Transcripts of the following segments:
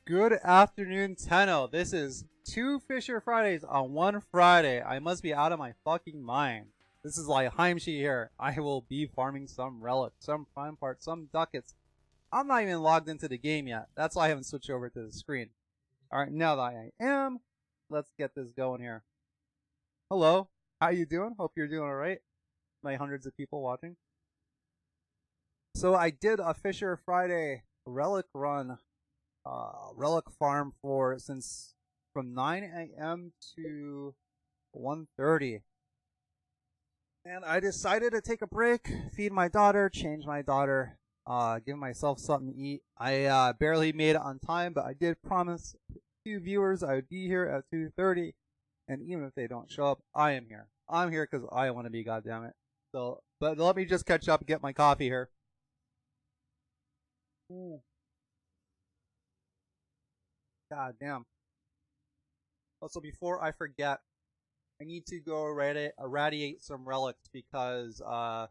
Good afternoon, Tenno. This is 2 Fissure Fridays on one Friday. I must be out of my fucking mind. This is Lihim here. I will be farming some relics, some prime parts, some ducats. I'm not even logged into the game yet. That's why I haven't switched over to the screen. Alright, now that I am, let's get this going here. Hello, how you doing? Hope you're doing alright. My hundreds of people watching. So I did a Fissure Friday relic run. Relic farm from 9 a.m. to 1:30, and I decided to take a break, feed my daughter, change my daughter, give myself something to eat. I barely made it on time, but I did promise 2 viewers I would be here at 2:30, and even if they don't show up, I am here. I'm here because I want to be, goddammit. So, but let me just catch up and get my coffee here. Ooh. God damn. Also, before I forget, I need to go irradiate some relics because I'm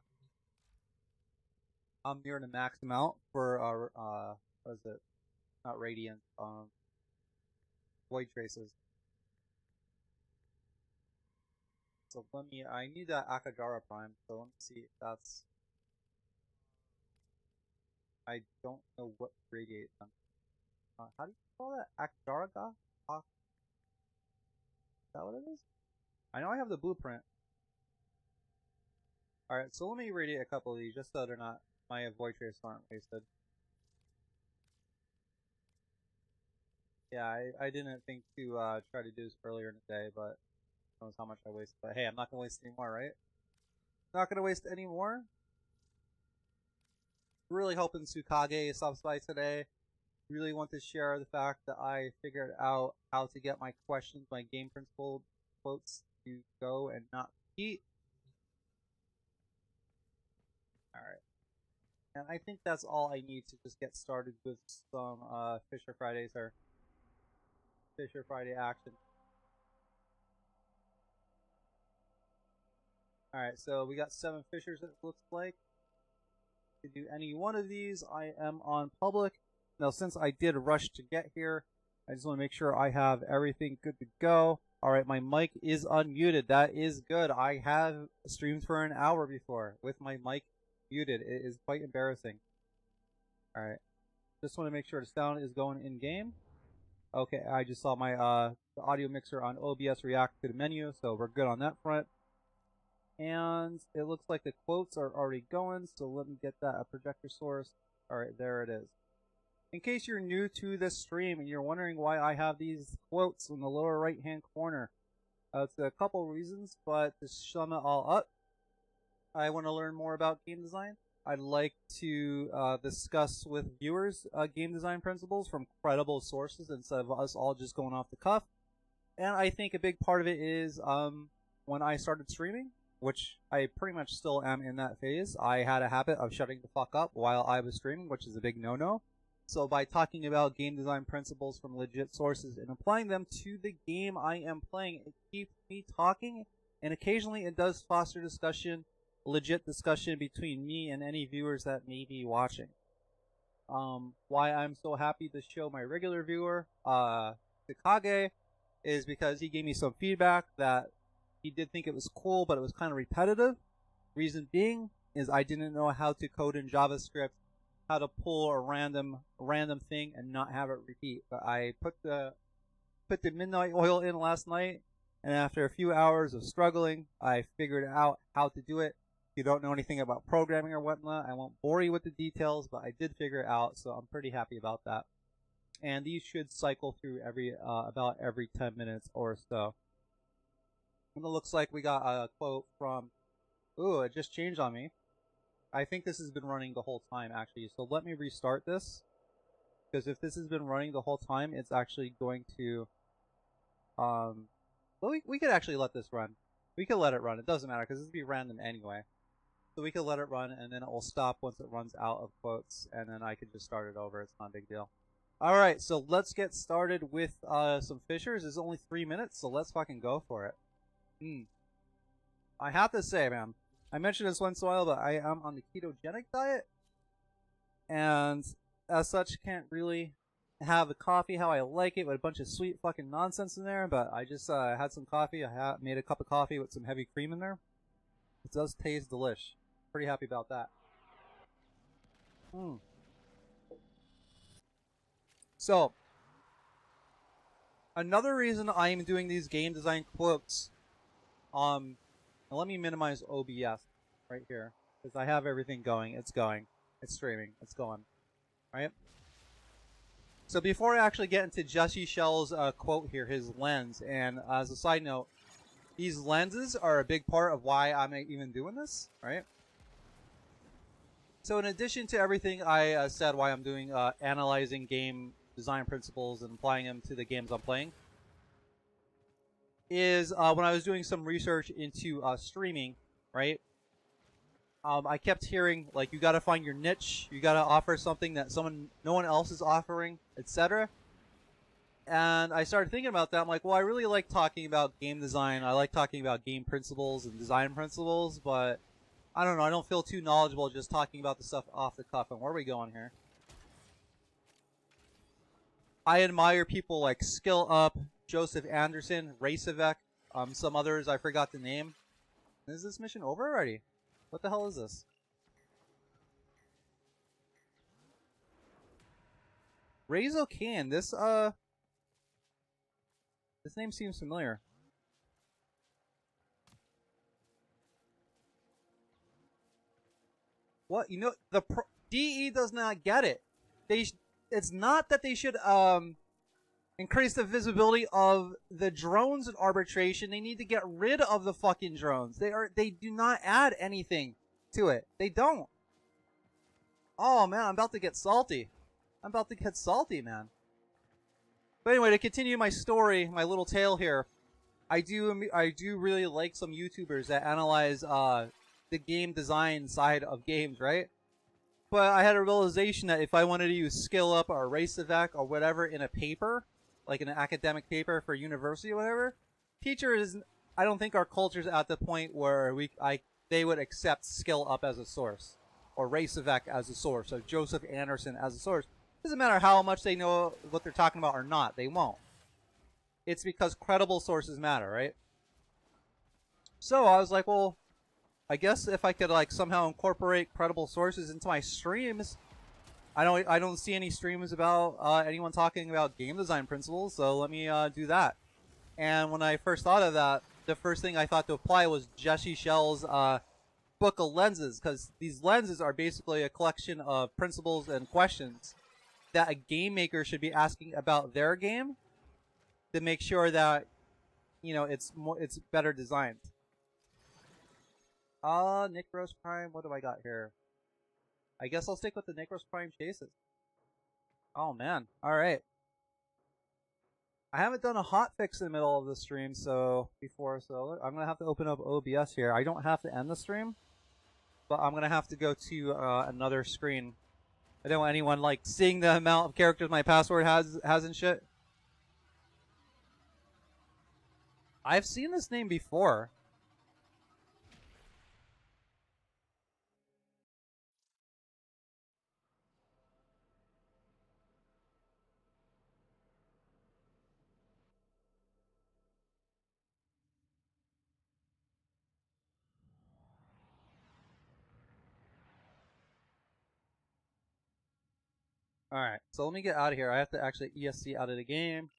near the max amount for what is it? Not radiant, void traces. So I need that Akagara Prime, so let me see if that's, I don't know what radiate them. How do you call that? Akdaraga? Is that what it is? I know I have the blueprint. Alright, so let me radiate a couple of these just so they're not, my void traces aren't wasted. Yeah, I didn't think to try to do this earlier in the day, but who knows how much I wasted. But hey, I'm not going to waste any more, right? Not going to waste any more. Really hoping Tsukage stops by today. Really want to share the fact that I figured out how to get my questions, my game principle quotes to go and not repeat. Alright. And I think that's all I need to just get started with some Fissure Fridays or Fissure Friday action. Alright, so we got 7 fissures it looks like. To do any one of these, I am on public. Now, since I did rush to get here, I just want to make sure I have everything good to go. Alright, my mic is unmuted. That is good. I have streamed for an hour before with my mic muted. It is quite embarrassing. Alright, just want to make sure the sound is going in-game. Okay, I just saw my the audio mixer on OBS react to the menu, so we're good on that front. And it looks like the quotes are already going, so let me get that a projector source. Alright, there it is. In case you're new to this stream and you're wondering why I have these quotes in the lower right hand corner, it's a couple reasons, but to sum it all up, I want to learn more about game design. I'd like to discuss with viewers game design principles from credible sources instead of us all just going off the cuff. And I think a big part of it is when I started streaming, which I pretty much still am in that phase, I had a habit of shutting the fuck up while I was streaming, which is a big no-no. So by talking about game design principles from legit sources and applying them to the game I am playing, it keeps me talking, and occasionally it does foster discussion, legit discussion between me and any viewers that may be watching. Why I'm so happy to show my regular viewer, Tsukage, is because he gave me some feedback that he did think it was cool, but it was kind of repetitive. Reason being is I didn't know how to code in JavaScript, how to pull a random thing and not have it repeat. But I put the midnight oil in last night, and after a few hours of struggling, I figured out how to do it. If you don't know anything about programming or whatnot, I won't bore you with the details, but I did figure it out, so I'm pretty happy about that. And these should cycle through about every 10 minutes or so. And it looks like we got a quote from, ooh, it just changed on me. I think this has been running the whole time, actually. So let me restart this. Because if this has been running the whole time, it's actually going to... well, we could actually let this run. We could let it run. It doesn't matter, because this would be random anyway. So we could let it run, and then it will stop once it runs out of quotes. And then I can just start it over. It's not a big deal. Alright, so let's get started with some fissures. It's only 3 minutes, so let's fucking go for it. I have to say, man, I mentioned this once in a while, but I am on the ketogenic diet, and as such can't really have the coffee how I like it with a bunch of sweet fucking nonsense in there, but I just had some coffee. I made a cup of coffee with some heavy cream in there. It does taste delish. Pretty happy about that. So, another reason I am doing these game design quotes, now let me minimize OBS right here, because I have everything going. It's going. It's streaming. It's going. Right? So before I actually get into Jesse Shell's quote here, his lens, and as a side note, these lenses are a big part of why I'm even doing this, right? So in addition to everything I said why I'm doing analyzing game design principles and applying them to the games I'm playing, is when I was doing some research into streaming, right? I kept hearing, like, you gotta find your niche, you gotta offer something that no one else is offering, etc. And I started thinking about that. I'm like, well, I really like talking about game design. I like talking about game principles and design principles, but I don't know. I don't feel too knowledgeable just talking about the stuff off the cuff. And where are we going here? I admire people like Skill Up, Joseph Anderson, Racevec, some others I forgot the name. Is this mission over already? What the hell is this? Razo Can. This name seems familiar. What? You know, the DE does not get it. It's not that they should increase the visibility of the drones in arbitration. They need to get rid of the fucking drones. They do not add anything to it. They don't. Oh man, I'm about to get salty. I'm about to get salty, man. But anyway, to continue my story, my little tale here, I do really like some YouTubers that analyze the game design side of games, right? But I had a realization that if I wanted to use Skill Up or Racevec or whatever in a paper, like in an academic paper for university or whatever, I don't think our culture's at the point where they would accept Skill Up as a source, or Racevec as a source, or Joseph Anderson as a source. Doesn't matter how much they know what they're talking about or not, they won't. It's because credible sources matter, right? So I was like, well, I guess if I could like somehow incorporate credible sources into my streams, I don't see any streams about anyone talking about game design principles, so let me do that. And when I first thought of that, the first thing I thought to apply was Jesse Shell's book of lenses, because these lenses are basically a collection of principles and questions that a game maker should be asking about their game to make sure that, you know, it's better designed. Necros Prime, what do I got here? I guess I'll stick with the Necros Prime chases. Oh man, alright. I haven't done a hotfix in the middle of the stream so I'm gonna have to open up OBS here. I don't have to end the stream, but I'm gonna have to go to another screen. I don't want anyone like seeing the amount of characters my password has and shit. I've seen this name before. Alright, so let me get out of here. I have to actually ESC out of the game.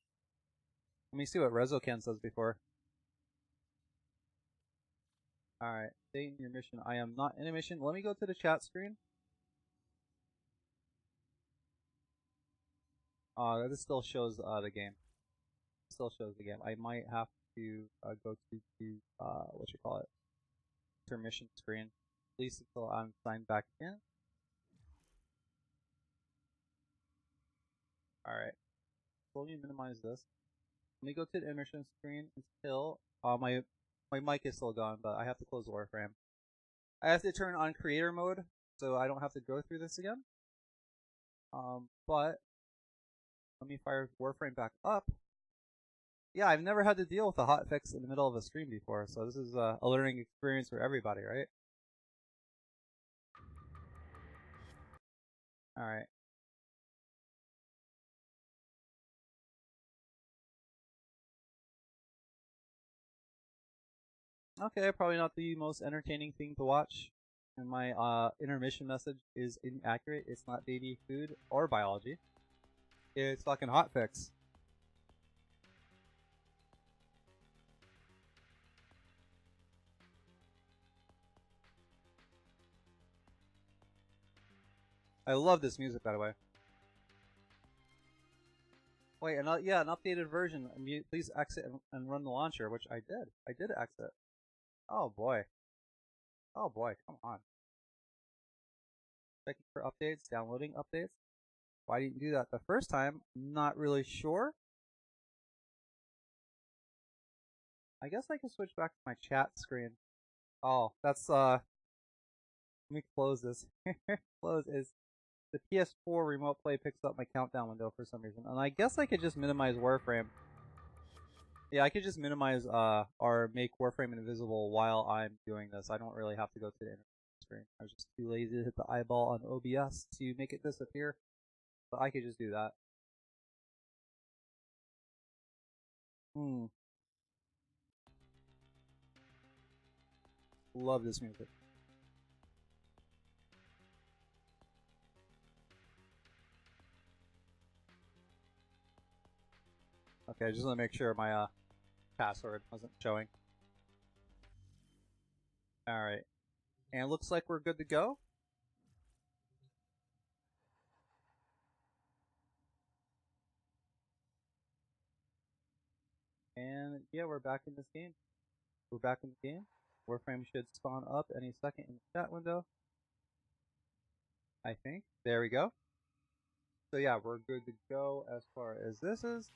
Let me see what Rezocan says before. Alright, stay in your mission. I am not in a mission. Let me go to the chat screen. This still shows the game. Still shows the game. I might have to go to what you call it, intermission screen, at least until I'm signed back in. Alright, so let me minimize this. Let me go to the intermission screen until my mic is still gone, but I have to close Warframe. I have to turn on creator mode, so I don't have to go through this again. But let me fire Warframe back up. Yeah, I've never had to deal with a hotfix in the middle of a stream before, so this is a learning experience for everybody, right? Alright. Okay, probably not the most entertaining thing to watch. And my intermission message is inaccurate. It's not baby food or biology. It's fucking hotfix. I love this music, by the way. Wait, yeah, an updated version. Please exit and run the launcher, which I did. I did exit. Oh boy. Oh boy, come on. Checking for updates, downloading updates. Why didn't you do that the first time? Not really sure. I guess I can switch back to my chat screen. Oh, that's let me close this. Close is the PS4 remote play picks up my countdown window for some reason. And I guess I could just minimize Warframe. Yeah, I could just minimize or make Warframe invisible while I'm doing this. I don't really have to go to the internet screen. I was just too lazy to hit the eyeball on OBS to make it disappear. But I could just do that. Love this music. Okay, I just want to make sure my password wasn't showing. Alright. And it looks like we're good to go. And yeah, we're back in this game. We're back in the game. Warframe should spawn up any second in the chat window. I think. There we go. So yeah, we're good to go as far as this is.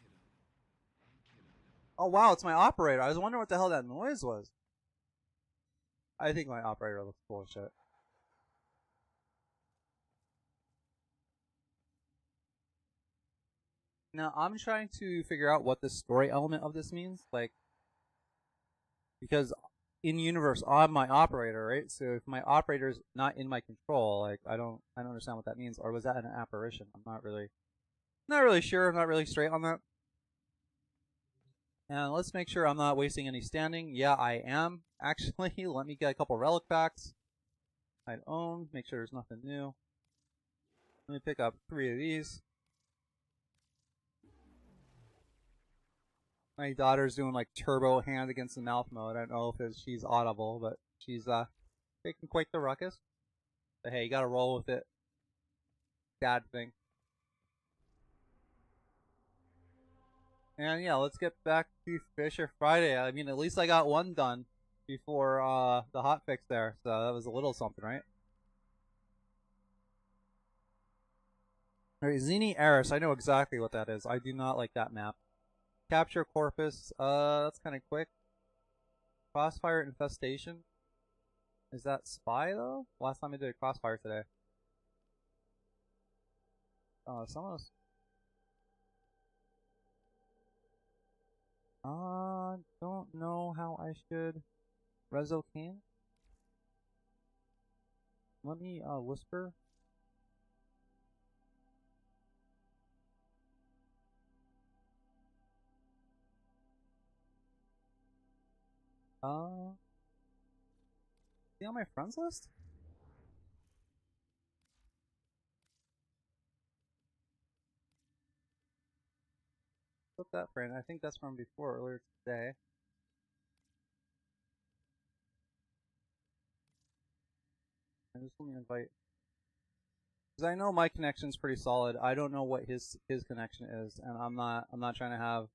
Oh wow, it's my operator. I was wondering what the hell that noise was. I think my operator looks full of shit. Now, I'm trying to figure out what the story element of this means. Like, because in universe, I'm my operator, right? So if my operator's not in my control, like, I don't understand what that means. Or was that an apparition? I'm not really sure. I'm not really straight on that. And let's make sure I'm not wasting any standing. Yeah, I am. Actually, let me get a couple relic packs. I'd own. Make sure there's nothing new. Let me pick up 3 of these. My daughter's doing like turbo hand against the mouth mode. I don't know if she's audible, but she's making quite the ruckus. But hey, you gotta roll with it. Dad thing. And yeah, let's get back to Fissure Friday. I mean, at least I got one done before the hotfix there, so that was a little something, right? Alright, Zini Eris, I know exactly what that is. I do not like that map. Capture Corpus, that's kind of quick. Crossfire Infestation. Is that Spy, though? Last time I did a Crossfire today. Some of us. Don't know how I should. Rezo Cane? Let me, whisper. See on my friends list? Flip that friend. I think that's from before, earlier today. And just let me invite. Because I know my connection's pretty solid. I don't know what his connection is, and I'm not trying to have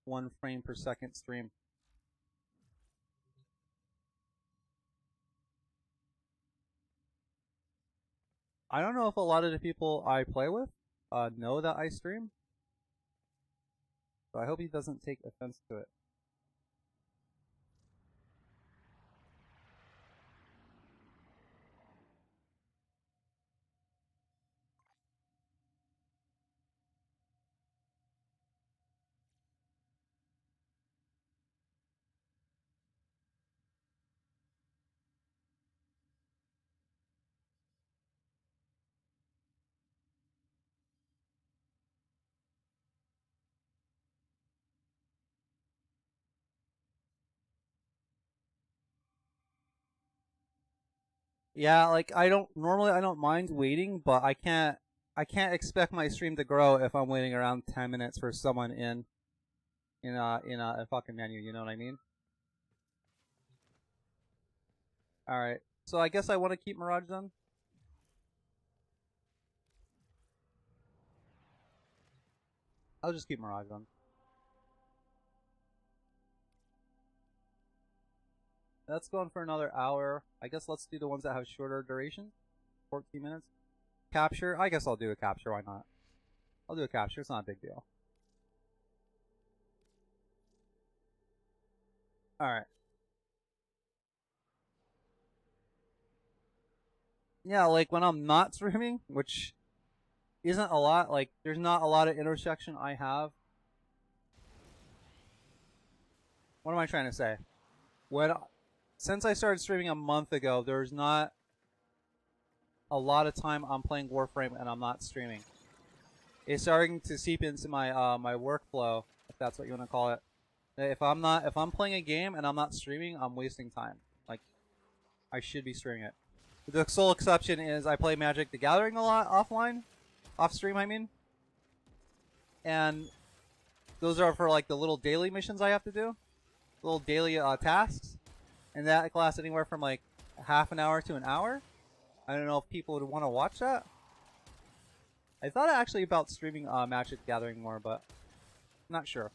1 frame per second stream. I don't know if a lot of the people I play with know that I stream. So I hope he doesn't take offense to it. Yeah, like I don't mind waiting, but I can't expect my stream to grow if I'm waiting around 10 minutes for someone in a fucking menu, you know what I mean? Alright. So I guess I want to keep Mirage then. I'll just keep Mirage on. That's going for another hour. I guess let's do the ones that have shorter duration. 14 minutes. Capture. I guess I'll do a capture. Why not? I'll do a capture. It's not a big deal. Alright. Yeah, like when I'm not streaming, which isn't a lot, like there's not a lot of intersection I have. What am I trying to say? Since I started streaming a month ago, there's not a lot of time I'm playing Warframe and I'm not streaming. It's starting to seep into my my workflow, if that's what you want to call it. If I'm playing a game and I'm not streaming, I'm wasting time. Like I should be streaming it. The sole exception is I play Magic the Gathering a lot offline, off stream I mean. And those are for like the little daily missions I have to do, little daily tasks, and that lasts anywhere from like half an hour to an hour. I don't know if people would want to watch that. I thought actually about streaming Magic the Gathering more, but I'm not sure.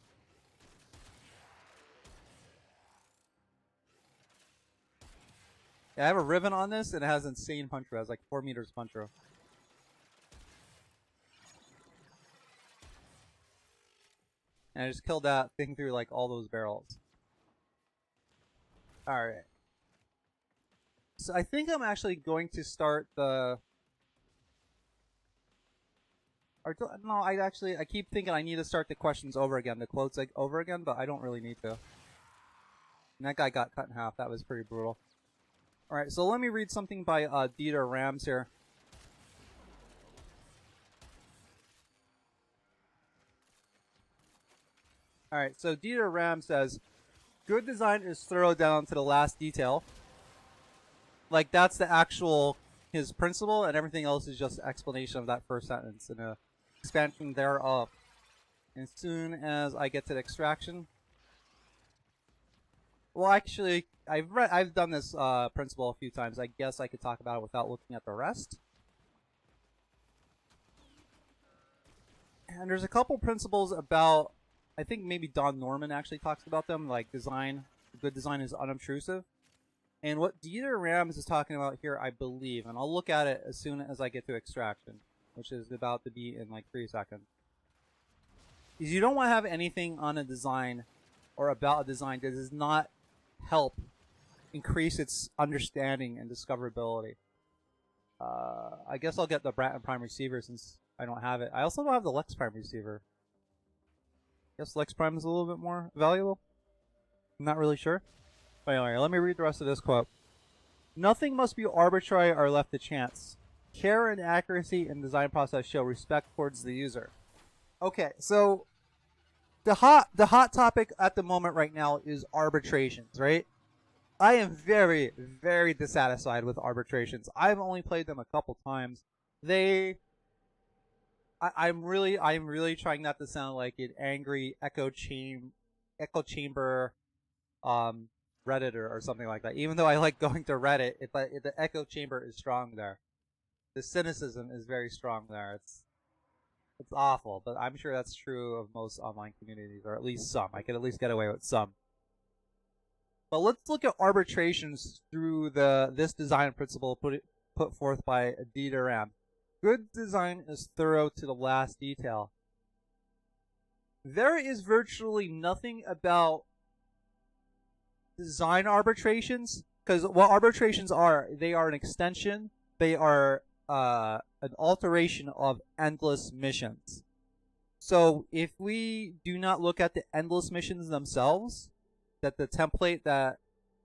Yeah, I have a ribbon on this, and it has insane punch through. It has like 4 meters punch through. And I just killed that thing through like all those barrels. Alright. So I think I'm actually going to start the... No, I keep thinking I need to start the questions over again, the quotes like over again, but I don't really need to. And that guy got cut in half. That was pretty brutal. Alright, so let me read something by Dieter Rams here. Alright, so Dieter Rams says, good design is thorough down to the last detail. Like, that's the actual, his principle, and everything else is just an explanation of that first sentence and an expansion thereof. And as soon as I get to the extraction... Well, actually, I've done this principle a few times. I guess I could talk about it without looking at the rest. And there's a couple principles about, I think maybe Don Norman actually talks about them, like design. Good design is unobtrusive. And what Dieter Rams is talking about here, I believe, and I'll look at it as soon as I get to extraction, which is about to be in like 3 seconds, is you don't want to have anything on a design or about a design that does not help increase its understanding and discoverability. I guess I'll get the Bratton Prime receiver since I don't have it. I also don't have the Lex Prime receiver. I guess Lex Prime is a little bit more valuable. I'm not really sure. But anyway, let me read the rest of this quote. Nothing must be arbitrary or left to chance. Care and accuracy in design process show respect towards the user. Okay, so the hot topic at the moment right now is arbitrations, right? I am very, very dissatisfied with arbitrations. I've only played them a couple times. I'm really trying not to sound like an angry echo chamber Redditor or something like that. Even though I like going to Reddit, the echo chamber is strong there. The cynicism is very strong there. It's awful, but I'm sure that's true of most online communities, or at least some. I could at least get away with some. But let's look at arbitrations through this design principle put forth by Dieter Ram. Good design is thorough to the last detail. There is virtually nothing about design arbitrations, because what arbitrations are, they are an extension, they are an alteration of endless missions. So if we do not look at the endless missions themselves, that the template that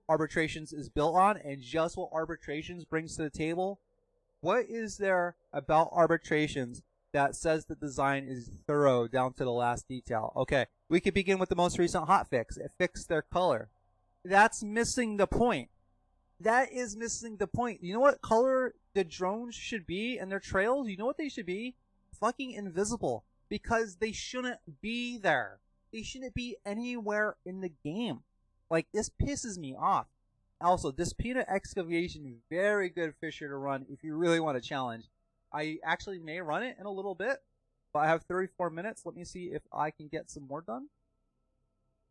arbitrations is built on, and just what arbitrations brings to the table, what is there about arbitrations that says the design is thorough down to the last detail? Okay, we could begin with the most recent hotfix. It fixed their color. That's missing the point. That is missing the point. You know what color the drones should be and their trails? You know what they should be? Fucking invisible. Because they shouldn't be there. They shouldn't be anywhere in the game. Like, this pisses me off. Also, this peanut excavation is very good fissure to run if you really want to challenge. I actually may run it in a little bit, but I have 34 minutes. Let me see if I can get some more done.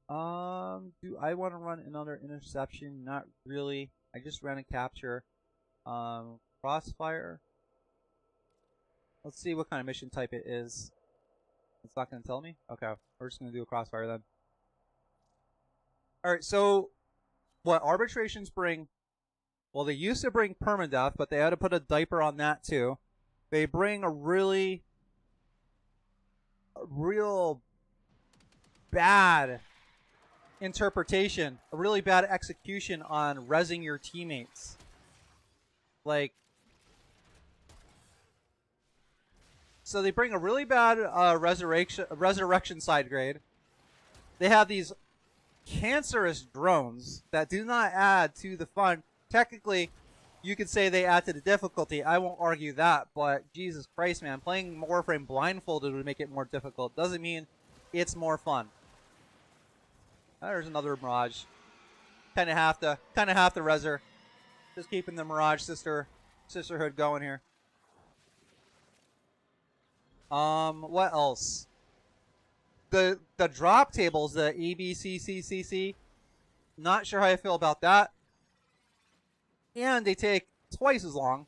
Do I want to run another interception? Not really. I just ran a capture. Crossfire. Let's see what kind of mission type it is. It's not going to tell me? Okay, we're just going to do a crossfire then. Alright, so what arbitrations bring? Well, they used to bring permadeath, but they had to put a diaper on that too. They bring a real bad interpretation, a really bad execution on rezzing your teammates. Like, so they bring a really bad resurrection side grade. They have these cancerous drones that do not add to the fun. Technically, you could say they add to the difficulty. I won't argue that, but Jesus Christ, man, playing Warframe blindfolded would make it more difficult. Doesn't mean it's more fun. There's another Mirage. Kind of have to reser. Just keeping the Mirage sisterhood going here. What else? The drop tables, the EBCCCC. Not sure how I feel about that. And they take twice as long.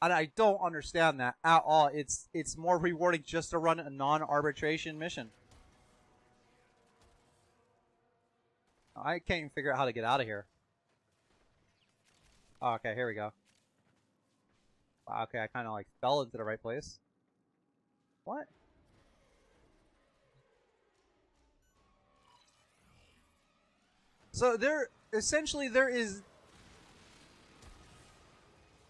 And I don't understand that at all. It's more rewarding just to run a non-arbitration mission. I can't even figure out how to get out of here. Oh, okay, here we go. Okay, I kind of like fell into the right place. What? So there is.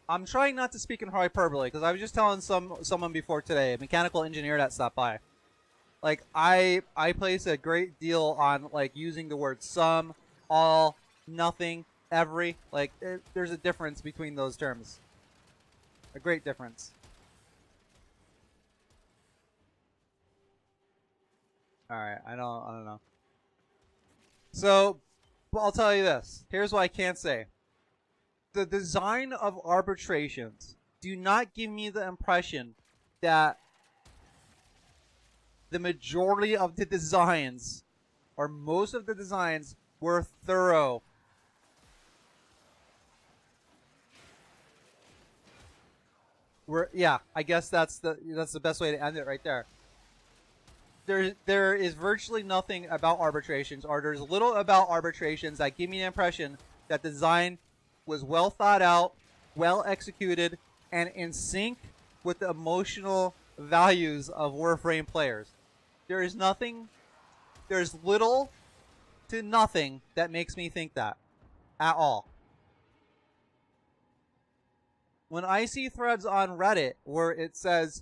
I'm trying not to speak in hyperbole because I was just telling someone before today, a mechanical engineer that stopped by. Like I place a great deal on like using the word some, all, nothing, every. Like there's a difference between those terms. A great difference. All right, I don't know. So, but I'll tell you this. Here's what I can't say. The design of arbitrations do not give me the impression that the majority of the designs, or most of the designs, were thorough. Yeah, I guess that's the best way to end it right there. There is virtually nothing about arbitrations, or there's little about arbitrations that give me the impression that the design was well thought out, well executed, and in sync with the emotional values of Warframe players. There is nothing, there's little to nothing that makes me think that at all. When I see threads on Reddit where it says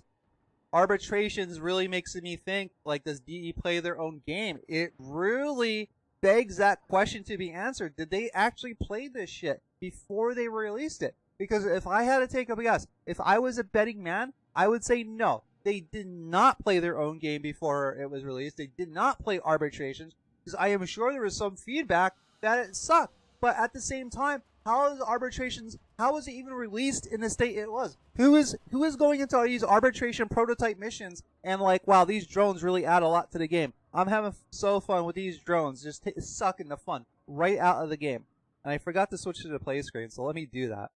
arbitrations really makes me think, like, does DE play their own game? It really begs that question to be answered. Did they actually play this shit before they released it? Because if I had to take a guess, if I was a betting man, I would say no. They did not play their own game before it was released. They did not play arbitrations because I am sure there was some feedback that it sucked. But at the same time, how is arbitrations? How was it even released in the state it was? Who is going into these arbitration prototype missions and like, wow, these drones really add a lot to the game. I'm having so fun with these drones, just sucking the fun right out of the game. And I forgot to switch to the play screen, so let me do that.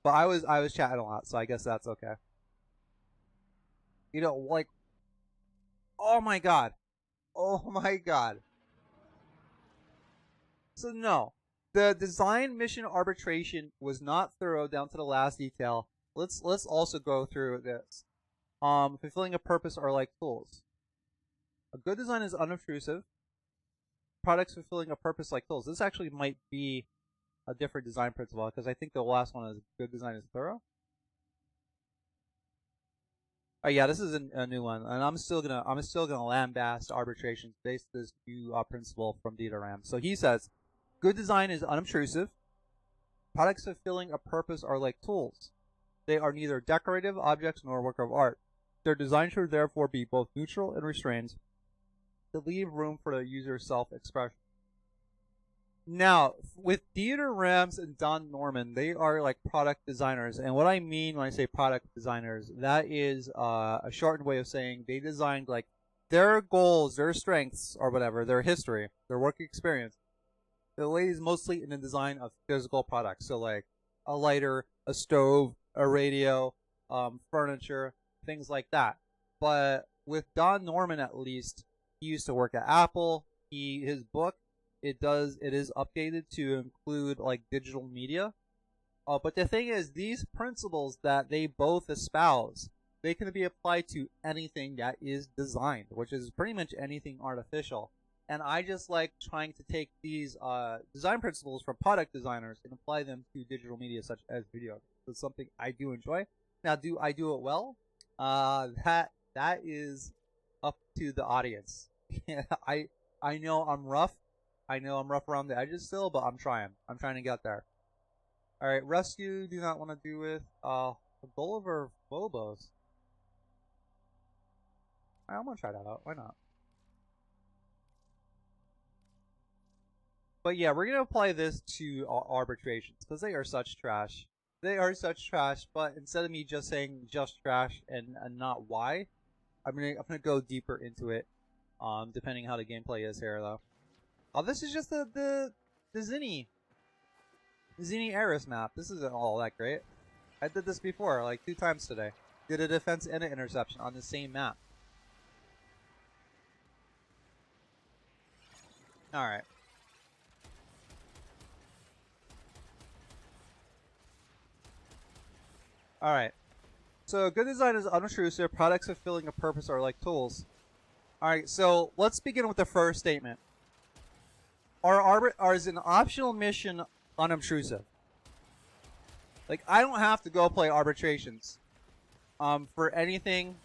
But I was chatting a lot, so I guess that's okay. You know, like, oh my god, oh my god. So no. The design mission arbitration was not thorough down to the last detail. Let's also go through this. Fulfilling a purpose are like tools. A good design is unobtrusive. Products fulfilling a purpose like tools. This actually might be a different design principle because I think the last one is good design is thorough. Oh yeah, this is a new one, and I'm still gonna lambast arbitrations based on this new principle from Dieter Ram. So he says, Good design is unobtrusive. Products fulfilling a purpose are like tools. They are neither decorative objects nor a work of art. Their design should therefore be both neutral and restrained to leave room for the user's self-expression. Now, with Dieter Rams and Don Norman, they are like product designers. And what I mean when I say product designers, that is a shortened way of saying they designed like their goals, their strengths, or whatever, their history, their work experience. It lays mostly in the design of physical products. So like a lighter, a stove, a radio, furniture, things like that. But with Don Norman, at least, he used to work at Apple. His book, it is updated to include like digital media. But the thing is, these principles that they both espouse, they can be applied to anything that is designed, which is pretty much anything artificial. And I just like trying to take these design principles from product designers and apply them to digital media such as video. It's something I do enjoy. Now, do I do it well? That is up to the audience. I know I'm rough. I know I'm rough around the edges still, but I'm trying. I'm trying to get there. All right, rescue. Do not want to do with Bolivar Phobos. I'm gonna try that out. Why not? But yeah, we're gonna apply this to arbitrations because they are such trash. They are such trash. But instead of me just saying just trash and not why, I'm gonna go deeper into it. Depending how the gameplay is here though. Oh, this is just the Zinni Eris map. This isn't all that great. I did this before, like 2 times today. Did a defense and an interception on the same map. Alright. Alright. So, good design is unobtrusive. Products fulfilling a purpose are like tools. Alright, so let's begin with the first statement. Is an optional mission unobtrusive? Like, I don't have to go play arbitrations for anything.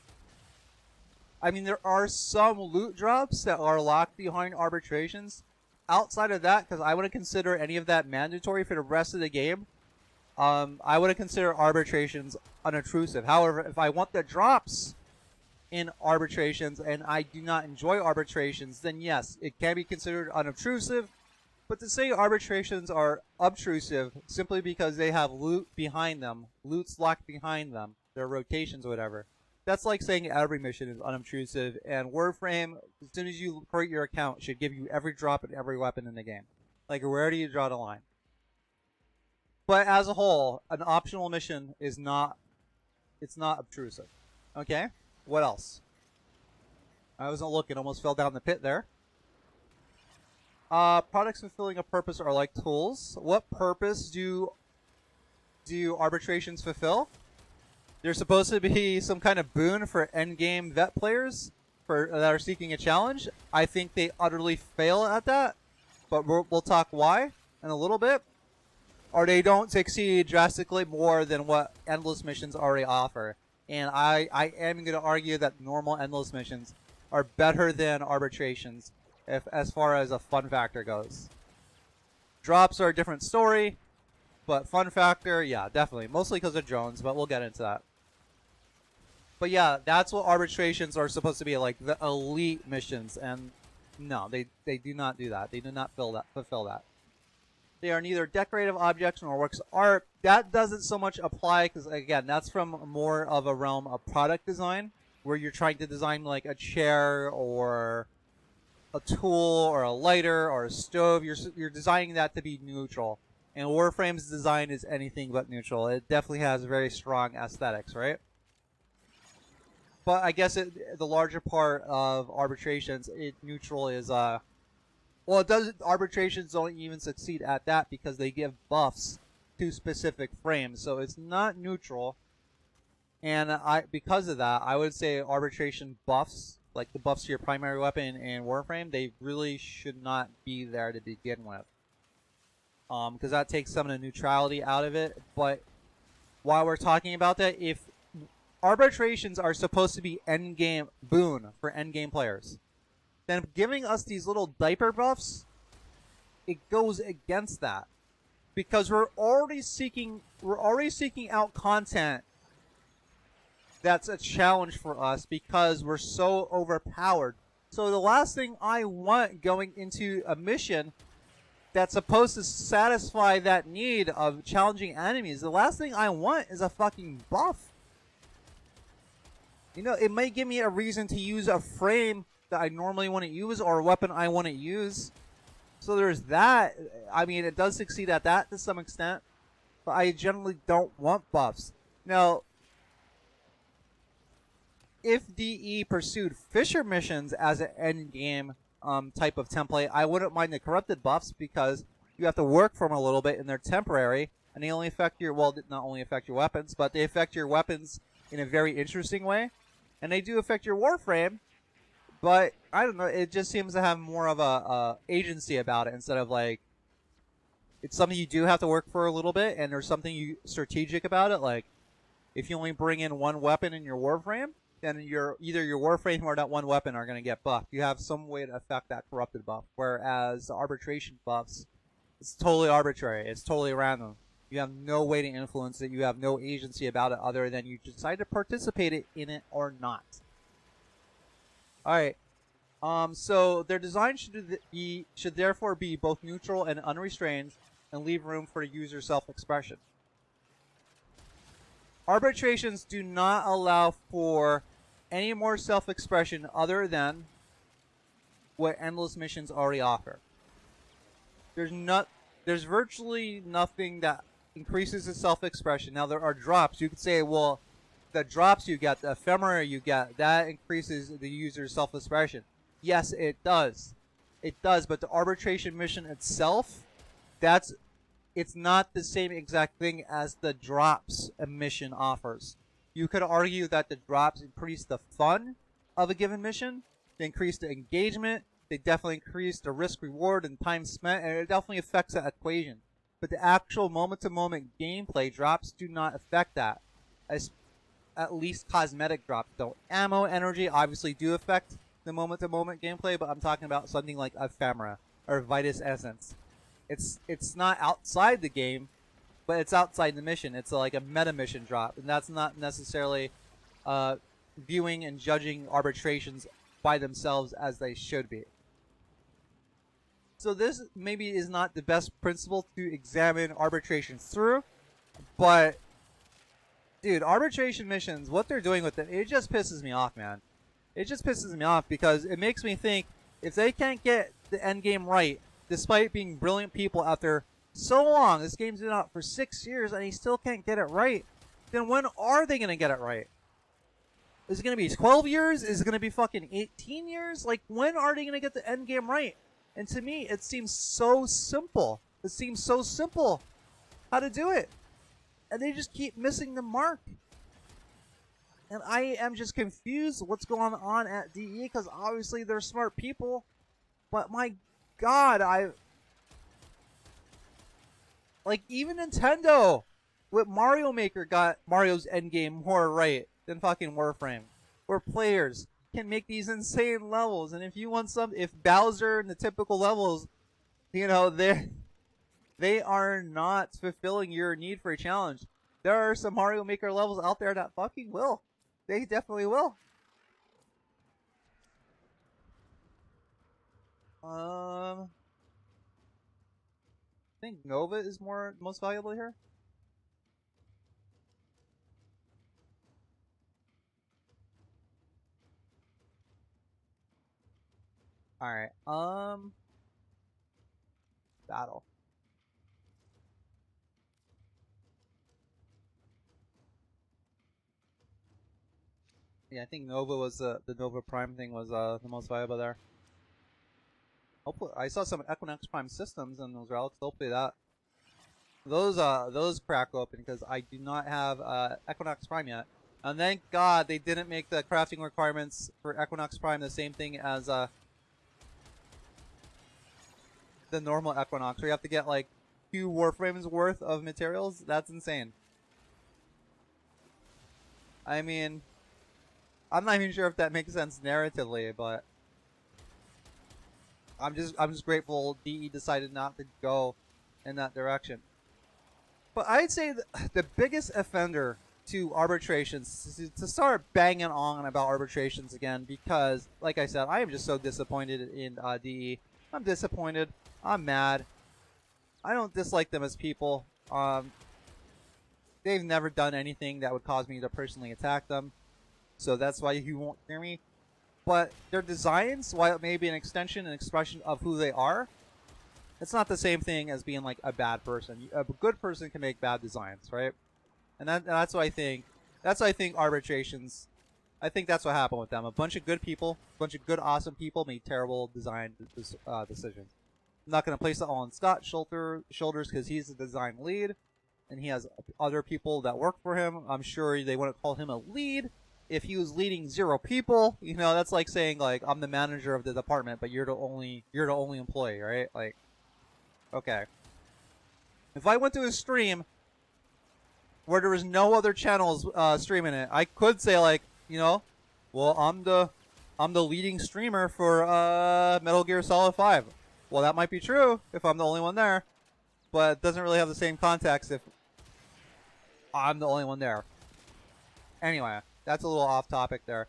I mean, there are some loot drops that are locked behind arbitrations. Outside of that, because I wouldn't consider any of that mandatory for the rest of the game, I wouldn't consider arbitrations unobtrusive. However, if I want the drops in arbitrations and I do not enjoy arbitrations, then yes, it can be considered unobtrusive. But to say arbitrations are obtrusive simply because they have loot behind them, loot's locked behind them, their rotations or whatever, that's like saying every mission is unobtrusive, and Warframe, as soon as you create your account, should give you every drop and every weapon in the game. Like, where do you draw the line? But as a whole, an optional mission is not, it's not obtrusive. Okay? What else? I wasn't looking, almost fell down the pit there. Products fulfilling a purpose are like tools. What purpose do arbitrations fulfill? They're supposed to be some kind of boon for endgame vet players that are seeking a challenge. I think they utterly fail at that, but we'll talk why in a little bit. Or they don't succeed drastically more than what endless missions already offer. And I am going to argue that normal endless missions are better than arbitrations as far as a fun factor goes. Drops are a different story, but fun factor, yeah, definitely. Mostly because of drones, but we'll get into that. But yeah, that's what arbitrations are supposed to be, like the elite missions. And no, they do not do that. They do not fulfill that. They are neither decorative objects nor works of art. That doesn't so much apply because, again, that's from more of a realm of product design, where you're trying to design like a chair or a tool or a lighter or a stove. You're designing that to be neutral. And Warframe's design is anything but neutral. It definitely has very strong aesthetics, right? But I guess the larger part of arbitrations, neutral is well, it doesn't. Arbitrations don't even succeed at that because they give buffs to specific frames, so it's not neutral. And because of that, I would say arbitration buffs, like the buffs to your primary weapon in Warframe, they really should not be there to begin with, because that takes some of the neutrality out of it. But while we're talking about that, if arbitrations are supposed to be endgame boon for endgame players, then giving us these little diaper buffs it goes against that. Because we're already seeking out content that's a challenge for us because we're so overpowered. So the last thing I want going into a mission that's supposed to satisfy that need of challenging enemies, the last thing I want is a fucking buff. You know, it may give me a reason to use a frame that I normally wouldn't use or a weapon I wouldn't use. So there's that. I mean, it does succeed at that to some extent, but I generally don't want buffs. Now, if DE pursued Fissure missions as an endgame type of template, I wouldn't mind the corrupted buffs because you have to work for them a little bit and they're temporary, and they only affect your, well, not only affect your weapons, but they affect your weapons in a very interesting way, and they do affect your Warframe. But I don't know, it just seems to have more of a agency about it instead of like it's something you do have to work for a little bit, and there's something strategic about it. Like if you only bring in one weapon in your Warframe, then either your Warframe or that one weapon are going to get buffed. You have some way to affect that corrupted buff. Whereas the arbitration buffs, it's totally arbitrary. It's totally random. You have no way to influence it. You have no agency about it other than you decide to participate in it or not. Alright. So their design should therefore be both neutral and unrestrained and leave room for user self-expression. Arbitrations do not allow for any more self-expression other than what endless missions already offer. There's virtually nothing that increases the self-expression. Now there are drops. You could say, well, the drops you get, the ephemera you get, that increases the user's self-expression. Yes, it does. It does, but the arbitration mission itself, it's not the same exact thing as the drops a mission offers. You could argue that the drops increase the fun of a given mission, they increase the engagement, they definitely increase the risk reward and time spent, and it definitely affects that equation. But the actual moment-to-moment gameplay drops do not affect that. At least cosmetic drops don't. Ammo, energy obviously do affect the moment-to-moment gameplay, but I'm talking about something like ephemera or Vitus Essence. It's not outside the game, but it's outside the mission. It's like a meta mission drop, and that's not necessarily viewing and judging arbitrations by themselves as they should be. So this maybe is not the best principle to examine arbitrations through, but dude, arbitration missions, what they're doing with it just pisses me off, man. It just pisses me off because it makes me think if they can't get the end game right, despite being brilliant people out there so long, this game's been out for 6 years and they still can't get it right, then when are they going to get it right? Is it going to be 12 years? Is it going to be fucking 18 years? Like, when are they going to get the end game right? And to me, it seems so simple. It seems so simple how to do it. And they just keep missing the mark. And I am just confused what's going on at DE, because obviously they're smart people. But my God, like, even Nintendo with Mario Maker got Mario's endgame more right than fucking Warframe. Where players can make these insane levels. And if you want if Bowser and the typical levels, you know, they are not fulfilling your need for a challenge. There are some Mario Maker levels out there that fucking will. They definitely will. I think Nova is most valuable here. Alright, battle. Yeah, I think Nova was the Nova Prime thing was the most valuable there. Hopefully, I saw some Equinox Prime systems in those relics. Hopefully those crack open, because I do not have Equinox Prime yet. And thank God they didn't make the crafting requirements for Equinox Prime the same thing as the normal Equinox, where you have to get like 2 Warframes worth of materials. That's insane. I mean, I'm not even sure if that makes sense narratively, but I'm just grateful DE decided not to go in that direction. But I'd say the biggest offender to arbitrations is to start banging on about arbitrations again, because, like I said, I am just so disappointed in DE. I'm disappointed. I'm mad. I don't dislike them as people. They've never done anything that would cause me to personally attack them, so that's why you won't hear me. But their designs, while it may be an extension and expression of who they are, it's not the same thing as being like a bad person. A good person can make bad designs, right? And that's what I think. That's what I think arbitrations. I think that's what happened with them. A bunch of good people, a bunch of good, awesome people made terrible design decisions. I'm not going to place it all on Scott's shoulders because he's the design lead, and he has other people that work for him. I'm sure they wouldn't call him a lead if he was leading 0 people. You know, that's like saying like I'm the manager of the department, but you're the only employee, right? Like, okay. If I went to a stream where there was no other channels streaming it, I could say like, you know, well, I'm the leading streamer for Metal Gear Solid 5. Well, that might be true if I'm the only one there, but it doesn't really have the same context if I'm the only one there. Anyway, that's a little off topic there.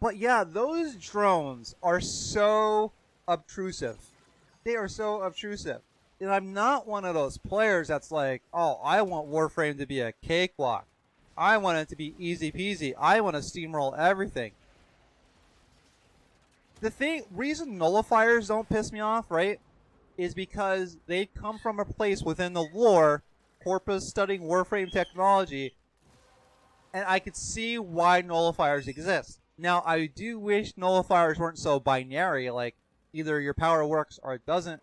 But yeah, those drones are so obtrusive. They are so obtrusive. And I'm not one of those players that's like, oh, I want Warframe to be a cakewalk. I want it to be easy peasy. I want to steamroll everything. The reason nullifiers don't piss me off, right, is because they come from a place within the lore, corpus studying Warframe technology, and I could see why nullifiers exist. Now, I do wish nullifiers weren't so binary, like either your power works or it doesn't.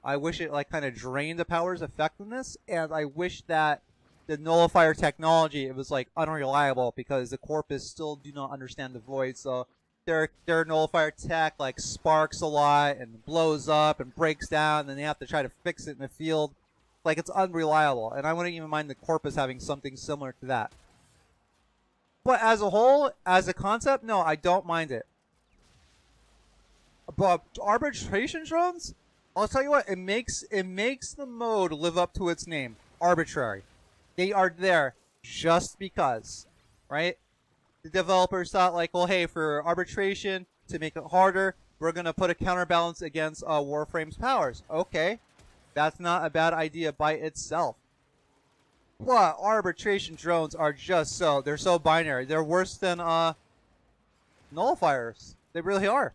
I wish it like kind of drained the power's effectiveness, and I wish that the nullifier technology, it was like unreliable because the corpus still do not understand the void, so their nullifier tech like sparks a lot and blows up and breaks down, and then they have to try to fix it in the field. Like, it's unreliable, and I wouldn't even mind the corpus having something similar to that. But as a whole, as a concept, no, I don't mind it. But arbitration drones, I'll tell you what, it makes the mode live up to its name. Arbitrary. They are there just because, right? The developers thought like, well, hey, for arbitration, to make it harder, we're going to put a counterbalance against Warframe's powers. Okay, that's not a bad idea by itself. But arbitration drones are just they're so binary. They're worse than nullifiers. They really are.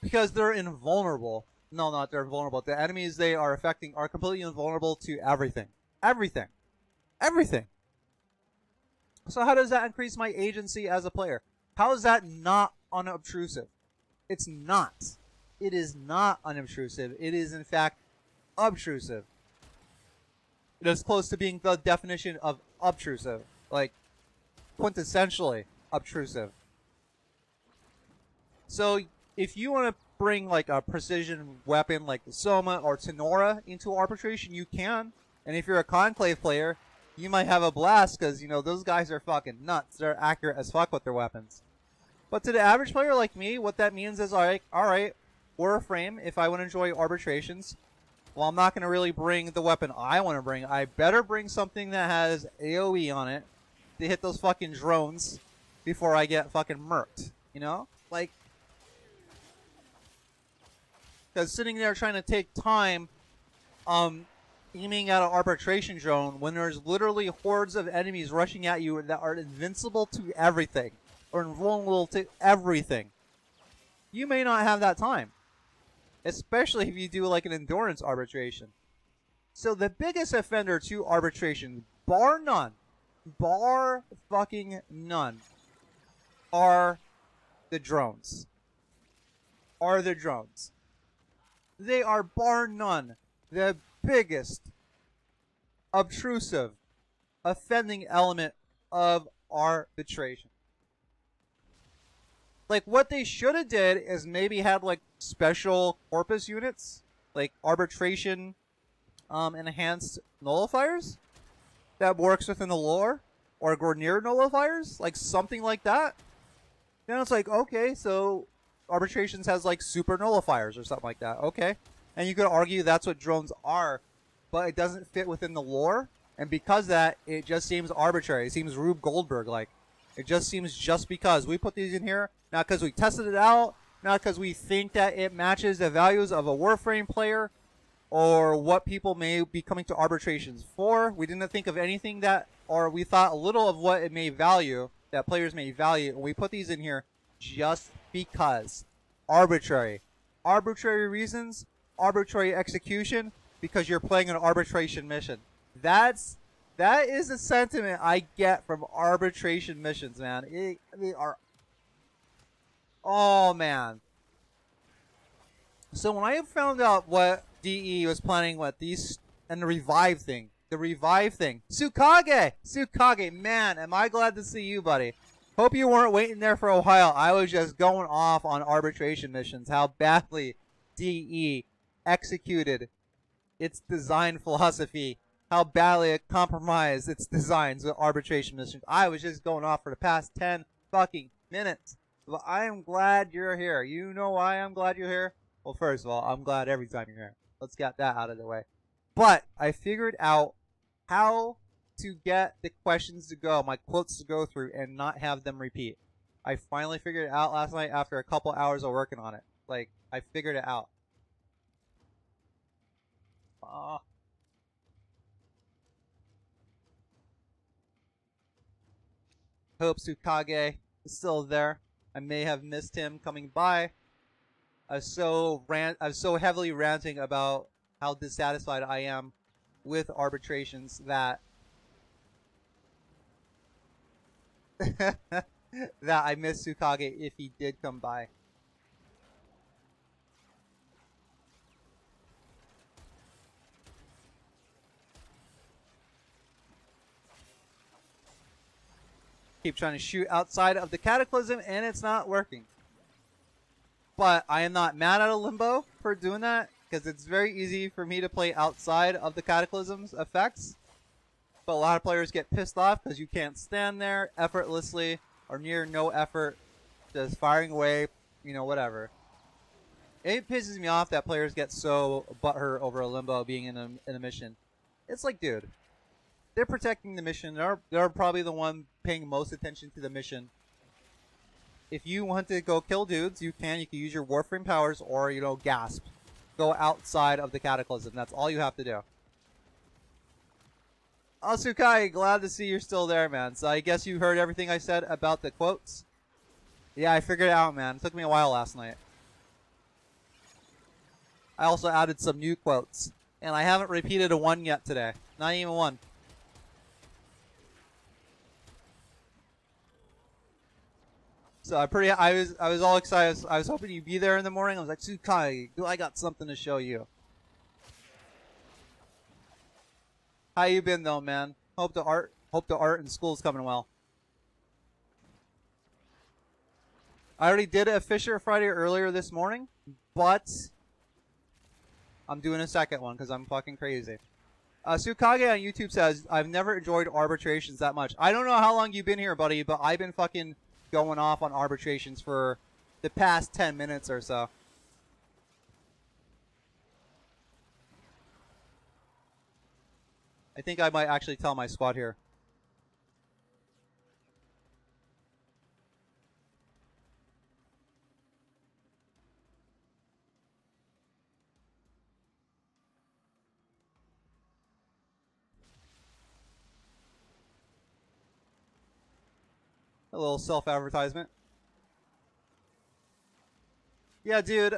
Because they're invulnerable. No, not they're vulnerable. The enemies they are affecting are completely invulnerable to everything. Everything. Everything. So how does that increase my agency as a player? How is that not unobtrusive? It's not. It is not unobtrusive. It is, in fact, obtrusive. It is close to being the definition of obtrusive. Like, quintessentially obtrusive. So, if you want to bring, like, a precision weapon like the Soma or Tenora into arbitration, you can. And if you're a Conclave player, you might have a blast because, you know, those guys are fucking nuts. They're accurate as fuck with their weapons. But to the average player like me, what that means is, alright, Warframe, if I want to enjoy arbitrations, well, I'm not going to really bring the weapon I want to bring. I better bring something that has AoE on it to hit those fucking drones before I get fucking murked. You know? Like, because sitting there trying to take time, aiming at an arbitration drone when there's literally hordes of enemies rushing at you that are invincible to everything, or invulnerable to everything, you may not have that time. Especially if you do like an endurance arbitration. So the biggest offender to arbitration, bar none, bar fucking none, are the drones. Are the drones. They are bar none the biggest obtrusive, offending element of arbitration. Like, what they should have did is maybe had like special corpus units, like arbitration enhanced nullifiers that works within the lore, or Gornier nullifiers, like something like that. Then it's like, okay, so arbitrations has like super nullifiers or something like that. Okay. And you could argue that's what drones are, but it doesn't fit within the lore. And because of that, it just seems arbitrary. It seems Rube Goldberg like. It just seems just because we put these in here, not because we tested it out, not because we think that it matches the values of a Warframe player or what people may be coming to arbitrations for. We didn't think of anything that, or we thought a little of what it may value, that players may value, and we put these in here just because. Arbitrary. Arbitrary reasons, arbitrary execution, because you're playing an arbitration mission. That is the sentiment I get from arbitration missions, man. They are... Oh, man. So when I found out what DE was planning with these... And the revive thing. Tsukage, man, am I glad to see you, buddy. Hope you weren't waiting there for a while. I was just going off on arbitration missions. How badly DE executed its design philosophy. How badly it compromised its designs with arbitration missions. I was just going off for the past 10 fucking minutes. But I am glad you're here. You know why I'm glad you're here? Well, first of all, I'm glad every time you're here. Let's get that out of the way. But I figured out how to get the questions to go, my quotes to go through, and not have them repeat. I finally figured it out last night after a couple hours of working on it. Like, I figured it out. Hope Tsukage is still there. I may have missed him coming by. I was so heavily ranting about how dissatisfied I am with arbitrations that that I missed Tsukage if he did come by. Keep trying to shoot outside of the Cataclysm, and it's not working. But I am not mad at a Limbo for doing that, because it's very easy for me to play outside of the Cataclysm's effects. But a lot of players get pissed off because you can't stand there effortlessly or near no effort, just firing away, you know, whatever. It pisses me off that players get so butthurt over a Limbo being in a mission. It's like, dude, they're protecting the mission. They're probably the one paying most attention to the mission. If you want to go kill dudes, you can. You can use your Warframe powers or, you know, gasp. Go outside of the Cataclysm. That's all you have to do. Asukai, glad to see you're still there, man. So I guess you heard everything I said about the quotes. Yeah, I figured it out, man. It took me a while last night. I also added some new quotes. And I haven't repeated a one yet today. Not even one. So I was all excited. I was hoping you'd be there in the morning. I was like, Tsukai, I got something to show you. How you been though, man? Hope the art and school's coming well. I already did a Fissure Friday earlier this morning, but I'm doing a second one because I'm fucking crazy. Tsukage on YouTube says, I've never enjoyed arbitrations that much. I don't know how long you've been here, buddy, but I've been fucking going off on arbitrations for the past 10 minutes or so. I think I might actually tell my squad here. A little self-advertisement. Yeah, dude.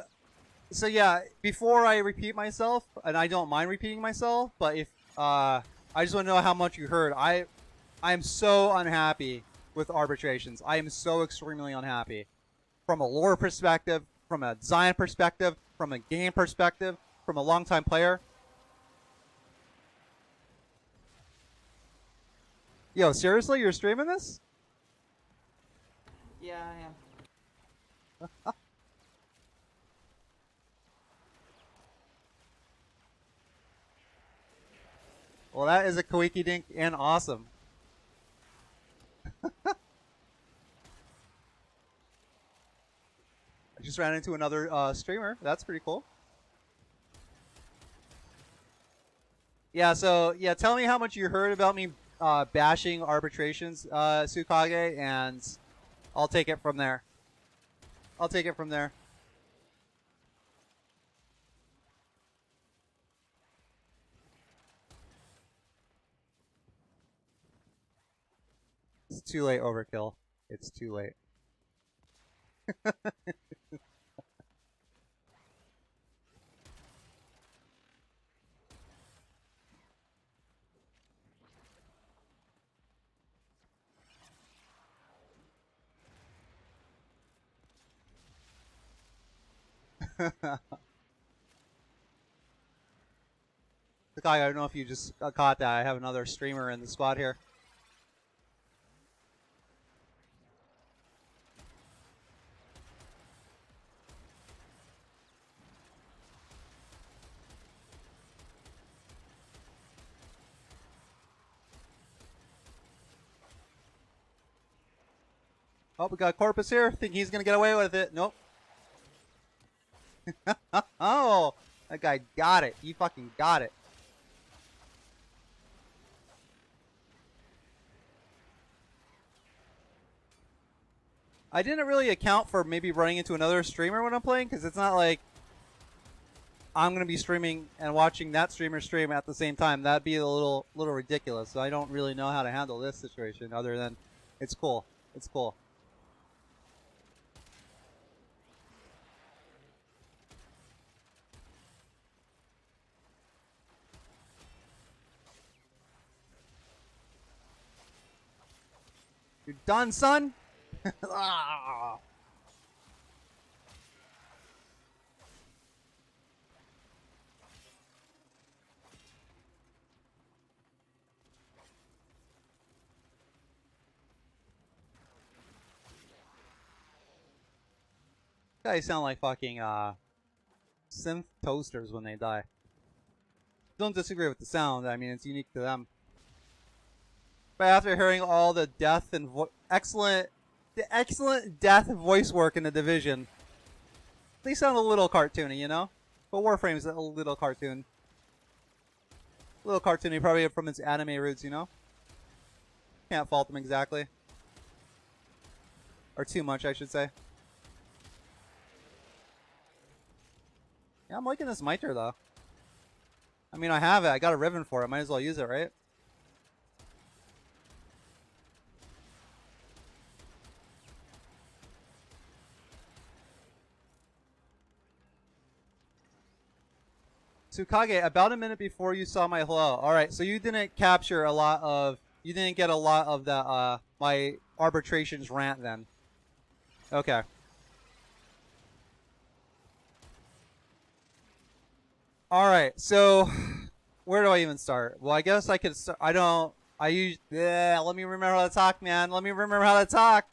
So yeah, before I repeat myself, and I don't mind repeating myself, but if I just want to know how much you heard. I am so unhappy with arbitrations. I am so extremely unhappy. From a lore perspective, from a design perspective, from a game perspective, from a longtime player. Yo, seriously, you're streaming this? Yeah, I am. Well, that is a Kawiki Dink and awesome. just ran into another streamer. That's pretty cool. Yeah, so, yeah, tell me how much you heard about me bashing arbitrations, Tsukage, and I'll take it from there. I'll take it from there. It's too late, overkill. It's too late. The guy, I don't know if you just caught that. I have another streamer in the squad here. Oh, we got Corpus here. Think he's gonna get away with it. Nope. Oh, that guy got it. He fucking got it. I didn't really account for maybe running into another streamer when I'm playing, because it's not like I'm going to be streaming and watching that streamer stream at the same time. That'd be a little ridiculous. So I don't really know how to handle this situation other than it's cool. It's cool. You're done, son? Ah. Guys sound like fucking synth toasters when they die. Don't disagree with the sound. I mean, it's unique to them. But after hearing all the death and excellent death voice work in the Division, they sound a little cartoony, you know. But Warframe's a little cartoon, cartoony, probably from its anime roots, you know. Can't fault them exactly, or too much, I should say. Yeah, I'm liking this mitre though. I mean, I have it. I got a ribbon for it. Might as well use it, right? Tsukage, about a minute before you saw my hello. Alright, so you didn't capture a lot of... You didn't get a lot of the, my arbitrations rant then. Okay. Alright, so... Where do I even start? Well, I guess I could start... let me remember how to talk, man. Let me remember how to talk.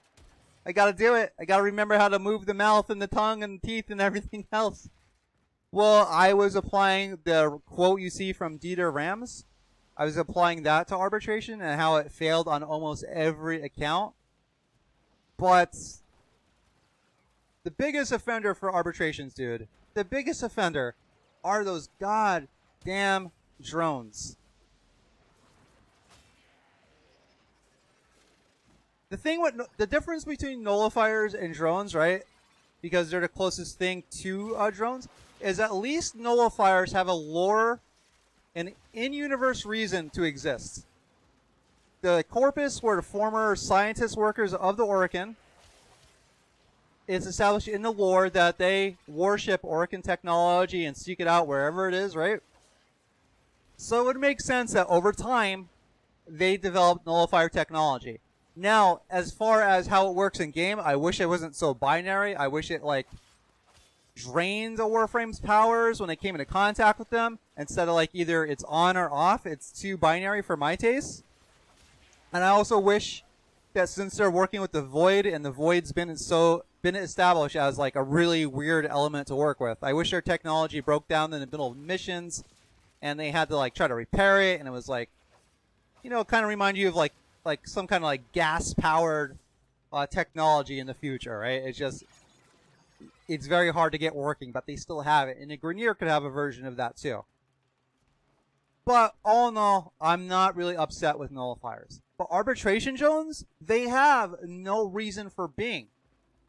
I gotta do it. I gotta remember how to move the mouth and the tongue and the teeth and everything else. Well, I was applying the quote you see from Dieter Rams. I was applying that to arbitration and how it failed on almost every account. But the biggest offender for arbitrations, dude, the biggest offender are those goddamn drones. The difference between nullifiers and drones, right? Because they're the closest thing to drones, is at least nullifiers have a lore and in-universe reason to exist. The corpus were the former scientist workers of the Orokin. It's established in the lore that they worship Orokin technology and seek it out wherever it is, right? So it would make sense that over time, they developed nullifier technology. Now, as far as how it works in game, I wish it wasn't so binary. I wish it, like, drained the Warframe's powers when they came into contact with them. Instead of, like, either it's on or off. It's too binary for my taste. And I also wish that since they're working with the Void, and the Void's been established as, like, a really weird element to work with. I wish their technology broke down in the middle of missions, and they had to, like, try to repair it, and it was, like, you know, kind of remind you of, like some kind of, like, gas-powered technology in the future, right? It's just... it's very hard to get working, but they still have it. And a Grenier could have a version of that too. But all in all, I'm not really upset with nullifiers. But arbitration zones, they have no reason for being.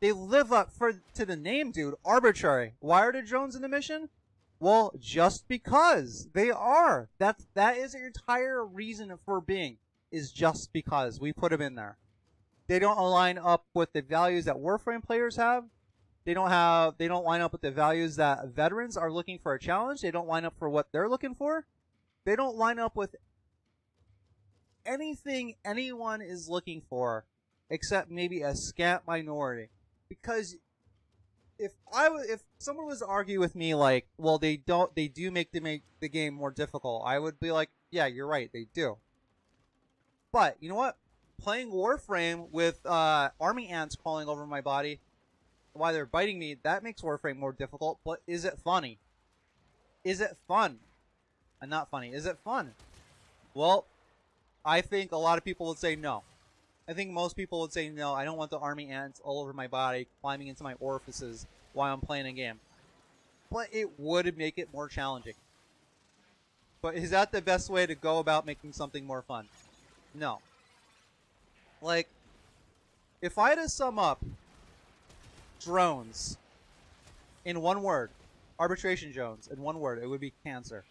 They live up to the name, dude. Arbitrary. Why are the drones in the mission? Well, just because they are. That is the entire reason for being. Is just because we put them in there. They don't align up with the values that Warframe players have. They don't line up with the values that veterans are looking for a challenge. They don't line up for what they're looking for. They don't line up with anything anyone is looking for, except maybe a scant minority. Because if someone was to argue with me like, well, they do make the game more difficult, I would be like, yeah, you're right, they do. But you know what? Playing Warframe with army ants crawling over my body while they're biting me, that makes Warframe more difficult. But is it funny? Is it fun? Not funny. Is it fun? Well, I think a lot of people would say no. I think most people would say no. I don't want the army ants all over my body, climbing into my orifices while I'm playing a game. But it would make it more challenging. But is that the best way to go about making something more fun? No. Like, if I had to sum up drones in one word, arbitration drones in one word, it would be cancer.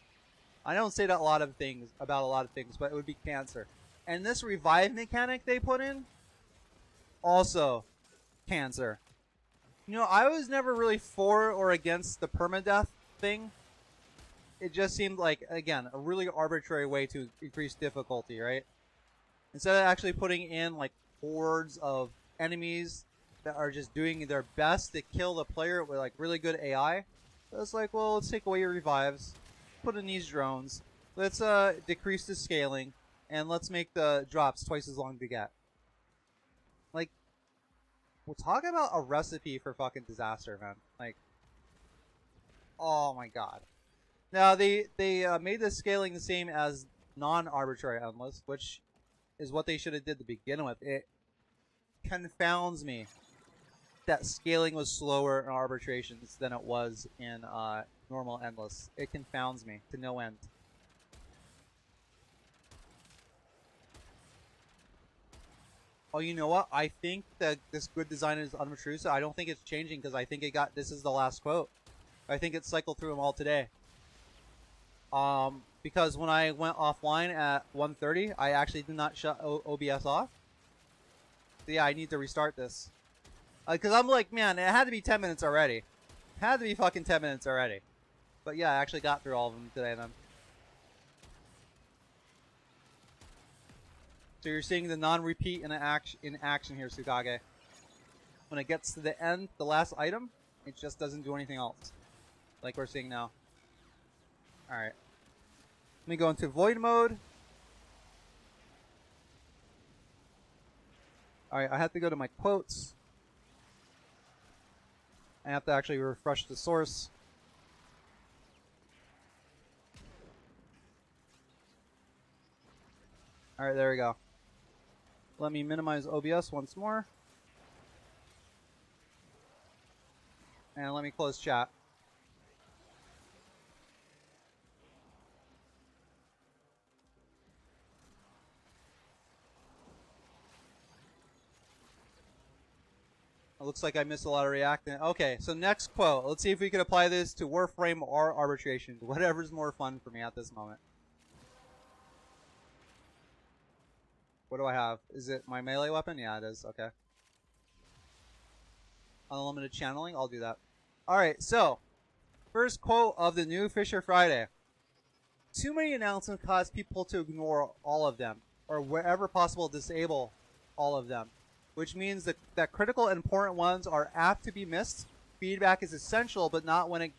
I don't say that about a lot of things, but it would be cancer. And this revive mechanic they put in, also cancer. You know, I was never really for or against the permadeath thing. It just seemed like, again, a really arbitrary way to increase difficulty, right? Instead of actually putting in like hordes of enemies that are just doing their best to kill the player with like really good AI, it's like, well, let's take away your revives, put in these drones, let's decrease the scaling, and let's make the drops twice as long to get. Like, we're talking about a recipe for fucking disaster, man. Like, oh my god. Now they made the scaling the same as non-arbitrary endless, which is what they should have did to begin with. It confounds me that scaling was slower in arbitrations than it was in normal endless. It confounds me to no end. Oh, you know what? I think that this good design is unobtrusive. I don't think it's changing because I think this is the last quote. I think it cycled through them all today. Because when I went offline at 1:30, I actually did not shut OBS off. So yeah, I need to restart this. Because I'm like, man, it had to be 10 minutes already. It had to be fucking 10 minutes already. But yeah, I actually got through all of them today then. So you're seeing the non-repeat in action here, Tsukage. When it gets to the end, the last item, it just doesn't do anything else. Like we're seeing now. Alright. Let me go into void mode. Alright, I have to go to my quotes. I have to actually refresh the source. Alright, there we go. Let me minimize OBS once more. And let me close chat. It looks like I missed a lot of reacting. Okay, so next quote. Let's see if we can apply this to Warframe or arbitration. Whatever's more fun for me at this moment. What do I have? Is it my melee weapon? Yeah, it is. Okay. Unlimited channeling? I'll do that. Alright, so. First quote of the new Fissure Friday. Too many announcements cause people to ignore all of them. Or wherever possible, disable all of them. Which means that critical and important ones are apt to be missed. Feedback is essential, but not when it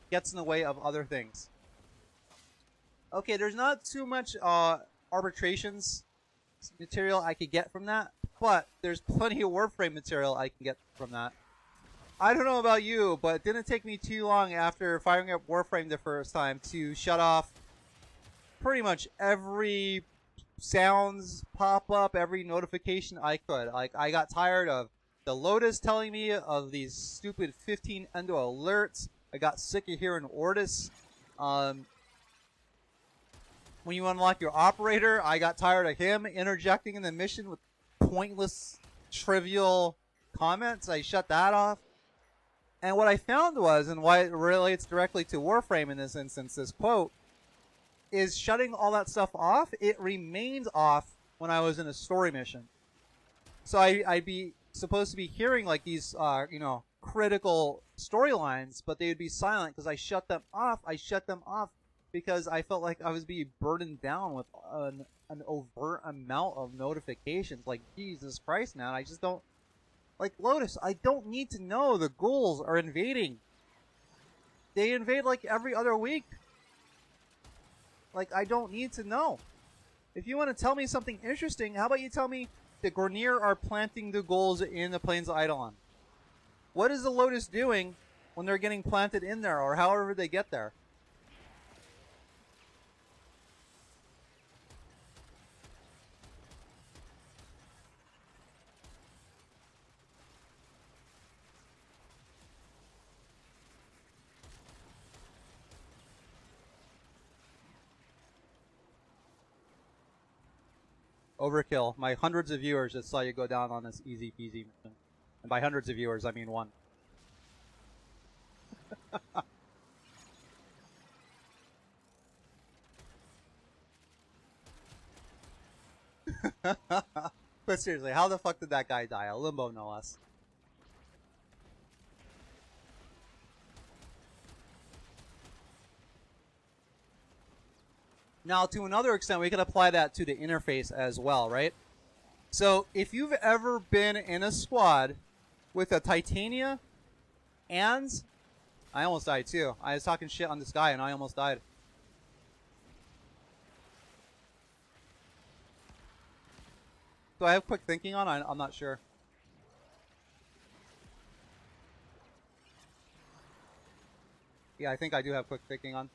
gets in the way of other things. Okay, there's not too much arbitrations material I could get from that, but there's plenty of Warframe material I can get from that. I don't know about you, but it didn't take me too long after firing up Warframe the first time to shut off pretty much every sounds pop up, every notification I could. Like, I got tired of the Lotus telling me of these stupid 15 endo alerts. I got sick of hearing Ortis. When you unlock your operator, I got tired of him interjecting in the mission with pointless, trivial comments. I shut that off. And what I found was, and why it relates directly to Warframe in this instance, this quote, is shutting all that stuff off. It remained off when I was in a story mission. So I'd be supposed to be hearing like these, critical storylines, but they would be silent because I shut them off. I shut them off because I felt like I was being burdened down with an overt amount of notifications. Like, Jesus Christ, man, I just don't... Like, Lotus, I don't need to know the ghouls are invading. They invade like every other week. Like, I don't need to know. If you want to tell me something interesting, how about you tell me the Gornir are planting the ghouls in the Plains of Eidolon? What is the Lotus doing when they're getting planted in there, or however they get there? Overkill. My hundreds of viewers just saw you go down on this easy peasy mission. And by hundreds of viewers, I mean one. But seriously, how the fuck did that guy die? A limbo, no less. Now, to another extent, we can apply that to the interface as well, right? So, if you've ever been in a squad with a Titania and... I almost died too. I was talking shit on this guy and I almost died. Do I have quick thinking on? I'm not sure. Yeah, I think I do have quick thinking on.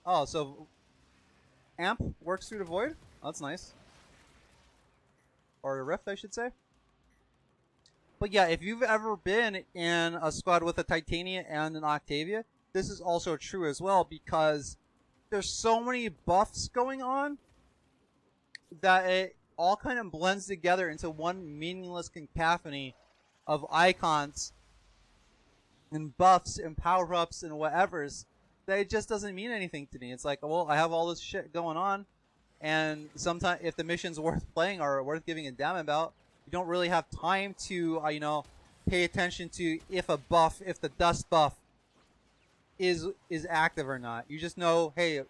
Oh, so Amp works through the void? Oh, that's nice. Or a rift, I should say. But yeah, if you've ever been in a squad with a Titania and an Octavia, this is also true as well, because there's so many buffs going on that it all kind of blends together into one meaningless cacophony of icons and buffs and power-ups and whatever's that it just doesn't mean anything to me. It's like, well, I have all this shit going on, and sometimes if the mission's worth playing or worth giving a damn about, you don't really have time to, pay attention to if the dust buff is active or not. You just know, hey,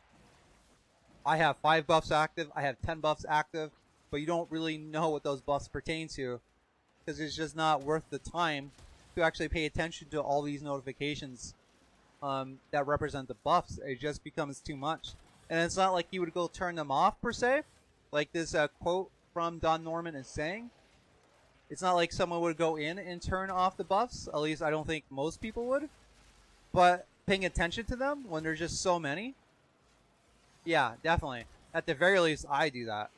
I have 5 buffs active, I have 10 buffs active, but you don't really know what those buffs pertain to, because it's just not worth the time to actually pay attention to all these notifications that represent the buffs. It just becomes too much. And it's not like you would go turn them off, per se, like this quote from Don Norman is saying. It's not like someone would go in and turn off the buffs. At least I don't think most people would. But paying attention to them when there's just so many, yeah, definitely. At the very least, I do that.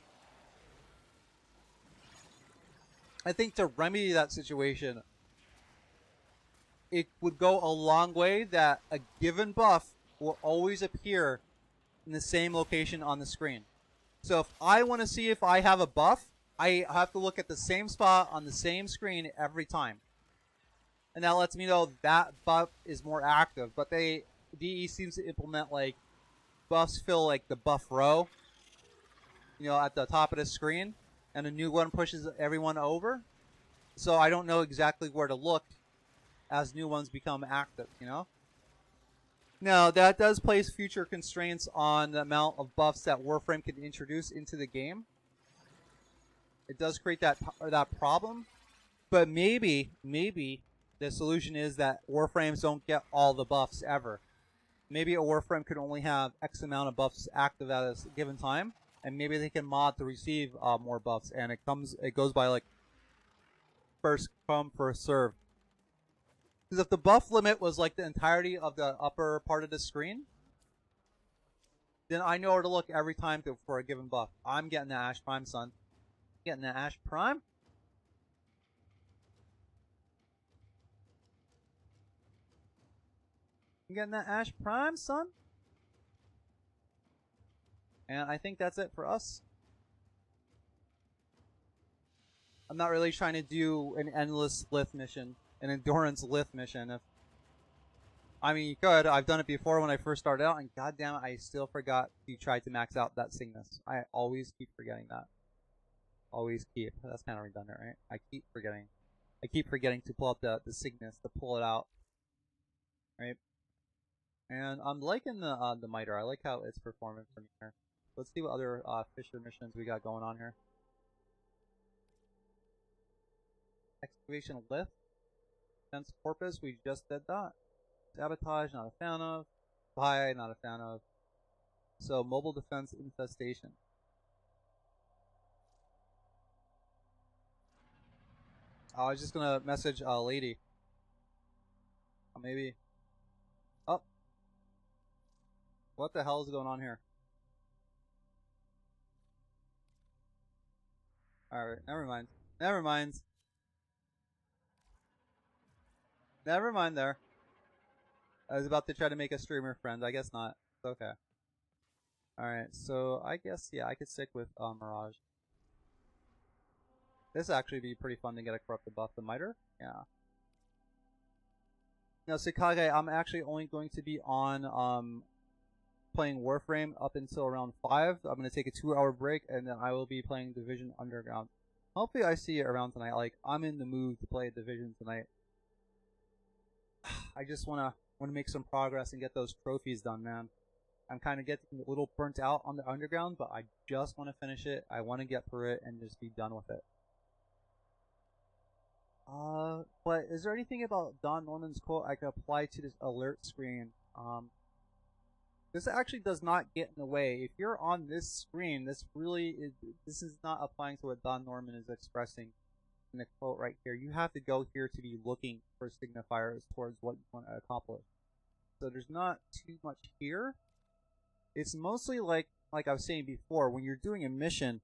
I think to remedy that situation, it would go a long way that a given buff will always appear in the same location on the screen. So if I want to see if I have a buff, I have to look at the same spot on the same screen every time. And that lets me know that buff is more active. But DE seems to implement like buffs fill like the buff row, at the top of the screen, and a new one pushes everyone over. So I don't know exactly where to look as new ones become active, Now, that does place future constraints on the amount of buffs that Warframe can introduce into the game. It does create that problem. But maybe the solution is that Warframes don't get all the buffs ever. Maybe a Warframe could only have X amount of buffs active at a given time, and maybe they can mod to receive more buffs, and it goes by like first come, first serve. Because if the buff limit was like the entirety of the upper part of the screen, then I know where to look every time for a given buff. I'm getting the Ash Prime, son. Getting the Ash Prime? I'm getting that Ash Prime, son. And I think that's it for us. I'm not really trying to do an endless lift mission, an endurance lift mission. I mean, you could. I've done it before when I first started out, and goddamn it, I still forgot to try to max out that Cygnus. I always keep forgetting that. Always keep. That's kind of redundant, right? I keep forgetting. I keep forgetting to pull up the Cygnus, to pull it out. Right? And I'm liking the miter. I like how it's performing from here. Let's see what other Fissure missions we got going on here. Excavation lift. Defense corpus, we just did that. Sabotage, not a fan of. Spy, not a fan of. So, mobile defense infestation. I was just gonna message a lady. Maybe. Oh. What the hell is going on here? Alright, never mind. Never mind. Never mind there. I was about to try to make a streamer friend. I guess not. It's okay. Alright, so I guess, yeah, I could stick with Mirage. This would actually be pretty fun to get a corrupted buff. The miter? Yeah. Now, Sikage, I'm actually only going to be on playing Warframe up until around 5. I'm going to take a 2-hour break, and then I will be playing Division Underground. Hopefully I see it around tonight. Like, I'm in the mood to play Division tonight. I just want to make some progress and get those trophies done, man. I'm kind of getting a little burnt out on the Underground, but I just want to finish it. I want to get through it and just be done with it. But is there anything about Don Norman's quote I could apply to this alert screen? This actually does not get in the way. If you're on this screen, this is not applying to what Don Norman is expressing in the quote right here. You have to go here to be looking for signifiers towards what you want to accomplish. So there's not too much here. It's mostly like I was saying before, when you're doing a mission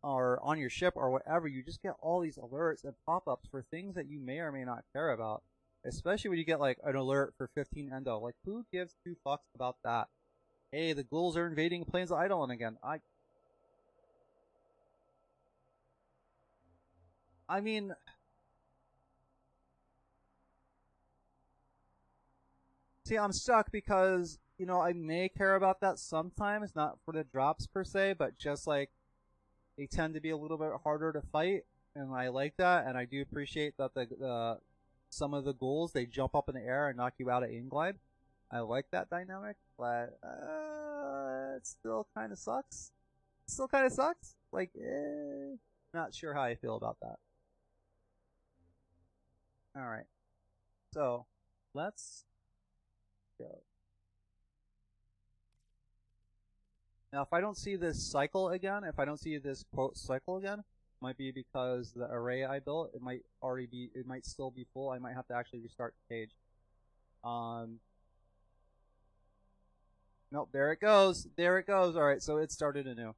or on your ship or whatever, you just get all these alerts and pop-ups for things that you may or may not care about. Especially when you get like an alert for 15 endo. Like, who gives two fucks about that? Hey, the ghouls are invading Plains of Eidolon again. I mean, see, I'm stuck because, you know, I may care about that sometimes, not for the drops per se, but just like they tend to be a little bit harder to fight, and I like that, and I do appreciate that some of the ghouls, they jump up in the air and knock you out at aim glide. I like that dynamic, but it still kind of sucks. Still kind of sucks. Like, not sure how I feel about that. Alright. So, let's go. Now, if I don't see this cycle again, if I don't see this quote cycle again, might be because the array I built, it might still be full. I might have to actually restart the page. Nope, there it goes. There it goes. Alright, so it started anew.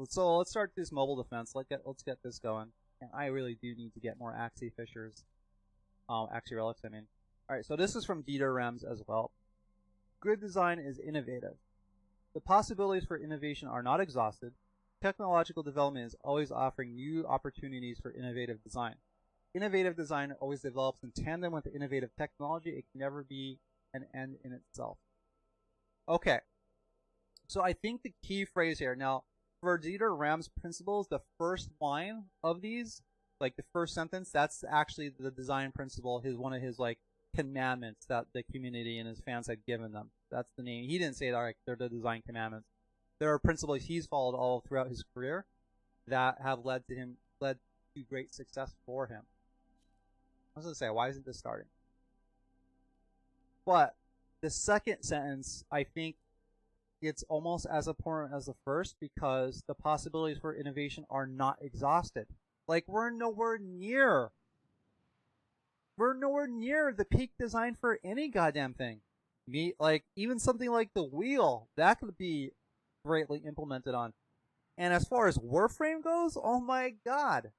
So let's start this mobile defense. Let's get this going. And I really do need to get more Axie Fissures. Axie Relics, I mean. Alright, so this is from Dieter Rems as well. Good design is innovative. The possibilities for innovation are not exhausted. Technological development is always offering new opportunities for innovative design. Innovative design always develops in tandem with innovative technology. It can never be an end in itself. Okay. So I think the key phrase here, now, for Dieter Rems' principles, the first line of these, like the first sentence, that's actually the design principle, one of his like commandments that the community and his fans had given them. That's the name. He didn't say it, alright, they're the design commandments. There are principles he's followed all throughout his career that have led to great success for him. I was gonna say, why isn't this starting? But the second sentence, I think it's almost as important as the first, because the possibilities for innovation are not exhausted. Like, we're nowhere near the peak design for any goddamn thing. Like even something like the wheel that could be greatly implemented on. And as far as Warframe goes, oh my god,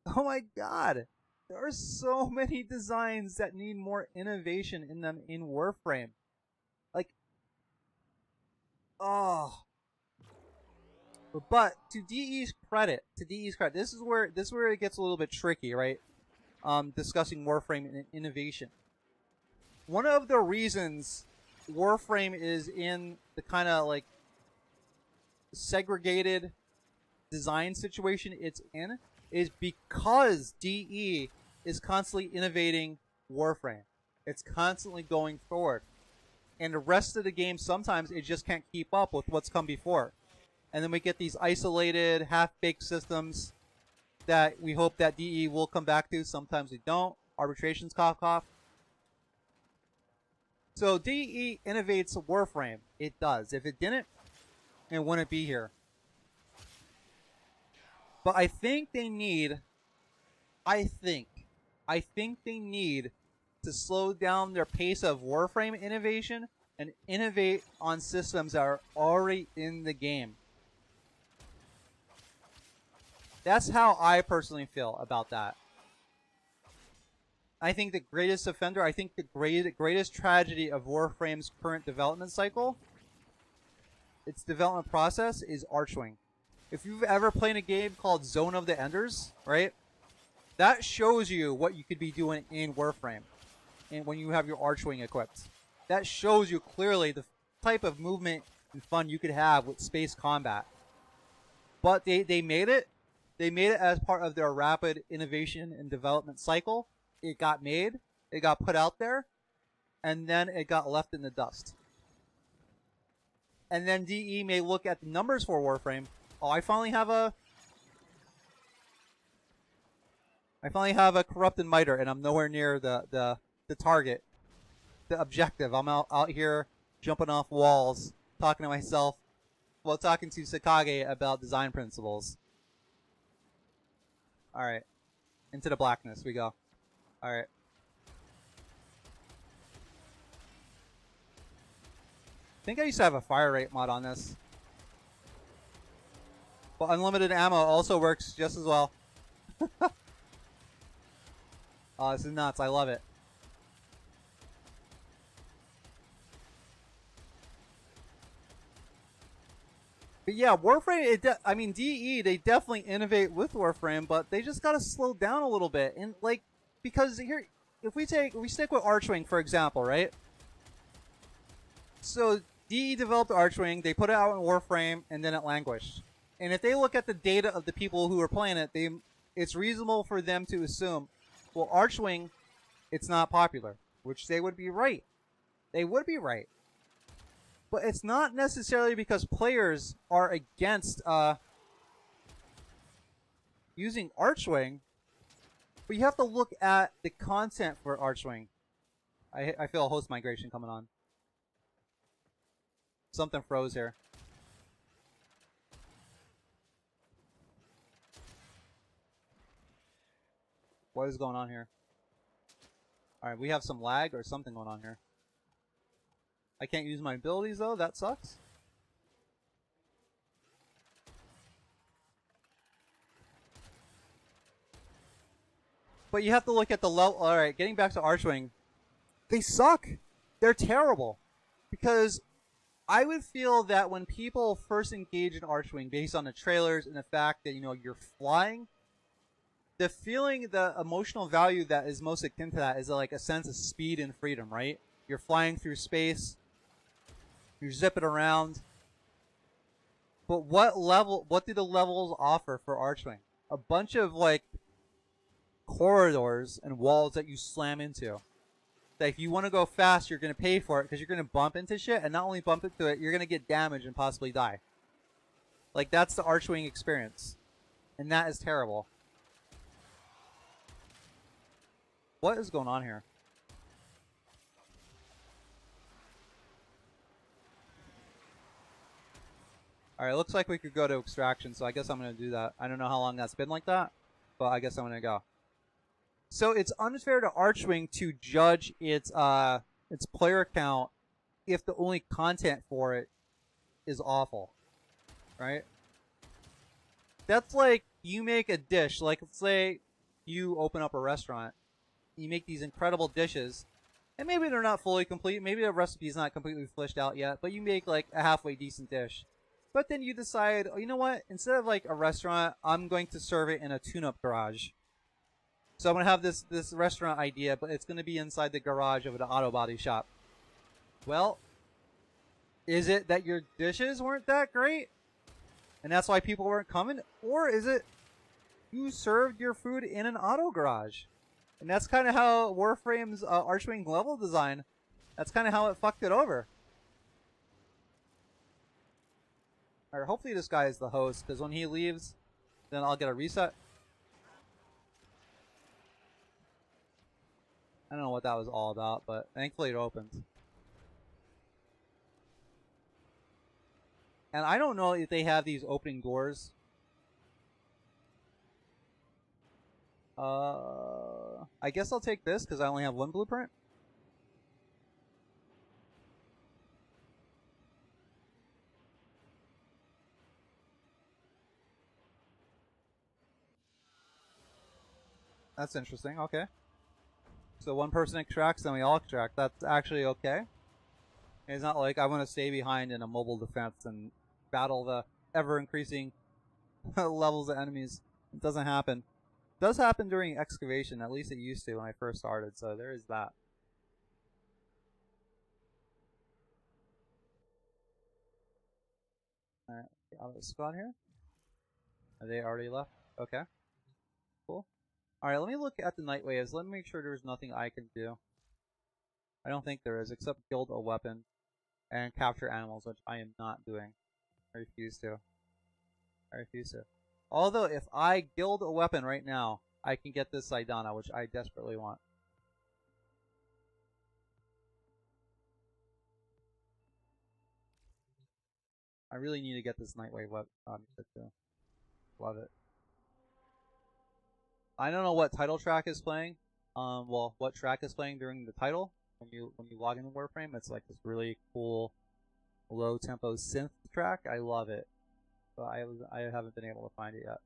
there are so many designs that need more innovation in them in Warframe. Like, oh. But to DE's credit, this is where it gets a little bit tricky, right? Discussing Warframe and innovation. One of the reasons Warframe is in the kind of like segregated design situation it's in is because DE is constantly innovating Warframe. It's constantly going forward. And the rest of the game, sometimes it just can't keep up with what's come before. And then we get these isolated, half-baked systems that we hope that DE will come back to. Sometimes we don't. Arbitrations cough cough. So DE innovates Warframe. It does. If it didn't, it wouldn't be here. But I think they need... I think they need to slow down their pace of Warframe innovation and innovate on systems that are already in the game. That's how I personally feel about that. I think the greatest offender, I think the greatest tragedy of Warframe's current development cycle, its development process, is Archwing. If you've ever played a game called Zone of the Enders, right? That shows you what you could be doing in Warframe. And when you have your Archwing equipped. That shows you clearly the type of movement and fun you could have with space combat. But they made it. They made it as part of their rapid innovation and development cycle. It got made. It got put out there. And then it got left in the dust. And then DE may look at the numbers for Warframe. Oh, I finally have a corrupted miter, and I'm nowhere near the target, the objective. I'm out here jumping off walls, talking to myself, well, talking to Sakage about design principles. Alright. Into the blackness we go. Alright. I think I used to have a fire rate mod on this. But unlimited ammo also works just as well. Oh, this is nuts. I love it. But yeah, Warframe, I mean, DE, they definitely innovate with Warframe, but they just gotta slow down a little bit. And, like, because here, if we stick with Archwing, for example, right? So, DE developed Archwing, they put it out in Warframe, and then it languished. And if they look at the data of the people who are playing it, it's reasonable for them to assume, well, Archwing, it's not popular. Which they would be right. They would be right. But it's not necessarily because players are against using Archwing. But you have to look at the content for Archwing. I feel a host migration coming on. Something froze here. What is going on here? Alright, we have some lag or something going on here. I can't use my abilities though, that sucks. But you have to look at the level. Alright, getting back to Archwing. They suck. They're terrible. Because I would feel that when people first engage in Archwing based on the trailers and the fact that, you know, you're flying, the feeling, the emotional value that is most akin to that is like a sense of speed and freedom, right? You're flying through space. You're zipping around. But what do the levels offer for Archwing? A bunch of, like, corridors and walls that you slam into. That if you want to go fast, you're going to pay for it because you're going to bump into shit. And not only bump into it, you're going to get damaged and possibly die. Like, that's the Archwing experience. And that is terrible. What is going on here? Alright, looks like we could go to extraction, so I guess I'm going to do that. I don't know how long that's been like that, but I guess I'm going to go. So it's unfair to Archwing to judge its player count if the only content for it is awful, right? That's like you make a dish, like let's say you open up a restaurant, you make these incredible dishes, and maybe they're not fully complete, maybe the recipe's not completely fleshed out yet, but you make like a halfway decent dish. But then you decide, oh, you know what? Instead of like a restaurant, I'm going to serve it in a tune-up garage. So I'm going to have this restaurant idea, but it's going to be inside the garage of an auto body shop. Well, is it that your dishes weren't that great? And that's why people weren't coming? Or is it you served your food in an auto garage? And that's kind of how Warframe's Archwing level design, that's kind of how it fucked it over. Alright, hopefully this guy is the host, because when he leaves, then I'll get a reset. I don't know what that was all about, but thankfully it opened. And I don't know if they have these opening doors. I guess I'll take this because I only have one blueprint. That's interesting. Okay. So one person extracts, then we all extract. That's actually okay. It's not like I want to stay behind in a mobile defense and battle the ever-increasing levels of enemies. It doesn't happen. It does happen during excavation. At least it used to when I first started, so there is that. Alright, out of the squad here. Are they already left? Okay. Cool. Alright, let me look at the night waves. Let me make sure there's nothing I can do. I don't think there is, except build a weapon and capture animals, which I am not doing. I refuse to. I refuse to. Although, if I guild a weapon right now, I can get this Sidana, which I desperately want. I really need to get this Nightwave weapon too. Love it. I don't know what title track is playing. Well, what track is playing during the title when you log into Warframe? It's like this really cool, low tempo synth track. I love it. But I haven't been able to find it yet.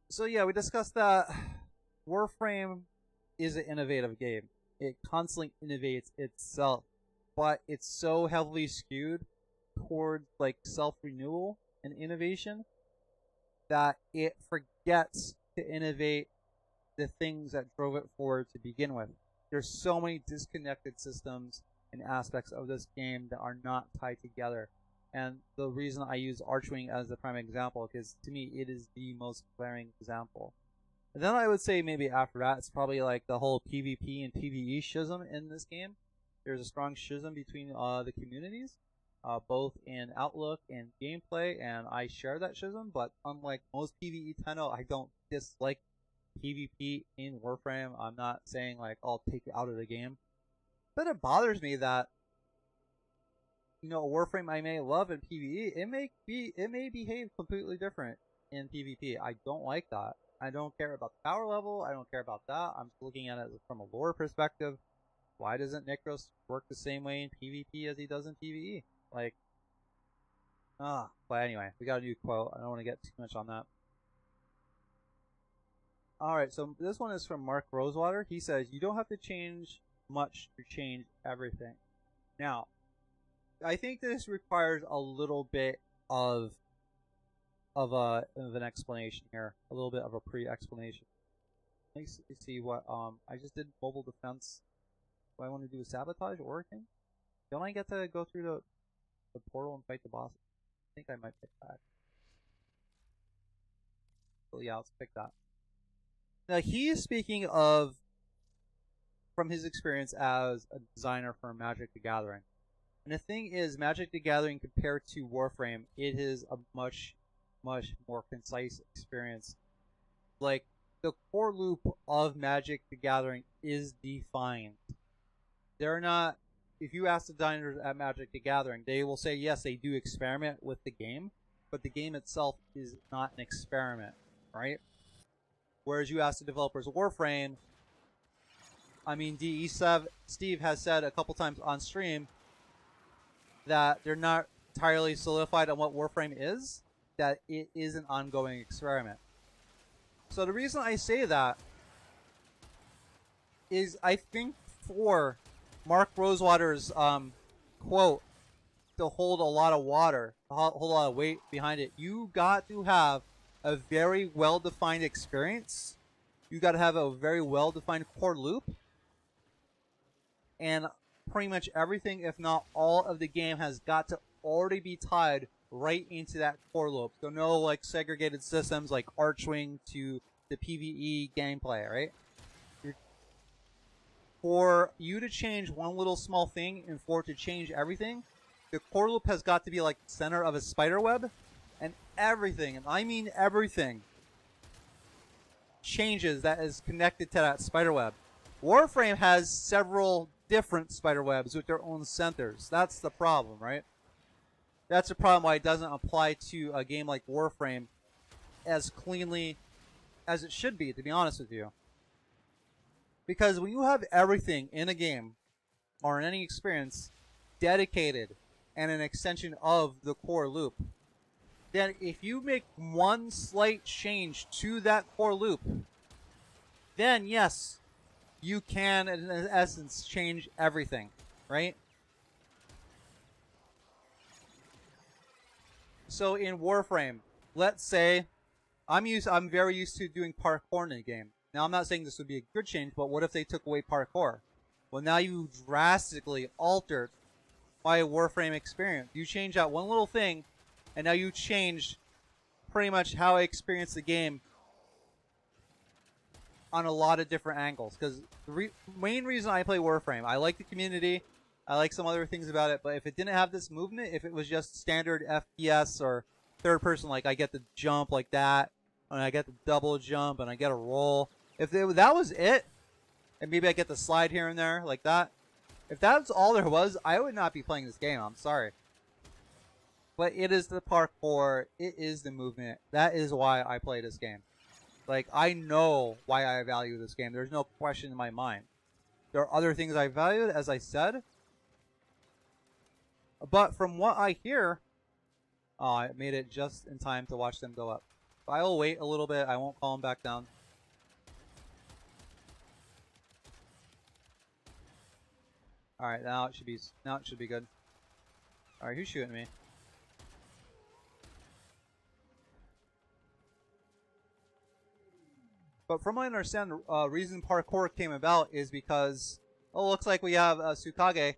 So yeah, we discussed that Warframe is an innovative game. It constantly innovates itself, but it's so heavily skewed towards like self-renewal and innovation that it forgets to innovate the things that drove it forward to begin with. There's so many disconnected systems and aspects of this game that are not tied together. And the reason I use Archwing as the prime example, because to me it is the most glaring example. And then I would say maybe after that, it's probably like the whole PvP and PvE schism in this game. There's a strong schism between the communities, both in outlook and gameplay, and I share that schism, but unlike most PvE 10.0, I don't dislike PvP in Warframe. I'm not saying like I'll take it out of the game. But it bothers me that, you know, a Warframe I may love in PvE, it may behave completely different in PvP. I don't like that. I don't care about the power level. I don't care about that. I'm looking at it from a lore perspective. Why doesn't Nikros work the same way in PvP as he does in PvE? Like, but anyway, we got a new quote. I don't want to get too much on that. Alright, so this one is from Mark Rosewater. He says, you don't have to change much to change everything. Now, I think this requires a little bit of an explanation here. A little bit of a pre-explanation. Let's see what, I just did mobile defense. Do I want to do a sabotage or anything? Don't I get to go through the portal and fight the boss? I think I might pick that. So yeah, let's pick that. Now he is speaking of from his experience as a designer for Magic the Gathering. And the thing is, Magic the Gathering compared to Warframe, it is a much, much more concise experience. Like, the core loop of Magic the Gathering is defined. They're not, if you ask the designers at Magic the Gathering, they will say, yes, they do experiment with the game, but the game itself is not an experiment, right? Whereas you ask the developers of Warframe, I mean, Steve has said a couple times on stream that they're not entirely solidified on what Warframe is, that it is an ongoing experiment. So the reason I say that is I think for Mark Rosewater's quote to hold a lot of water, hold a lot of weight behind it, you got to have a very well-defined experience. You got to have a very well-defined core loop. And pretty much everything, if not all of the game, has got to already be tied right into that core loop. So no like segregated systems like Archwing to the PvE gameplay, right? For you to change one little small thing and for it to change everything, the core loop has got to be like the center of a spider web, and everything, and I mean everything, changes that is connected to that spider web. Warframe has several different spider webs with their own centers. That's the problem, right? That's the problem why it doesn't apply to a game like Warframe as cleanly as it should be, to be honest with you. Because when you have everything in a game or in any experience dedicated and an extension of the core loop, then if you make one slight change to that core loop, then yes, you can, in essence, change everything, right? So in Warframe, let's say I'm very used to doing parkour in a game. Now I'm not saying this would be a good change, but what if they took away parkour? Well, now you drastically altered my Warframe experience. You change out one little thing, and now you changed pretty much how I experience the game on a lot of different angles. Because the main reason I play Warframe, I like the community, I like some other things about it, but if it didn't have this movement, if it was just standard FPS or third person, like I get the jump like that, and I get the double jump, and I get a roll, if that was it, and maybe I get the slide here and there like that, if that's all there was, I would not be playing this game. I'm sorry. But it is the parkour, it is the movement. That is why I play this game. Like, I know why I value this game. There's no question in my mind. There are other things I valued, as I said. But from what I hear, oh, I made it just in time to watch them go up. I will wait a little bit. I won't call them back down. All right, now it should be good. All right, who's shooting me? But from what I understand, the reason parkour came about is because, oh, looks like we have Tsukage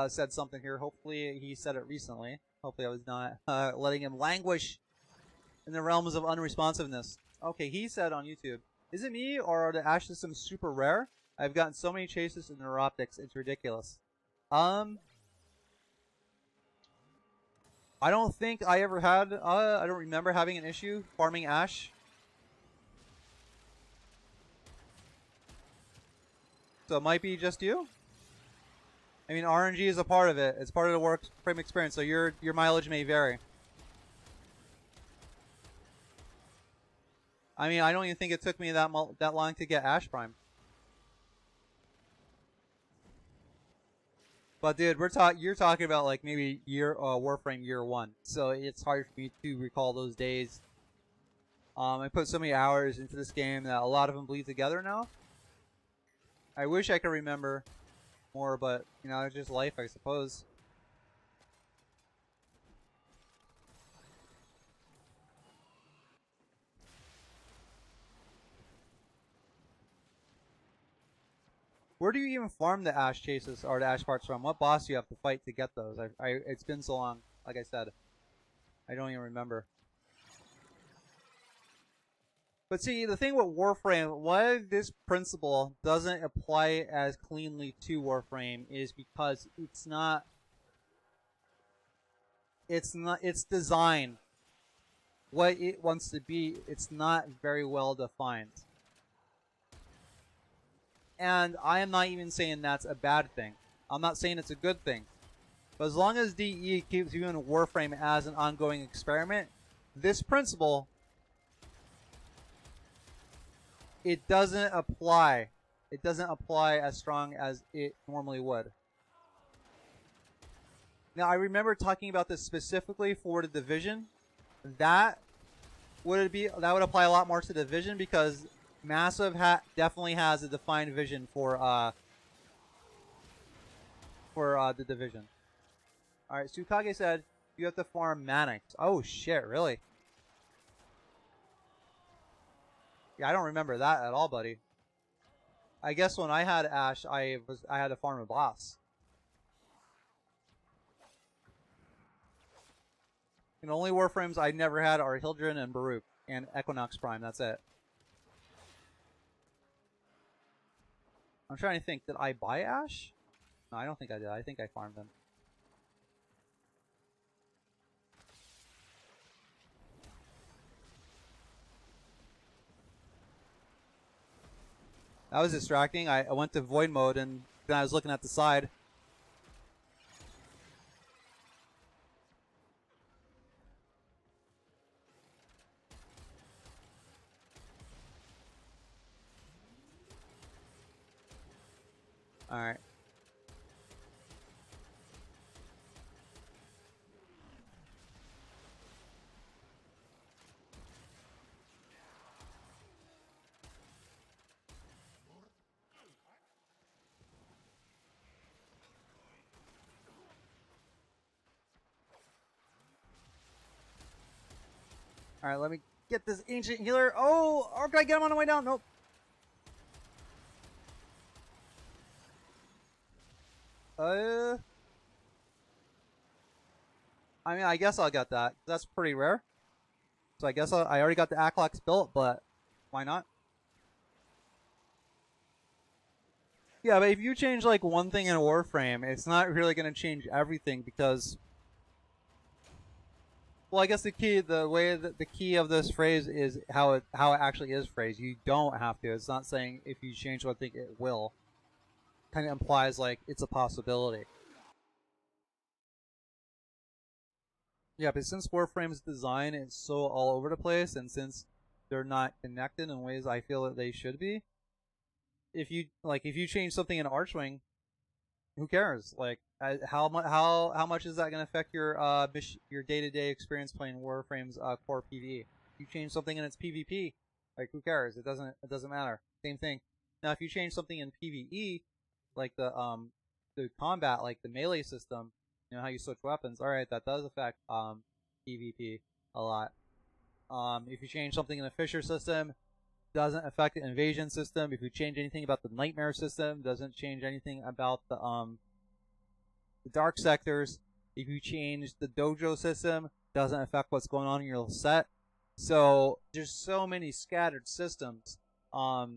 said something here. Hopefully he said it recently. Hopefully I was not letting him languish in the realms of unresponsiveness. Okay, he said on YouTube, is it me or are the ash systems super rare? I've gotten so many chases in neuroptics, it's ridiculous. I don't think I ever had, I don't remember having an issue farming ash. So it might be just you. I mean, RNG is a part of it. It's part of the Warframe experience, so your mileage may vary. I mean, I don't even think it took me that long to get Ash Prime. But dude, you're talking about like maybe Warframe year 1, so it's hard for me to recall those days. I put so many hours into this game that a lot of them bleed together now. I wish I could remember more, but you know, it's just life, I suppose. Where do you even farm the ash chases or the ash parts from? What boss do you have to fight to get those? It's been so long. Like I said, I don't even remember. But see, the thing with Warframe, why this principle doesn't apply as cleanly to Warframe is because it's design, what it wants to be, it's not very well defined. And I am not even saying that's a bad thing. I'm not saying it's a good thing. But as long as DE keeps viewing Warframe as an ongoing experiment, this principle, it doesn't apply it doesn't apply as strong as it normally would. Now, I remember talking about this specifically for the Division. That would apply a lot more to Division because Massive definitely has a defined vision for the Division. All right, Tsukage said you have to farm Manix. Oh shit, really? Yeah, I don't remember that at all, buddy. I guess when I had Ash, I had to farm a boss. And only Warframes I never had are Hildren and Baruch and Equinox Prime. That's it. I'm trying to think. Did I buy Ash? No, I don't think I did. I think I farmed them. That was distracting. I went to void mode and then I was looking at the side. Alright. Alright, let me get this ancient healer. Oh, or can I get him on the way down? Nope. I mean, I guess I'll get that. That's pretty rare. So I guess I already got the Aklox built, but why not? Yeah, but if you change like one thing in Warframe, it's not really going to change everything because, well, I guess the key of this phrase is how it actually is phrased. You don't have to. It's not saying if you change one thing, it will. Kind of implies like it's a possibility. Yeah, but since Warframe's design is so all over the place, and since they're not connected in ways I feel that they should be, if you change something in Archwing, who cares? Like, how much is that going to affect your day-to-day experience playing Warframe's core PvE? If you change something in its PvP, like, who cares? It doesn't matter. Same thing. Now, if you change something in PvE, like the combat, like the melee system, you know how you switch weapons. All right, that does affect PvP a lot. If you change something in the Fissure system, doesn't affect the invasion system. If you change anything about the nightmare system, doesn't change anything about the dark sectors. If you change the dojo system, doesn't affect what's going on in your set. So there's so many scattered systems that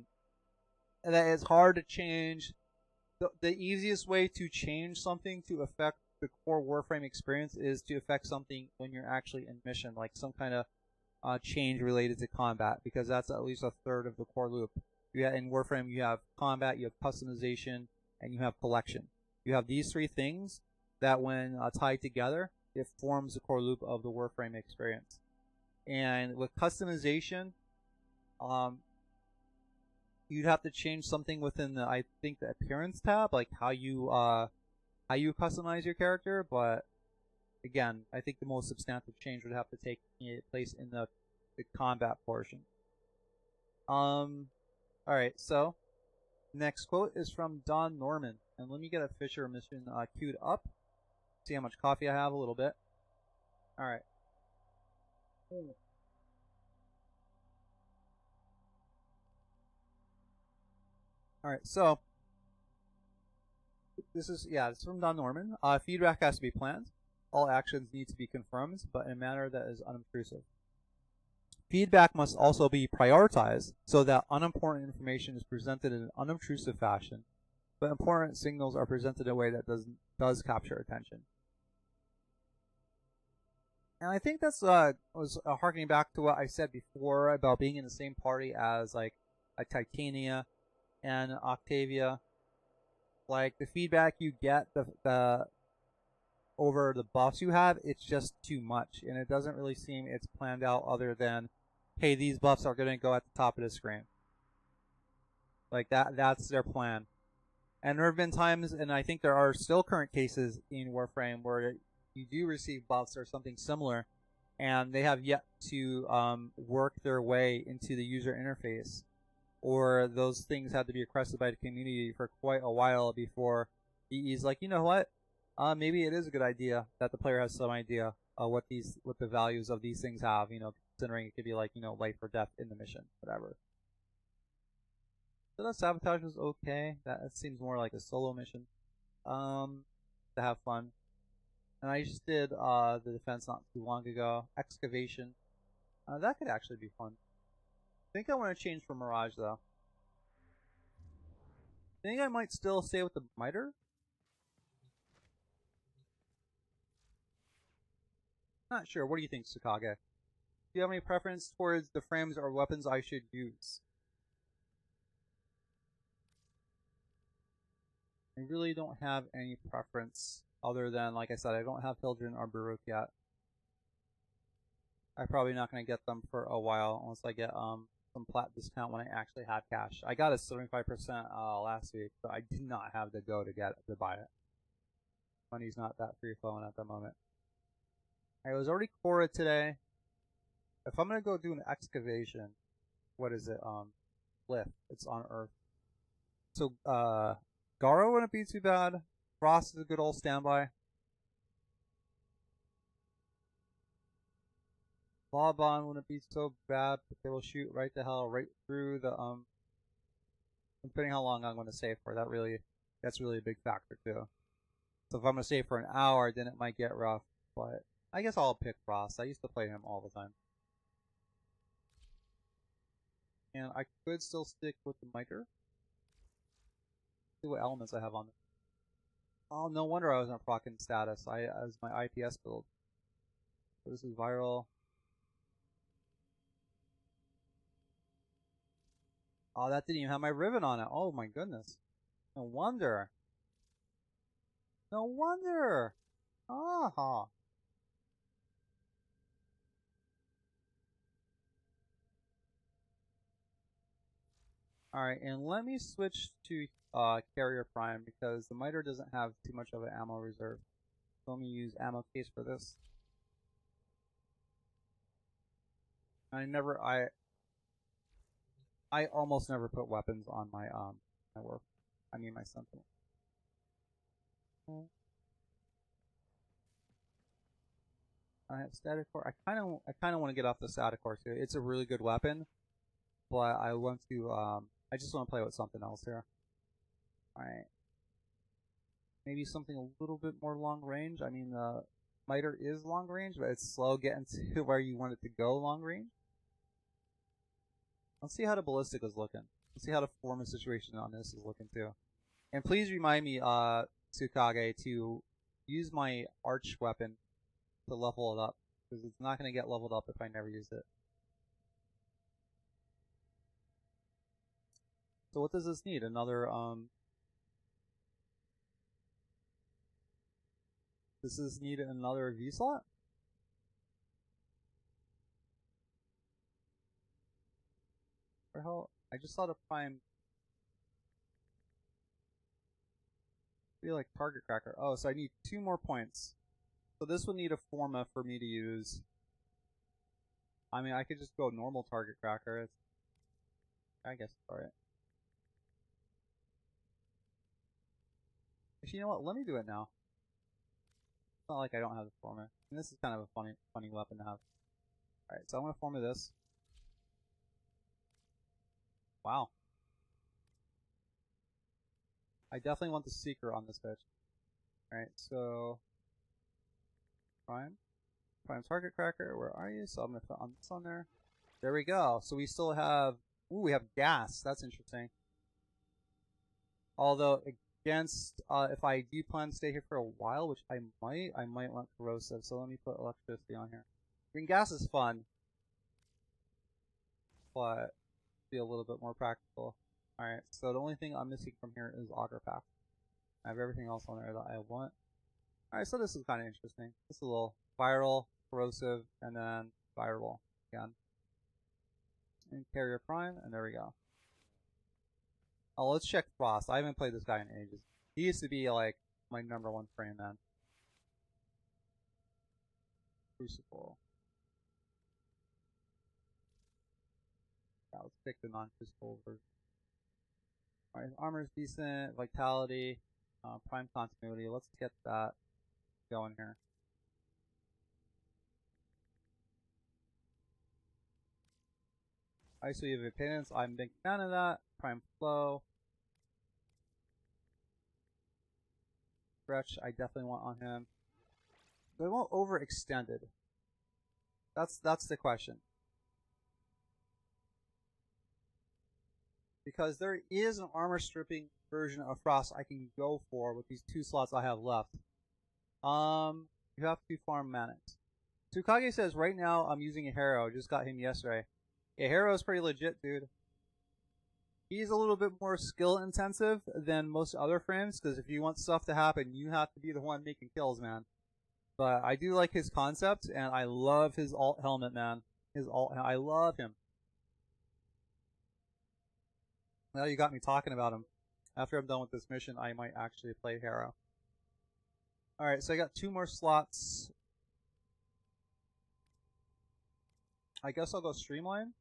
it's hard to change. The easiest way to change something to affect the core Warframe experience is to affect something when you're actually in mission, like some kind of change related to combat, because that's at least a third of the core loop. In Warframe, you have combat, you have customization, and you have collection. You have these three things that, when tied together, it forms the core loop of the Warframe experience. And with customization, you'd have to change something within the appearance tab, like how you customize your character, but again, I think the most substantive change would have to take place in the combat portion. Alright, so next quote is from Don Norman. And let me get a Fissure mission queued up. See how much coffee I have, a little bit. Alright. Alright, so this is from Don Norman. Feedback has to be planned. All actions need to be confirmed, but in a manner that is unobtrusive. Feedback must also be prioritized so that unimportant information is presented in an unobtrusive fashion, but important signals are presented in a way that does capture attention. And I think that's was harkening back to what I said before about being in the same party as like a Titania and Octavia. Like, the feedback you get the over the buffs you have, it's just too much, and it doesn't really seem it's planned out other than, hey, these buffs are going to go at the top of the screen. Like that's their plan. And there have been times, and I think there are still current cases in Warframe where you do receive buffs or something similar, and they have yet to work their way into the user interface, or those things had to be requested by the community for quite a while before EE's like, you know what, maybe it is a good idea that the player has some idea what the values of these things have, considering it could be like, life or death in the mission, whatever. So that sabotage was okay. That seems more like a solo mission to have fun. And I just did the defense not too long ago. Excavation. That could actually be fun. I think I want to change for Mirage though. I think I might still stay with the miter. Not sure. What do you think, Tsukage? Do you have any preference towards the frames or weapons I should use? I really don't have any preference other than, like I said, I don't have Hildren or Baruch yet. I'm probably not going to get them for a while unless I get some plat discount when I actually have cash. I got a 75% last week, but I did not have the go to buy it. Money's not that free flowing at the moment. I was already Cora today. If I'm going to go do an excavation, what is it? Lift. It's on Earth. So, Garo wouldn't be too bad. Frost is a good old standby. Lawbon wouldn't be so bad, but they will shoot right through the depending how long I'm going to stay for. That's really a big factor too. So if I'm going to stay for an hour, then it might get rough. But I guess I'll pick Frost. I used to play him all the time. And I could still stick with the miter. See what elements I have on it. Oh, no wonder I was on fucking status. As my IPS build. So this is viral. Oh, that didn't even have my ribbon on it. Oh my goodness. No wonder. No wonder. Aha. Alright, and let me switch to Carrier Prime because the miter doesn't have too much of an ammo reserve. So let me use ammo case for this. I almost never put weapons on my my Sentinel. I have static core. I kind of want to get off the static core too. It's a really good weapon, but I just want to play with something else here. Alright. Maybe something a little bit more long range. I mean, the miter is long range, but it's slow getting to where you want it to go long range. Let's see how the ballistic is looking. Let's see how the form situation on this is looking too. And please remind me, Tsukage, to use my arch weapon to level it up, because it's not going to get leveled up if I never use it. So what does this need? Another, does this need another V slot? Where the hell? I just saw the prime. Be like target cracker. Oh, so I need 2 more points. So this would need a forma for me to use. I mean, I could just go normal target cracker. I guess it's alright. Actually, you know what? Let me do it now. It's not like I don't have the forma. And this is kind of a funny weapon to have. Alright, so I'm going to forma this. Wow. I definitely want the Seeker on this bitch. Alright, so Prime target cracker, where are you? So I'm gonna put on this on there. There we go. So we still have we have gas. That's interesting. Although against if I do plan to stay here for a while, which I might want corrosive, so let me put electricity on here. Green gas is fun, but be a little bit more practical. Alright, so the only thing I'm missing from here is auger pack. I have everything else on there that I want. Alright, so this is kind of interesting. This is a little viral, corrosive, and then viral again. And carrier prime, and there we go. Oh, let's check Frost. I haven't played this guy in ages. He used to be like my #1 frame man. Crucible. Yeah, let's pick the non-crucible version. Alright, armor's decent, vitality, prime continuity. Let's get that going here. ISO of Impedance, I'm a big fan of that. Prime flow. Stretch, I definitely want on him. They won't overextend it. That's the question. Because there is an armor stripping version of Frost I can go for with these 2 slots I have left. You have to farm Manix. Tsukage says right now I'm using a Hero. Just got him yesterday. A Hero is pretty legit, dude. He's a little bit more skill intensive than most other frames, because if you want stuff to happen, you have to be the one making kills, man. But I do like his concept, and I love his alt helmet, man. I love him. Now you got me talking about him. After I'm done with this mission, I might actually play Hero. Alright, so I got 2 more slots. I guess I'll go Streamline.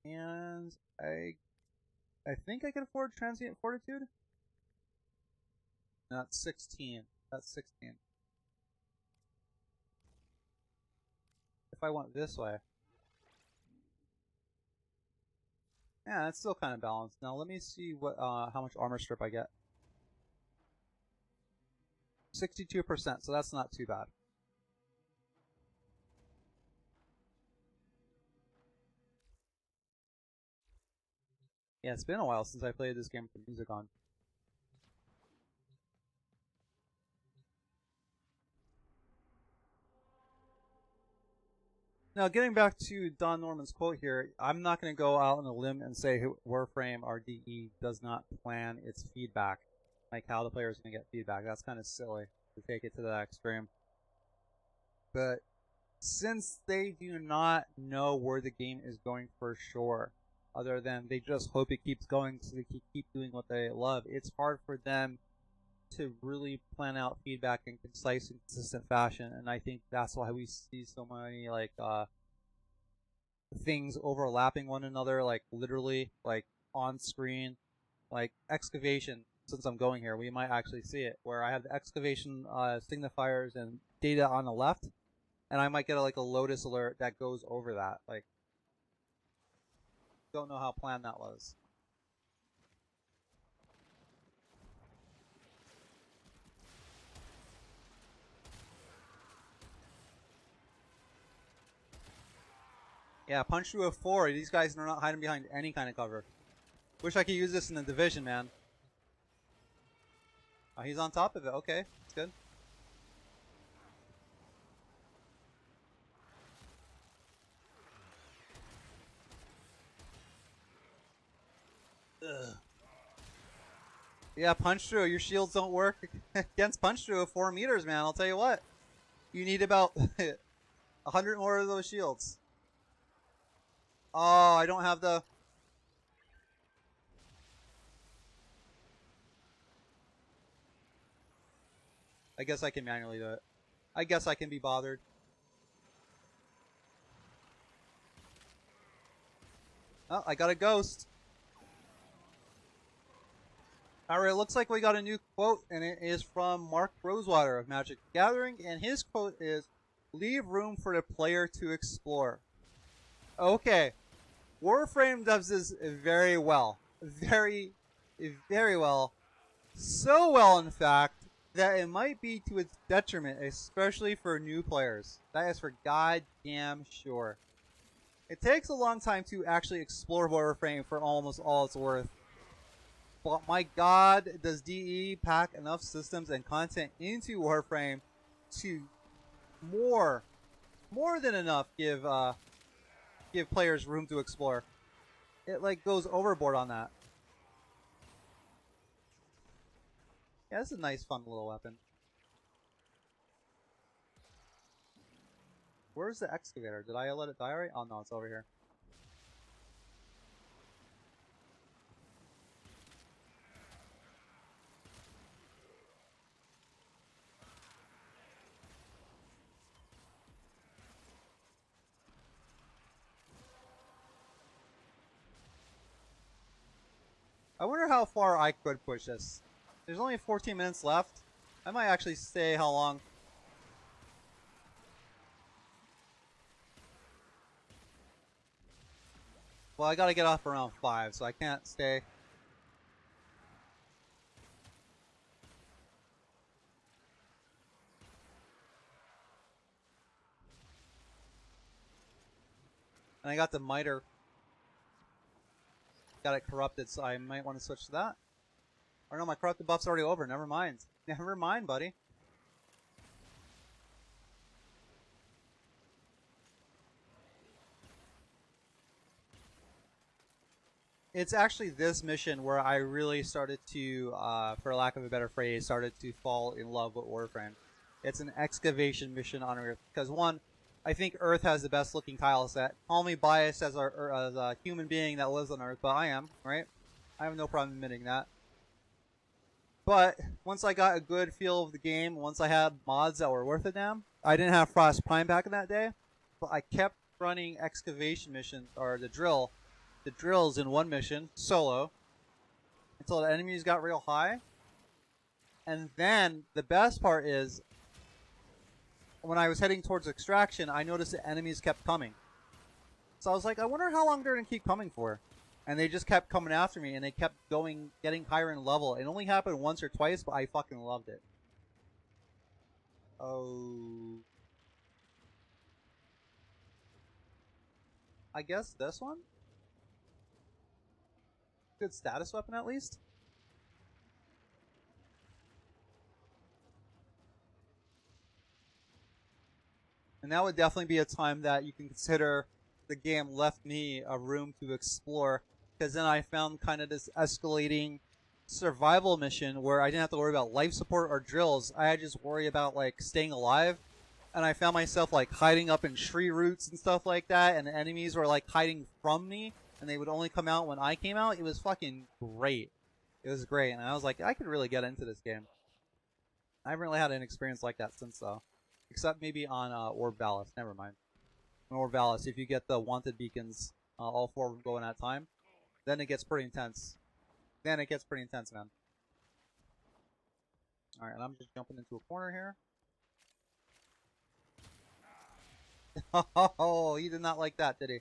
And I think I can afford Transient Fortitude. No, that's 16. That's 16. If I went this way. Yeah, that's still kind of balanced. Now let me see what how much armor strip I get. 62%, so that's not too bad. Yeah, it's been a while since I played this game with the music on. Now, getting back to Don Norman's quote here, I'm not going to go out on a limb and say Warframe or DE does not plan its feedback, like how the player is going to get feedback. That's kind of silly to take it to that extreme. But since they do not know where the game is going for sure, other than they just hope it keeps going so they can keep doing what they love, it's hard for them to really plan out feedback in concise and consistent fashion, and I think that's why we see so many like things overlapping one another, like literally like on screen, like excavation. Since I'm going here, we might actually see it where I have the excavation signifiers and data on the left, and I might get like a Lotus alert that goes over that. Like, don't know how planned that was. Yeah, punch through a 4. These guys are not hiding behind any kind of cover. Wish I could use this in the division, man. Oh, he's on top of it. Okay, that's good. Ugh. Yeah, punch through. Your shields don't work against punch through of 4 meters, man. I'll tell you what. You need about 100 more of those shields. Oh, I don't have the... I guess I can manually do it. I guess I can be bothered. Oh, I got a ghost. Alright, looks like we got a new quote, and it is from Mark Rosewater of Magic the Gathering, and his quote is, "Leave room for the player to explore." Okay. Warframe does this very well. Very, very well. So well, in fact, that it might be to its detriment, especially for new players. That is for goddamn sure. It takes a long time to actually explore Warframe for almost all it's worth. But my god, does DE pack enough systems and content into Warframe to more than enough give players room to explore. It like goes overboard on that. Yeah, this is a nice, fun little weapon. Where's the excavator? Did I let it die right? Oh no, it's over here. I wonder how far I could push this. There's only 14 minutes left. I might actually stay how long. Well, I gotta get off around 5, so I can't stay. And I got the miter. Got it corrupted, so I might want to switch to that. Or no, my corrupted buff's already over. Never mind. Never mind, buddy. It's actually this mission where I really started to, for lack of a better phrase, started to fall in love with Warframe. It's an excavation mission on Earth. Because one, I think Earth has the best looking tile set. Call me biased as a human being that lives on Earth, but I am, right? I have no problem admitting that. But once I got a good feel of the game, once I had mods that were worth a damn, I didn't have Frost Prime back in that day, but I kept running excavation missions, or the drills in one mission, solo, until the enemies got real high. And then the best part is, when I was heading towards extraction, I noticed the enemies kept coming. So I was like, I wonder how long they're going to keep coming for. And they just kept coming after me, and they kept getting higher in level. It only happened once or twice, but I fucking loved it. Oh. I guess this one? Good status weapon, at least? And that would definitely be a time that you can consider the game left me a room to explore. Because then I found kind of this escalating survival mission where I didn't have to worry about life support or drills. I had to just worry about like staying alive. And I found myself like hiding up in tree roots and stuff like that. And the enemies were like hiding from me. And they would only come out when I came out. It was fucking great. It was great. And I was like, I could really get into this game. I haven't really had an experience like that since though. Except maybe on Orb Valis. Never mind. On Orb Valis, if you get the wanted beacons, all 4 of them going at a time, then it gets pretty intense. Man. Alright, and I'm just jumping into a corner here. Oh, he did not like that, did he?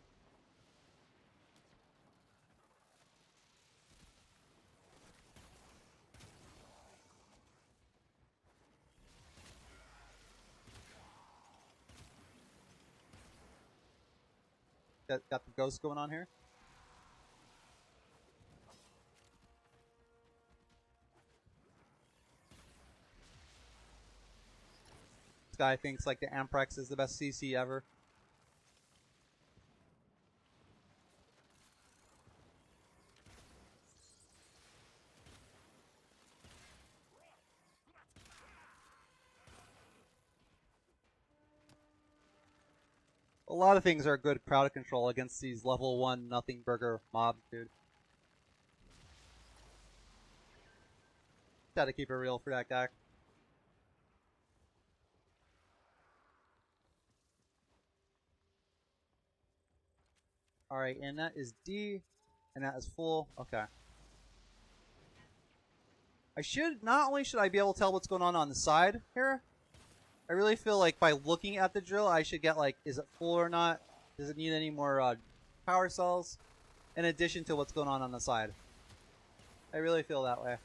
Got the ghost going on here. This guy thinks like the Amprex is the best CC ever. A lot of things are good crowd control against these level 1 nothing burger mobs, dude. Got to keep it real for that guy. Alright, and that is D, and that is full. Okay. Not only should I be able to tell what's going on the side here, I really feel like by looking at the drill, I should get like, is it full or not? Does it need any more power cells? In addition to what's going on the side. I really feel that way.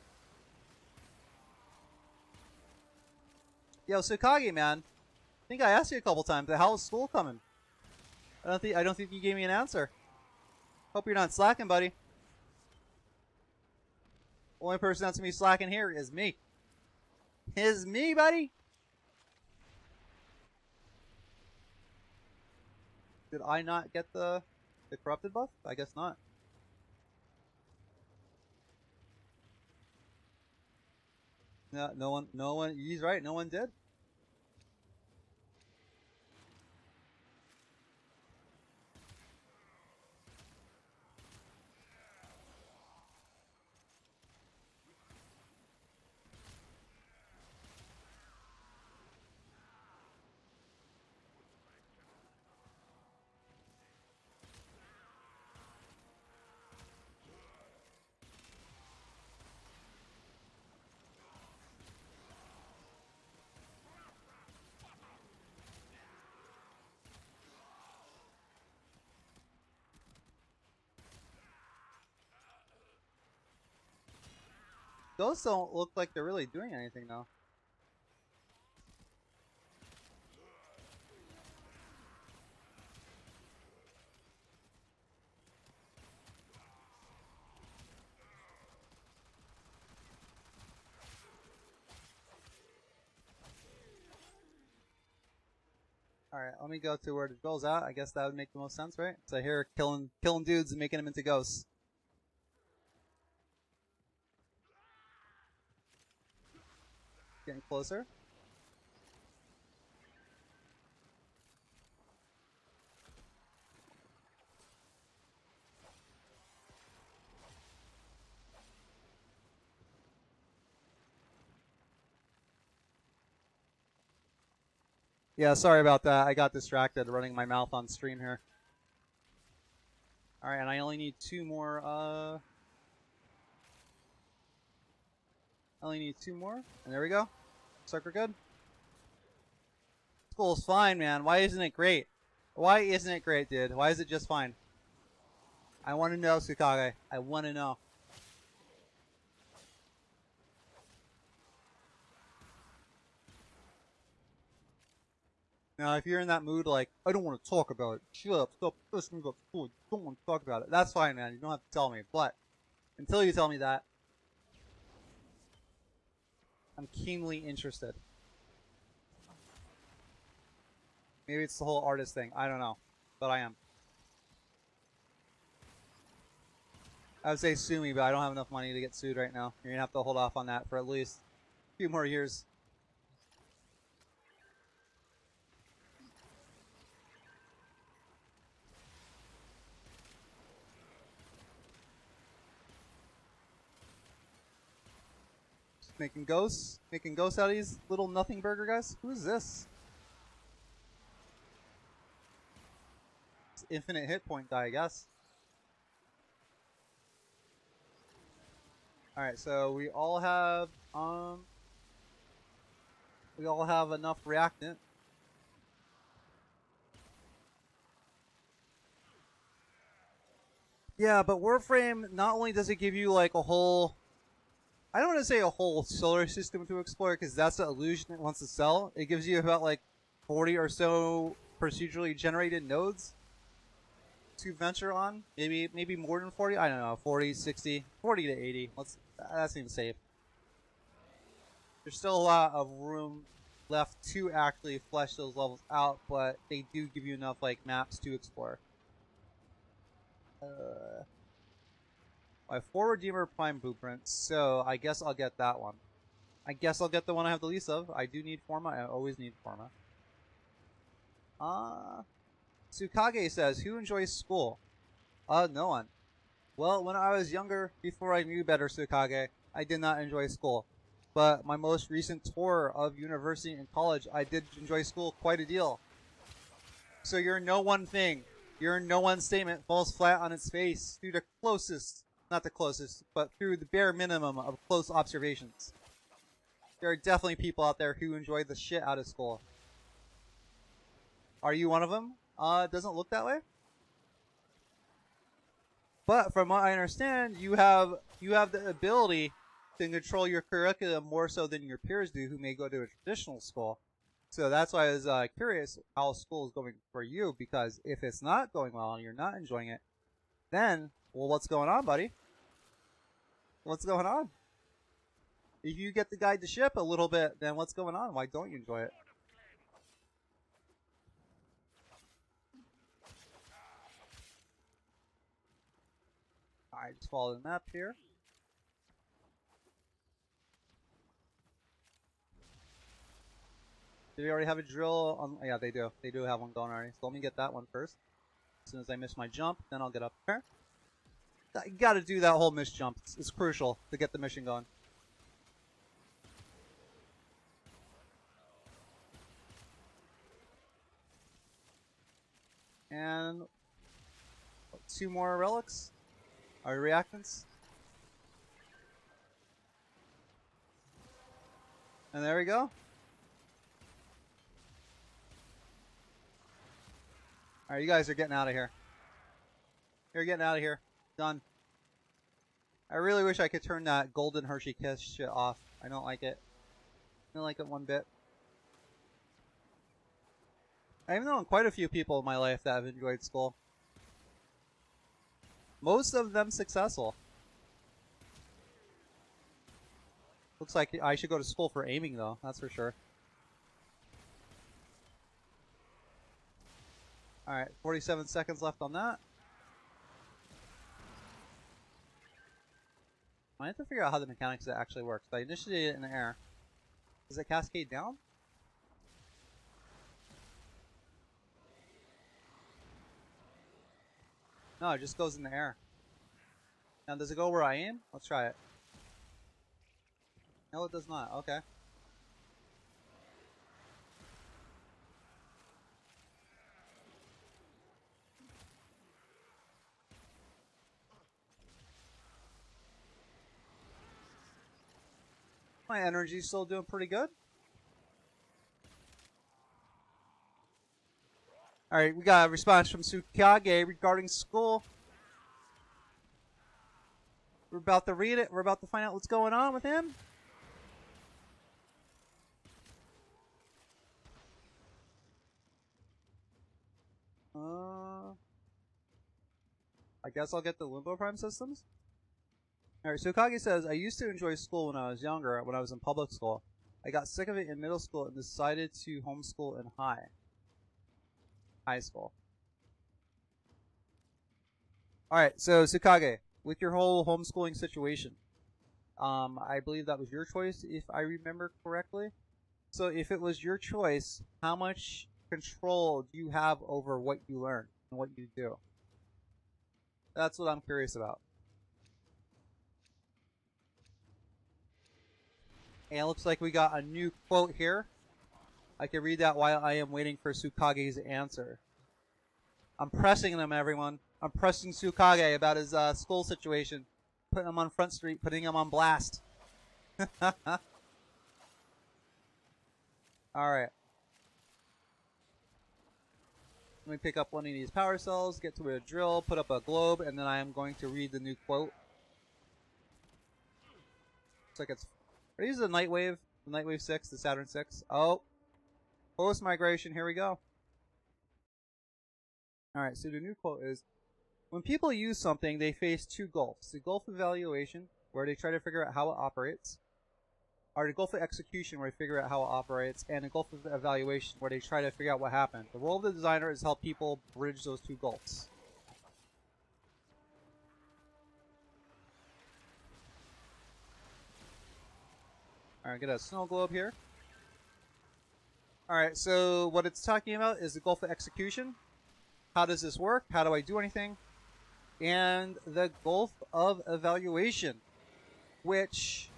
Yo, Tsukage, man. I think I asked you a couple times, how is school coming? I don't think you gave me an answer. Hope you're not slacking, buddy. Only person that's gonna be slacking here is me. Is me, buddy. Did I not get the corrupted buff? I guess not. No one. He's right. No one did. Ghosts don't look like they're really doing anything though. Alright, let me go to where the drill's at. I guess that would make the most sense, right? So here, killing dudes and making them into ghosts. Getting closer. Yeah, sorry about that. I got distracted running my mouth on stream here. Alright, and I only need 2 more, I only need 2 more, and there we go. Looks like we're good. School's fine, man. Why isn't it great? Why isn't it great, dude? Why is it just fine? I want to know, Tsukage. I want to know. Now, if you're in that mood, like, I don't want to talk about it. Shut up. Stop listening about school. You don't want to talk about it. That's fine, man. You don't have to tell me. But until you tell me that, I'm keenly interested. Maybe it's the whole artist thing. I don't know. But I am. I would say sue me, but I don't have enough money to get sued right now. You're going to have to hold off on that for at least a few more years. Making ghosts out of these little nothing burger guys. Who is this? It's infinite hit point guy, I guess. All right, so we all have enough reactant. Yeah, but Warframe, not only does it give you like a whole, I don't want to say a whole solar system to explore because that's the illusion it wants to sell. It gives you about like 40 or so procedurally generated nodes to venture on. Maybe more than 40. I don't know. 40, 60, 40 to 80. That seems safe. There's still a lot of room left to actually flesh those levels out, but they do give you enough like maps to explore. My 4 Redeemer Prime blueprints, so I guess I'll get that one. I guess I'll get the one I have the least of. I do need Forma. I always need Forma. Tsukage says, who enjoys school? No one. Well, when I was younger, before I knew better, Tsukage, I did not enjoy school. But my most recent tour of university and college, I did enjoy school quite a deal. So your no one thing, your no one statement falls flat on its face through the closest, not the closest, but through the bare minimum of close observations. There are definitely people out there who enjoy the shit out of school. Are you one of them? It doesn't look that way. But from what I understand, you have the ability to control your curriculum more so than your peers do who may go to a traditional school. So that's why I was curious how school is going for you, because if it's not going well and you're not enjoying it, then, well, what's going on, buddy? What's going on? If you get to guide the ship a little bit, then what's going on? Why don't you enjoy it? Alright, just follow the map here. Do they already have a drill on? Yeah, they do. They do have one going already. So let me get that one first. As soon as I miss my jump, then I'll get up there. You gotta do that whole miss jump. It's crucial to get the mission going. And 2 more relics. Our reactants. And there we go. Alright, you guys are getting out of here. You're getting out of here. Done. I really wish I could turn that golden Hershey Kiss shit off. I don't like it. I don't like it one bit. I've known quite a few people in my life that have enjoyed school. Most of them successful. Looks like I should go to school for aiming though, that's for sure. Alright, 47 seconds left on that. I have to figure out how the mechanics of it actually works. I initiated it in the air. Does it cascade down? No, it just goes in the air. Now, does it go where I aim? Let's try it. No, it does not. Okay. My energy's still doing pretty good. Alright, we got a response from Tsukage regarding school. We're about to read it. We're about to find out what's going on with him. I guess I'll get the Limbo Prime systems. Alright, Tsukage says, I used to enjoy school when I was younger, when I was in public school. I got sick of it in middle school and decided to homeschool in high school. Alright, so Tsukage, with your whole homeschooling situation, I believe that was your choice, if I remember correctly. So if it was your choice, how much control do you have over what you learn and what you do? That's what I'm curious about. And it looks like we got a new quote here. I can read that while I am waiting for Tsukage's answer. I'm pressing them, everyone. I'm pressing Tsukage about his school situation. Putting him on Front Street, putting him on blast. Alright. Let me pick up one of these power cells, get to a drill, put up a globe, and then I am going to read the new quote. Looks like it's... Are these the Nightwave? The Nightwave 6, the Saturn 6? Oh. Post-migration, here we go. Alright, so the new quote is, when people use something, they face two gulfs. The gulf of evaluation, where they try to figure out how it operates, or the gulf of execution, where they figure out how it operates, and the gulf of evaluation, where they try to figure out what happened. The role of the designer is to help people bridge those two gulfs. Alright, get a snow globe here. Alright, so what it's talking about is the gulf of execution. How does this work? How do I do anything? And the gulf of evaluation, which,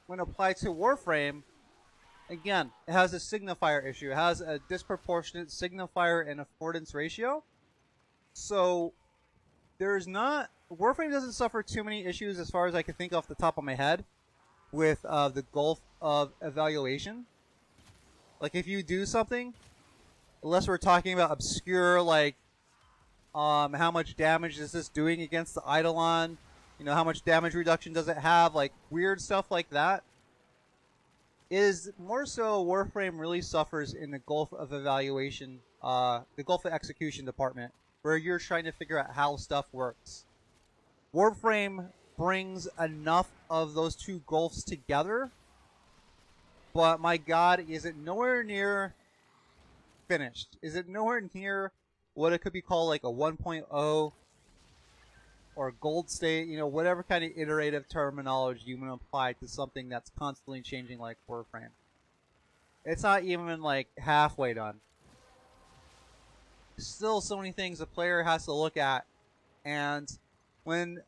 when applied to Warframe, again, it has a signifier issue. It has a disproportionate signifier and affordance ratio. So, there's not... Warframe doesn't suffer too many issues as far as I can think off the top of my head with the gulf of evaluation. Like, if you do something, unless we're talking about obscure, like, how much damage is this doing against the Eidolon? You know, how much damage reduction does it have? Like, weird stuff like that. Is more so Warframe really suffers in the gulf of evaluation, the gulf of execution department, where you're trying to figure out how stuff works. Warframe brings enough of those two gulfs together, but my god, is it nowhere near finished? Is it nowhere near what it could be called like a 1.0 or gold state, you know, whatever kind of iterative terminology you want to apply to something that's constantly changing like Warframe. It's not even like halfway done. Still so many things a player has to look at, and when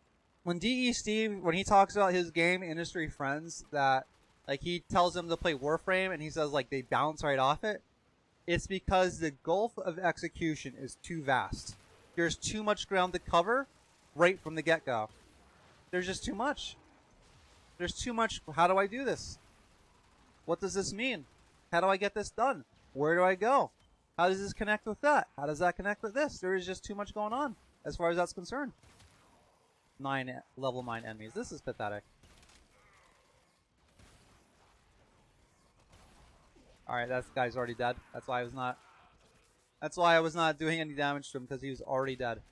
DE Steve, when he talks about his game industry friends that like he tells them to play Warframe and he says like they bounce right off it, it's because the gulf of execution is too vast. There's too much ground to cover right from the get-go. There's just too much. There's too much. How do I do this? What does this mean? How do I get this done? Where do I go? How does this connect with that? How does that connect with this? There is just too much going on as far as that's concerned. level 9 enemies. This is pathetic. Alright, that guy's already dead. That's why I was not doing any damage to him, because he was already dead.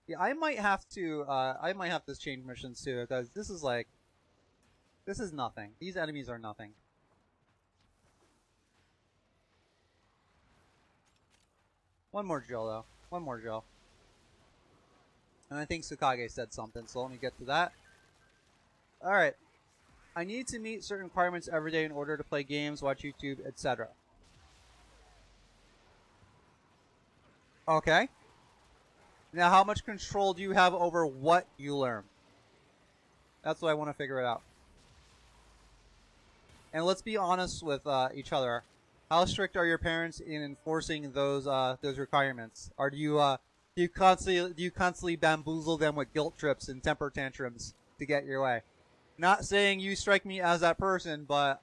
Yeah, I might have to change missions too, because this is nothing. These enemies are nothing. One more drill though. One more drill. And I think Tsukage said something, so let me get to that. Alright. I need to meet certain requirements every day in order to play games, watch YouTube, etc. Okay. Now, how much control do you have over what you learn? That's what I want to figure it out. And let's be honest with each other. How strict are your parents in enforcing those requirements? Or do you constantly bamboozle them with guilt trips and temper tantrums to get your way? Not saying you strike me as that person, but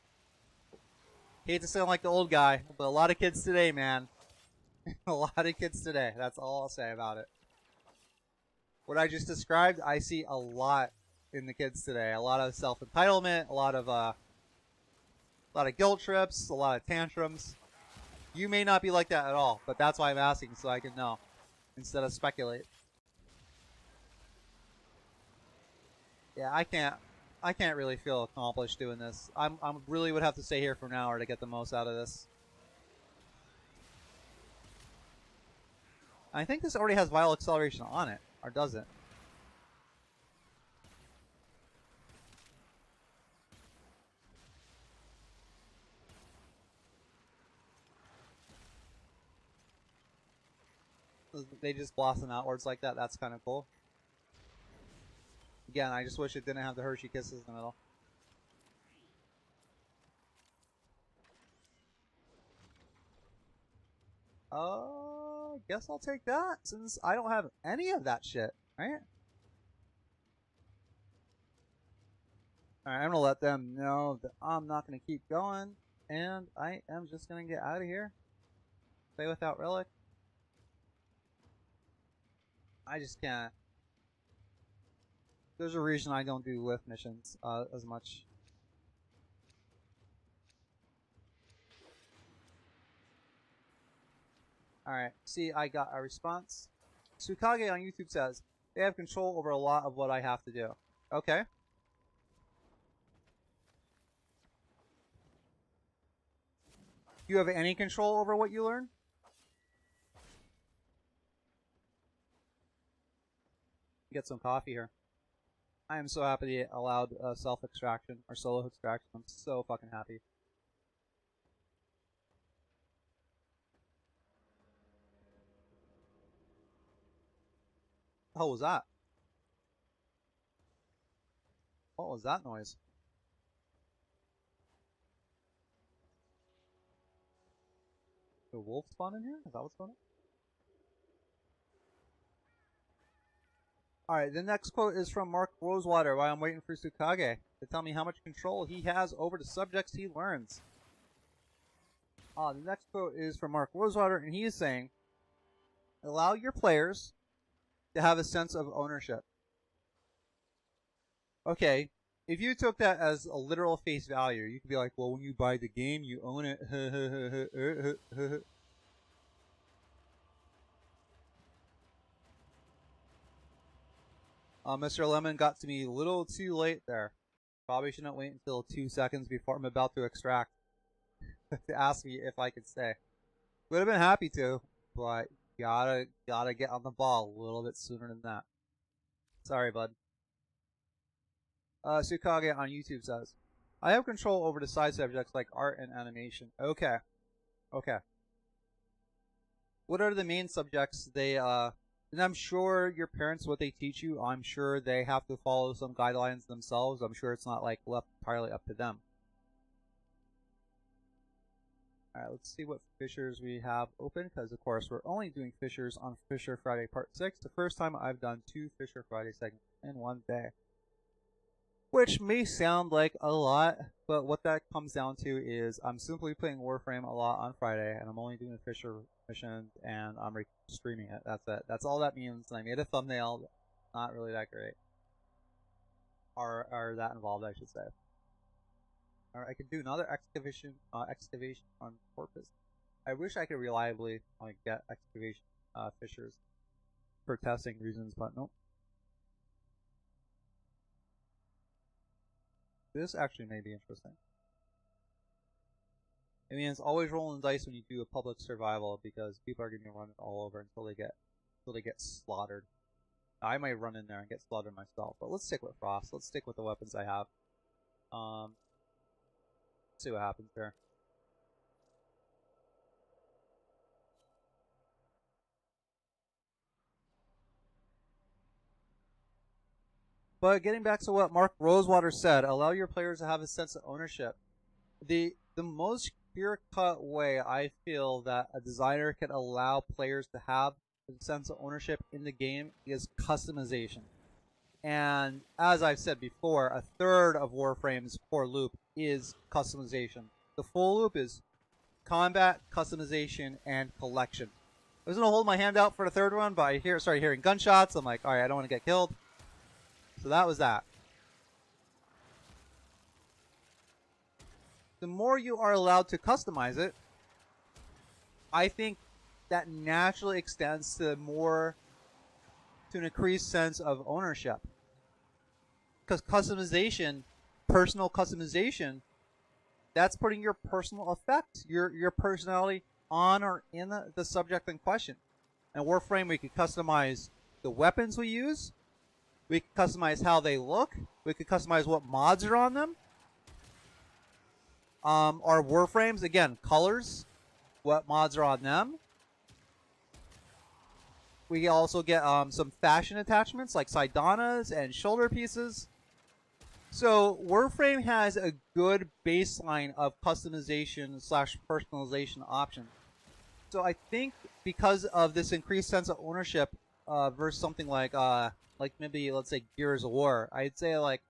hate to sound like the old guy, but a lot of kids today, man. A lot of kids today. That's all I'll say about it. What I just described, I see a lot in the kids today. A lot of self-entitlement, a lot of guilt trips, a lot of tantrums. You may not be like that at all, but that's why I'm asking, so I can know instead of speculate. Yeah, I can't really feel accomplished doing this. I really would have to stay here for an hour to get the most out of this. I think this already has vital acceleration on it, or does it? They just blossom outwards like that. That's kind of cool. Again, I just wish it didn't have the Hershey Kisses in the middle. Guess I'll take that, since I don't have any of that shit, right? Alright, I'm gonna let them know that I'm not gonna keep going, and I am just gonna get out of here. Play without relic. I just can't. There's a reason I don't do lift missions as much. Alright, see, I got a response. Tsukage on YouTube says, they have control over a lot of what I have to do. Okay. Do you have any control over what you learn? Get some coffee here. I am so happy they allowed self-extraction, or solo extraction. I'm so fucking happy. What was that? What was that noise? The wolf spawn in here? Is that what's going on? Alright, the next quote is from Mark Rosewater while I'm waiting for Tsukage to tell me how much control he has over the subjects he learns. The next quote is from Mark Rosewater, and he is saying, allow your players to have a sense of ownership. Okay, if you took that as a literal face value, you could be like, well, when you buy the game, you own it. Mr. Lemon got to me a little too late there. Probably shouldn't wait until 2 seconds before I'm about to extract to ask me if I could stay. Would have been happy to, but gotta get on the ball a little bit sooner than that. Sorry, bud. Tsukage on YouTube says, I have control over the side subjects like art and animation. Okay. Okay. What are the main subjects and I'm sure your parents, what they teach you, I'm sure they have to follow some guidelines themselves. I'm sure it's not like left entirely up to them. Alright, let's see what fissures we have open, because of course we're only doing fissures on Fissure Friday Part 6. The first time I've done 2 Fissure Friday segments in one day. Which may sound like a lot, but what that comes down to is I'm simply playing Warframe a lot on Friday, and I'm only doing the Fissure missions, and I'm streaming it. That's it. That's all that means. And I made a thumbnail. Not really that great. Or that involved, I should say. Or I could do another excavation on Corpus. I wish I could reliably get excavation fissures for testing reasons, but nope. This actually may be interesting. I mean, it's always rolling dice when you do a public survival because people are going to run it all over until they get slaughtered. I might run in there and get slaughtered myself, but let's stick with Frost. Let's stick with the weapons I have. See what happens there. But getting back to what Mark Rosewater said, allow your players to have a sense of ownership. The most clear-cut way I feel that a designer can allow players to have a sense of ownership in the game is customization. And as I've said before, a third of Warframe's core loop is customization. The full loop is combat, customization, and collection. I was going to hold my hand out for the third one, but I started hearing gunshots. I'm like, alright, I don't want to get killed. So that was that. The more you are allowed to customize it, I think that naturally extends to an increased sense of ownership. Because customization, personal customization, that's putting your personal effect, your personality on or in the subject in question. In Warframe, we could customize the weapons we use. We could customize how they look. We could customize what mods are on them. Our Warframes, again, colors, what mods are on them. We also get some fashion attachments like Sidanas and shoulder pieces. So Warframe has a good baseline of customization / personalization options. So I think because of this increased sense of ownership versus something like maybe let's say Gears of War, I'd say like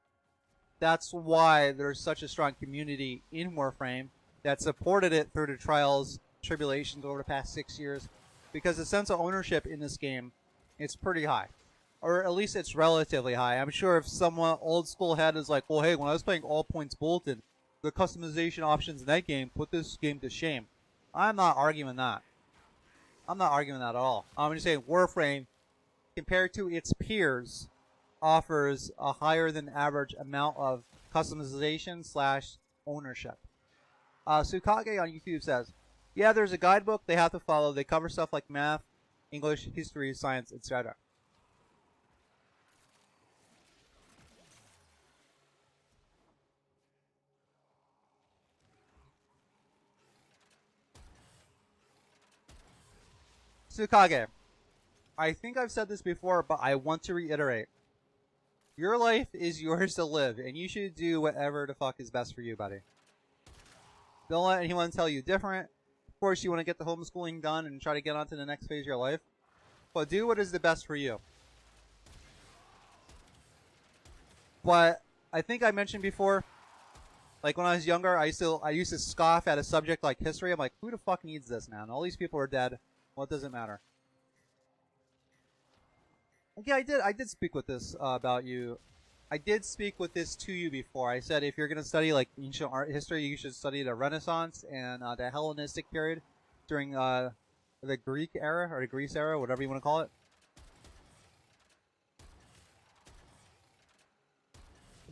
that's why there's such a strong community in Warframe that supported it through the trials, tribulations over the past 6 years, because the sense of ownership in this game, it's pretty high. Or at least it's relatively high. I'm sure if someone old school head is like, well, hey, when I was playing All Points Bulletin, the customization options in that game put this game to shame. I'm not arguing that. I'm not arguing that at all. I'm just saying Warframe, compared to its peers, offers a higher than average amount of customization / ownership. Sukage on YouTube says, yeah, there's a guidebook they have to follow. They cover stuff like math, English, history, science, etc. Sukage, I think I've said this before, but I want to reiterate. Your life is yours to live, and you should do whatever the fuck is best for you, buddy. Don't let anyone tell you different. Of course, you want to get the homeschooling done and try to get on to the next phase of your life. But do what is the best for you. But I think I mentioned before, like when I was younger, I used to scoff at a subject like history. I'm like, who the fuck needs this, man? All these people are dead. What does it matter? Yeah, I did speak with this about you. I did speak with this to you before. I said if you're going to study like ancient art history, you should study the Renaissance and the Hellenistic period during the Greek era or the Greece era, whatever you want to call it.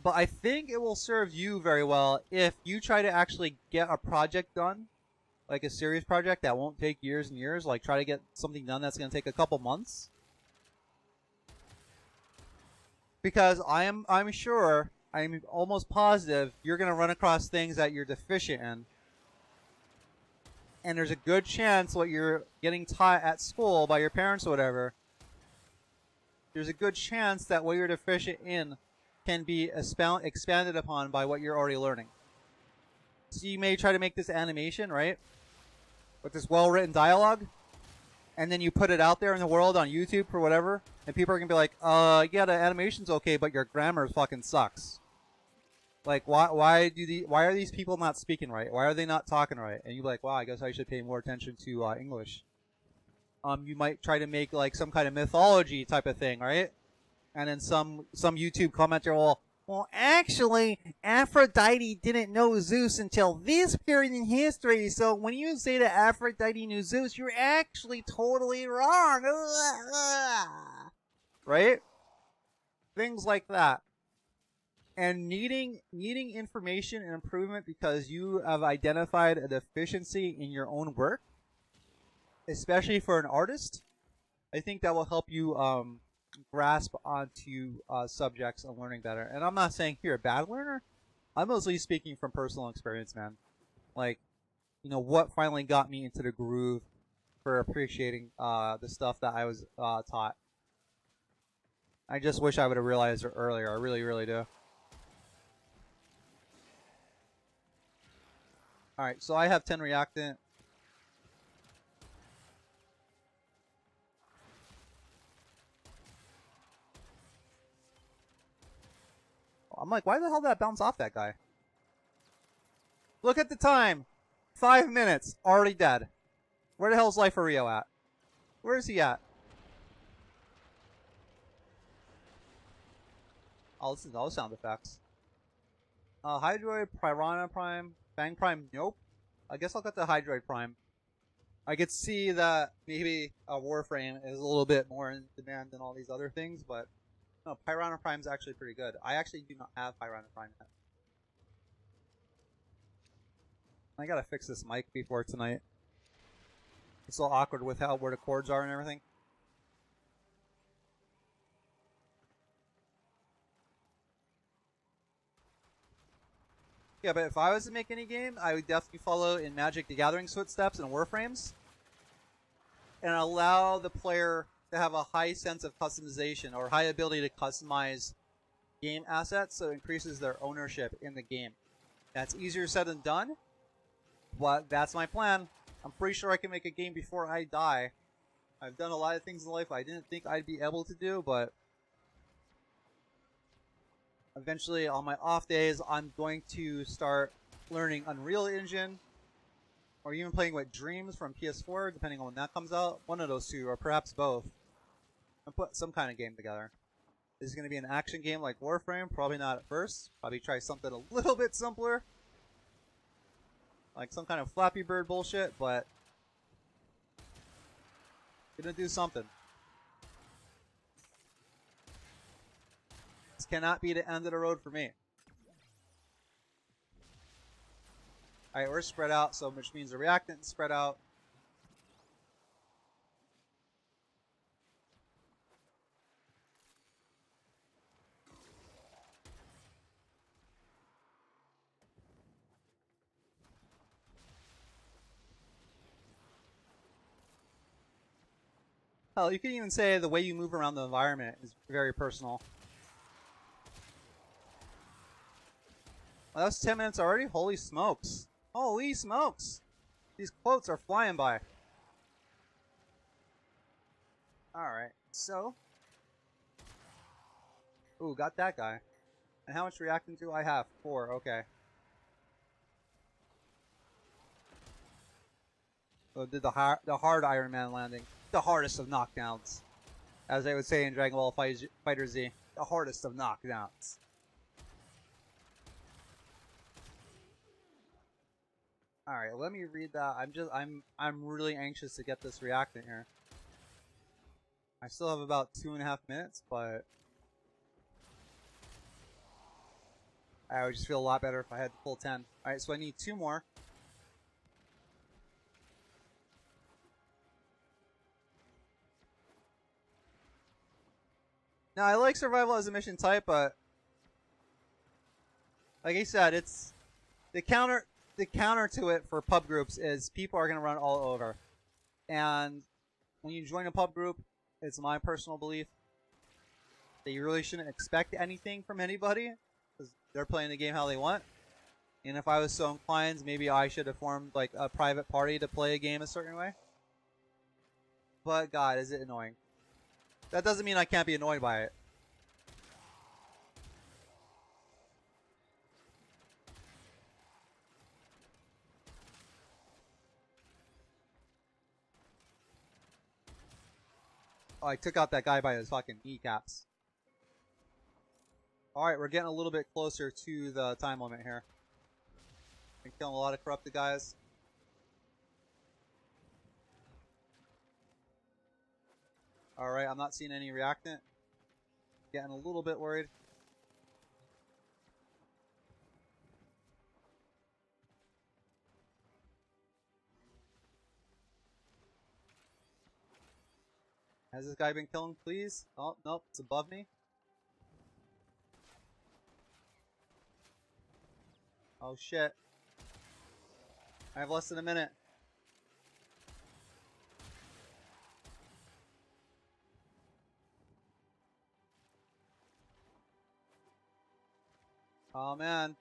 But I think it will serve you very well if you try to actually get a project done, like a serious project that won't take years and years. Like try to get something done that's going to take a couple months. Because I'm sure, I'm almost positive you're going to run across things that you're deficient in. And there's a good chance what you're getting taught at school by your parents or whatever, there's a good chance that what you're deficient in can be expanded upon by what you're already learning. So you may try to make this animation, right? With this well-written dialogue. And then you put it out there in the world on YouTube or whatever. And people are going to be like, yeah, the animation's okay, but your grammar fucking sucks. Like, why are these people not speaking right? Why are they not talking right? And you're like, wow, I guess I should pay more attention to English. You might try to make like some kind of mythology type of thing, right? And then some YouTube commenter will, well, actually, Aphrodite didn't know Zeus until this period in history. So when you say that Aphrodite knew Zeus, you're actually totally wrong, right? Things like that. And needing information and improvement because you have identified a deficiency in your own work, especially for an artist, I think that will help you grasp onto subjects and learning better. And I'm not saying you're a bad learner. I'm mostly speaking from personal experience, man. Like, you know, what finally got me into the groove for appreciating the stuff that I was taught. I just wish I would have realized it earlier. I really, really do. Alright, so I have 10 reactant. I'm like, why the hell did that bounce off that guy? Look at the time. 5 minutes. Already dead. Where the hell's Life for Rio at? Where is he at? I'll listen to those sound effects. Hydroid, Piranha Prime, Fang Prime, nope. I guess I'll get the Hydroid Prime. I could see that maybe a Warframe is a little bit more in demand than all these other things, but no, Piranha Prime is actually pretty good. I actually do not have Piranha Prime yet. I gotta fix this mic before tonight. It's a little awkward with where the cords are and everything. Yeah, but if I was to make any game, I would definitely follow in Magic the Gathering's footsteps and Warframes, and allow the player to have a high sense of customization or high ability to customize game assets, so it increases their ownership in the game. That's easier said than done, but that's my plan. I'm pretty sure I can make a game before I die. I've done a lot of things in life I didn't think I'd be able to do, but eventually on my off days, I'm going to start learning Unreal Engine, or even playing with Dreams from PS4, depending on when that comes out. One of those two, or perhaps both. And put some kind of game together. Is it going to be an action game like Warframe? Probably not at first. Probably try something a little bit simpler. Like some kind of Flappy Bird bullshit, but gonna do something. This cannot be the end of the road for me. Alright, we're spread out, so which means the reactant is spread out. Hell, you can even say the way you move around the environment is very personal. Well, that's 10 minutes already? Holy smokes. Holy smokes! These quotes are flying by. Alright, so. Ooh, got that guy. And how much reactant do I have? 4, okay. So did the hard Iron Man landing. The hardest of knockdowns. As they would say in Dragon Ball Fighter Z. The hardest of knockdowns. Alright, let me read that. I'm really anxious to get this reactant here. I still have about 2.5 minutes, but I would just feel a lot better if I had the full 10. Alright, so I need 2 more. Now, I like survival as a mission type, but like I said, it's the counter to it for pub groups is people are going to run all over. And when you join a pub group, it's my personal belief that you really shouldn't expect anything from anybody because they're playing the game how they want. And if I was so inclined, maybe I should have formed like a private party to play a game a certain way. But God, is it annoying. That doesn't mean I can't be annoyed by it. Oh, I took out that guy by his fucking kneecaps. Alright, we're getting a little bit closer to the time limit here. Been killing a lot of corrupted guys. Alright, I'm not seeing any reactant. Getting a little bit worried. Has this guy been killing, please? Oh, nope, it's above me. Oh shit. I have less than a minute. Oh man.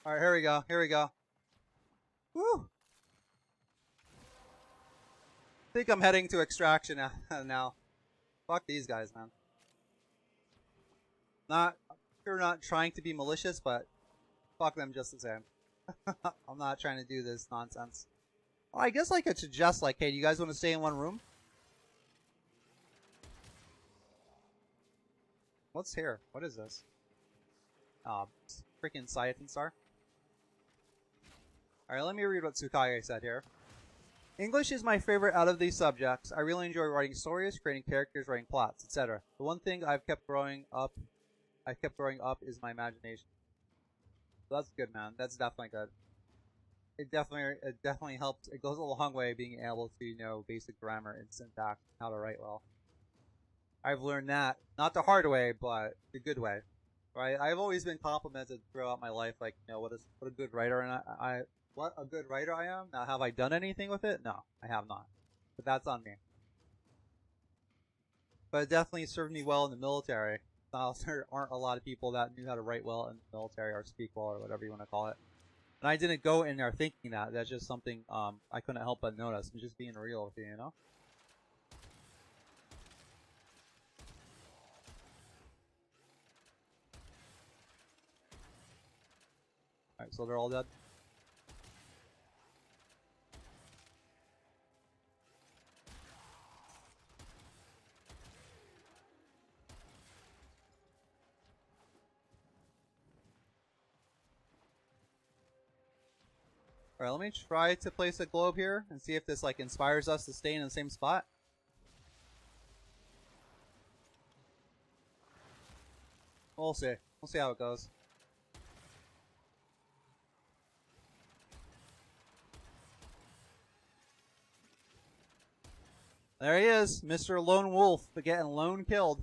Alright, here we go, here we go. Woo! I think I'm heading to extraction now. Fuck these guys, man. You're not trying to be malicious, but fuck them just the same. I'm not trying to do this nonsense. Well, I guess I could suggest, like, hey, do you guys want to stay in one room? What's here? What is this? Freaking Cyathan Star. Alright, let me read what Tsukage said here. English is my favorite out of these subjects. I really enjoy writing stories, creating characters, writing plots, etc. The one thing I've kept growing up is my imagination. So that's good, man. That's definitely good. It definitely helps. It goes a long way being able to know basic grammar and syntax, how to write well. I've learned that, not the hard way, but the good way. Right? I've always been complimented throughout my life, like, you know, what a good writer and what a good writer I am. Now, have I done anything with it? No, I have not. But that's on me. But it definitely served me well in the military. There aren't a lot of people that knew how to write well in the military or speak well or whatever you want to call it. And I didn't go in there thinking that. That's just something I couldn't help but notice. I'm just being real with you, you know? Alright, so they're all dead. Alright, let me try to place a globe here and see if this like inspires us to stay in the same spot. We'll see. We'll see how it goes. There he is, Mr. Lone Wolf, getting lone killed.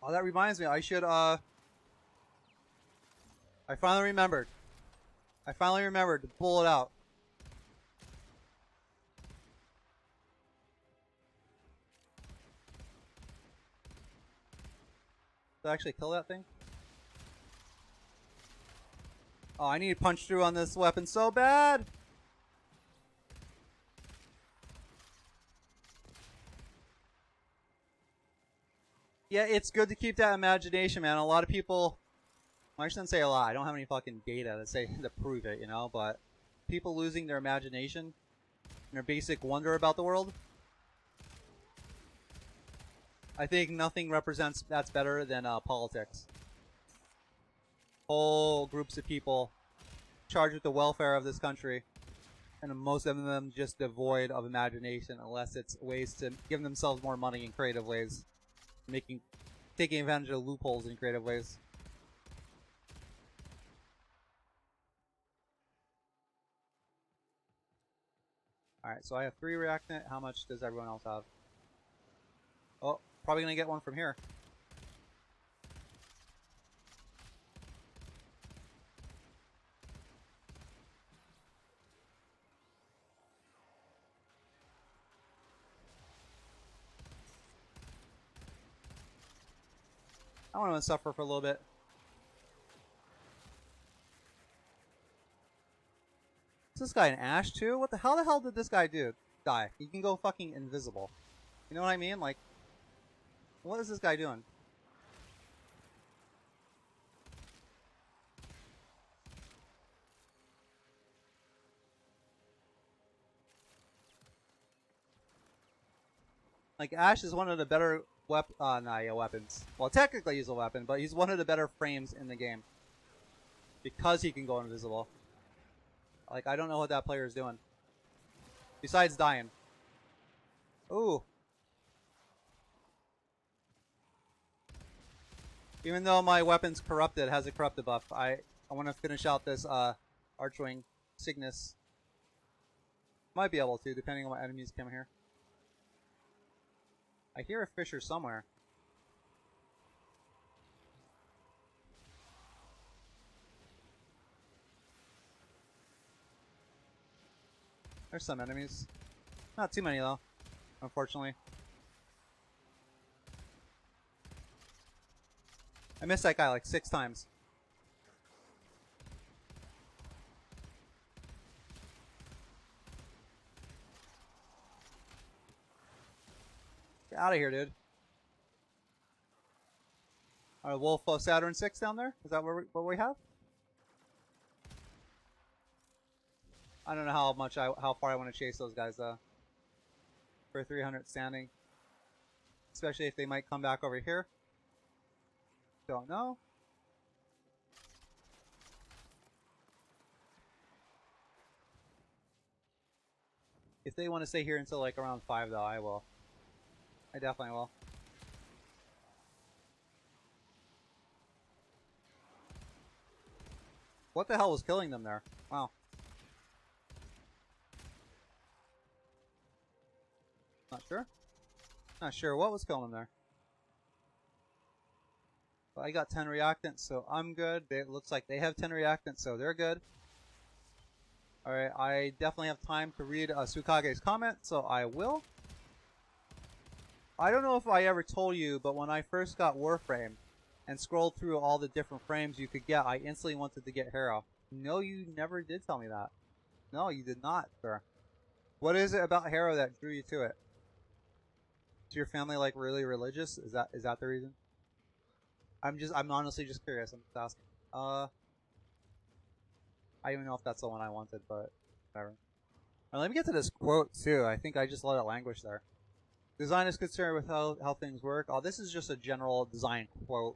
Oh, that reminds me, I should, I finally remembered. I finally remembered to pull it out. Did I actually kill that thing? Oh, I need to punch through on this weapon so bad! Yeah, it's good to keep that imagination, man. A lot of people... I shouldn't say a lot. I don't have any fucking data to say to prove it, you know, but people losing their imagination and their basic wonder about the world, I think nothing represents that's better than politics. Whole groups of people charged with the welfare of this country, and most of them just devoid of imagination, unless it's ways to give themselves more money in creative ways, taking advantage of loopholes in creative ways. Alright, so I have 3 reactant. How much does everyone else have? Oh, probably gonna get one from here. I want to suffer for a little bit. Is this guy an ash too? How the hell did this guy die? He can go fucking invisible. You know what I mean? Like, what is this guy doing? Like, Ash is one of the better weapons. Well, technically he's a weapon, but he's one of the better frames in the game. Because he can go invisible. Like, I don't know what that player is doing. Besides dying. Ooh. Even though my weapon's corrupted, has a corrupted buff, I want to finish out this Archwing Cygnus. Might be able to, depending on what enemies come here. I hear a fissure somewhere. There's some enemies. Not too many though, unfortunately. I missed that guy like 6 times. Get out of here, dude. Alright, Wolf of Saturn 6 down there? Is that what we have? I don't know how far I want to chase those guys though. For 300 standing. Especially if they might come back over here. Don't know. If they want to stay here until like around 5 though, I will. I definitely will. What the hell was killing them there? Wow. Not sure. Not sure what was killing them there. But I got 10 reactants, so I'm good. It looks like they have 10 reactants, so they're good. Alright, I definitely have time to read Tsukage's comment, so I will. I don't know if I ever told you, but when I first got Warframe and scrolled through all the different frames you could get, I instantly wanted to get Hero. No, you never did tell me that. No, you did not, sir. What is it about Hero that drew you to it? Is your family like really religious? Is that the reason? I'm honestly just curious. I'm just asking. I don't even know if that's the one I wanted, but whatever. Now, let me get to this quote too. I think I just let it languish there. Design is concerned with how things work. Oh, this is just a general design quote.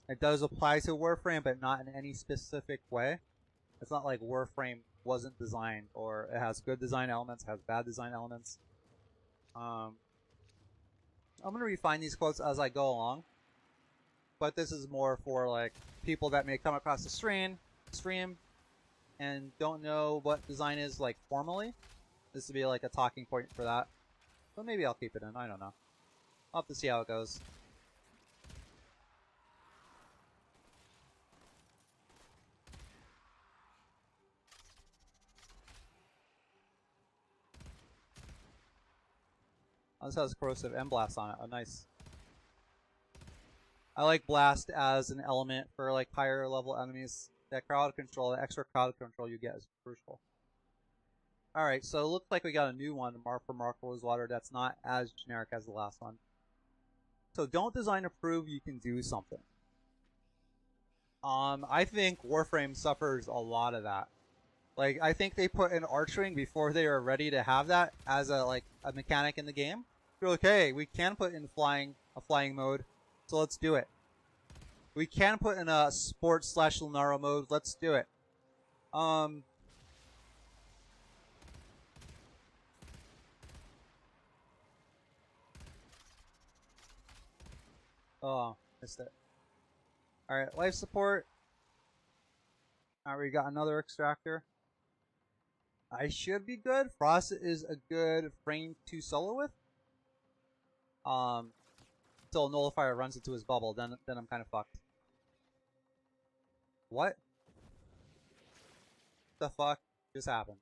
It does apply to Warframe, but not in any specific way. It's not like Warframe wasn't designed, or it has good design elements, has bad design elements. I'm going to refine these quotes as I go along. But this is more for like people that may come across the stream and don't know what design is like formally. This would be like a talking point for that. But maybe I'll keep it in. I don't know. I'll have to see how it goes. Oh, this has corrosive and blast on it. Oh, nice. I like blast as an element for like higher level enemies. That crowd control, the extra crowd control you get is crucial. Alright, so it looks like we got a new one, for Mark Rosewater, that's not as generic as the last one. So don't design to prove you can do something. I think Warframe suffers a lot of that. Like, I think they put in archering before they were ready to have that as a mechanic in the game. They're like, hey, we can put in a flying mode, so let's do it. We can put in a sports/Lunaro mode, let's do it. Oh, missed it. Alright, life support. Alright, we got another extractor. I should be good. Frost is a good frame to solo with. Until Nullifier runs into his bubble, then I'm kind of fucked. What? The fuck just happened?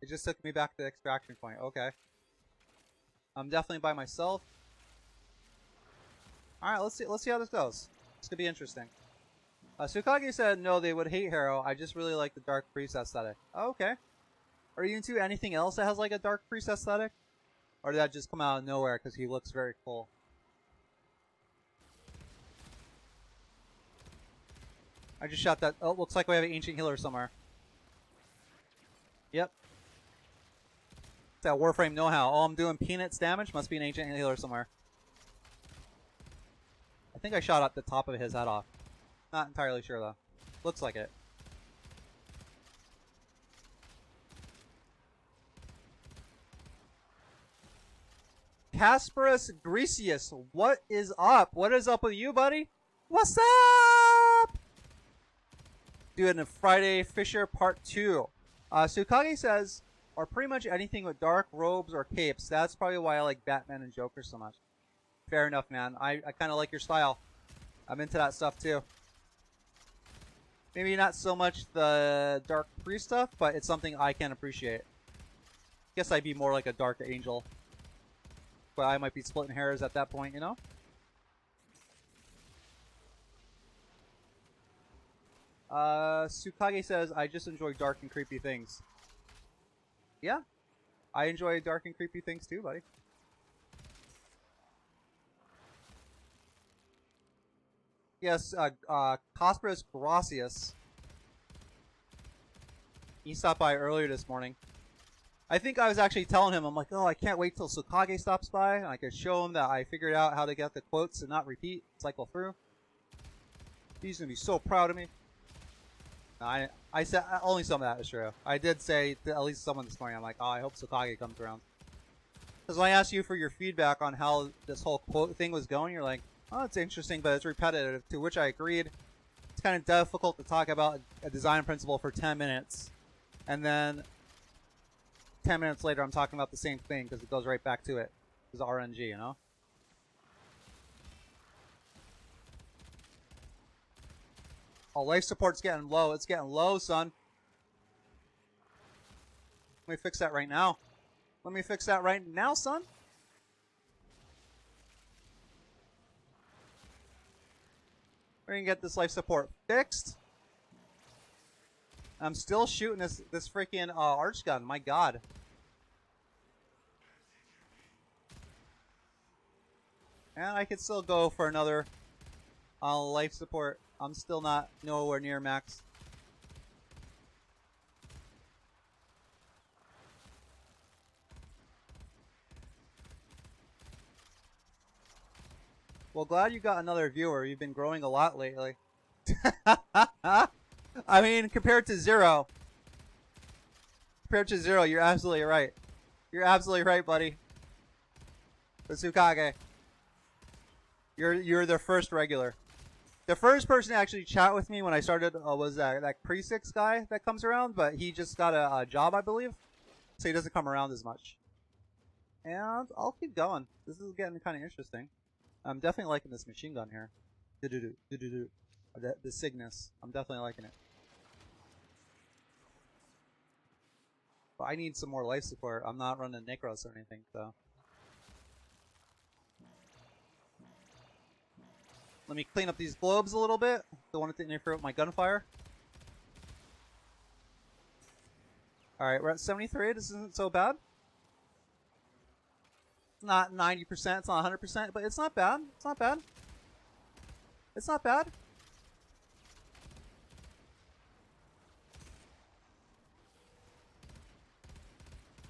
It just took me back to the extraction point. Okay. I'm definitely by myself. Alright, let's see how this goes. This could be interesting. Tsukage said no, they would hate Hero. I just really like the Dark Priest aesthetic. Oh, okay. Are you into anything else that has like a Dark Priest aesthetic? Or did that just come out of nowhere because he looks very cool? I just shot that. Oh, looks like we have an Ancient Healer somewhere. Yep. that Warframe know-how. Oh, I'm doing peanuts damage. Must be an ancient healer somewhere. I think I shot at the top of his head off. Not entirely sure though. Looks like it. Casparus Grecius, what is up? What is up with you, buddy? What's up? Doing a Friday Fissure Part 2. Tsukage says, or pretty much anything with dark robes or capes. That's probably why I like Batman and Joker so much. Fair enough, man. I kind of like your style. I'm into that stuff too. Maybe not so much the dark priest stuff, but it's something I can appreciate. Guess I'd be more like a dark angel. But I might be splitting hairs at that point, you know? Tsukage says, I just enjoy dark and creepy things. Yeah. I enjoy dark and creepy things too, buddy. Yes, Casparus Gracius. He stopped by earlier this morning. I think I was actually telling him, I'm like, oh, I can't wait till Tsukage stops by, and I could show him that I figured out how to get the quotes and not repeat, cycle through. He's gonna be so proud of me. No, I said only some of that is true. I did say to at least someone this morning, I'm like, oh, I hope Tsukage comes around. Because when I asked you for your feedback on how this whole quote thing was going, you're like, oh, it's interesting, but it's repetitive, to which I agreed. It's kind of difficult to talk about a design principle for 10 minutes, and then 10 minutes later I'm talking about the same thing, because it goes right back to it. It's RNG, you know? Oh, life support's getting low. It's getting low, son. Let me fix that right now. Let me fix that right now, son. We're gonna get this life support fixed. I'm still shooting this freaking arch gun. My God. And I could still go for another life support. I'm still not nowhere near max. Well, glad you got another viewer. You've been growing a lot lately. I mean, compared to zero. Compared to zero, you're absolutely right. You're absolutely right, buddy. The Tsukage. You're the first regular. The first person to actually chat with me when I started was that Pre-6 guy that comes around, but he just got a job, I believe. So he doesn't come around as much. And I'll keep going. This is getting kind of interesting. I'm definitely liking this machine gun here. The Cygnus. I'm definitely liking it. But I need some more life support. I'm not running Necros or anything, so. Let me clean up these globes a little bit. Don't want it to interfere with my gunfire. Alright, we're at 73. This isn't so bad. It's not 90%, it's not 100%, but it's not bad. It's not bad. It's not bad.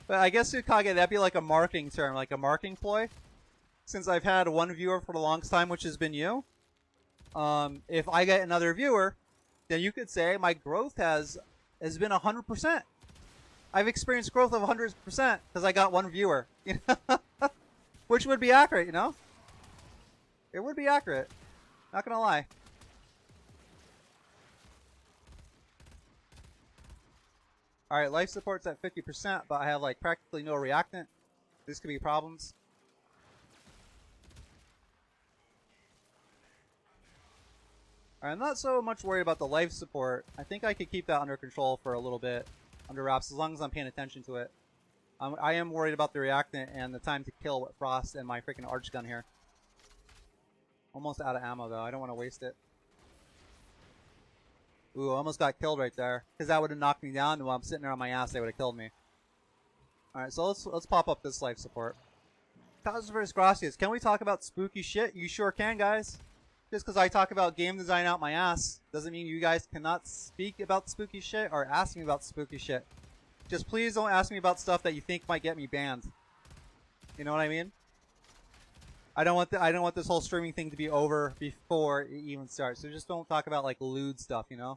But I guess Tsukage, that'd be like a marketing term, like a marketing ploy. Since I've had one viewer for the longest time, which has been you. If I get another viewer, then you could say my growth has been 100%. I've experienced growth of 100% because I got one viewer. You know? Which would be accurate, you know? It would be accurate. Not gonna lie. Alright, life support's at 50%, but I have like practically no reactant. This could be problems. I'm not so much worried about the life support. I think I could keep that under control for a little bit, under wraps, as long as I'm paying attention to it. I am worried about the reactant and the time to kill with Frost and my freaking arch gun here. Almost out of ammo though. I don't want to waste it. Ooh, I almost got killed right there, because that would have knocked me down, and while I'm sitting there on my ass, they would have killed me. Alright, so let's pop up this life support. Casparus Gracias, can we talk about spooky shit? You sure can, guys. Just because I talk about game design out my ass doesn't mean you guys cannot speak about spooky shit or ask me about spooky shit. Just please don't ask me about stuff that you think might get me banned. You know what I mean? I don't want this whole streaming thing to be over before it even starts. So just don't talk about like lewd stuff, you know?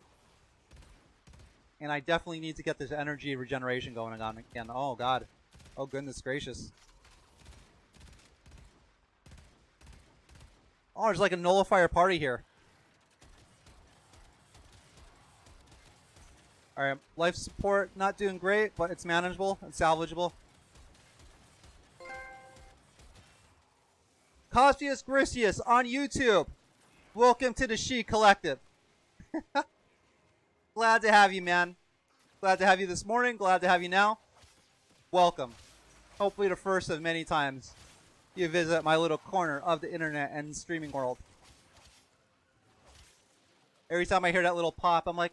And I definitely need to get this energy regeneration going on again. Oh god. Oh goodness gracious. Oh, there's like a nullifier party here. Alright, life support not doing great, but it's manageable and salvageable. Costius Grisius on YouTube. Welcome to the She Collective. Glad to have you, man. Glad to have you this morning. Glad to have you now. Welcome. Hopefully the first of many times you visit my little corner of the internet and streaming world. Every time I hear that little pop, I'm like,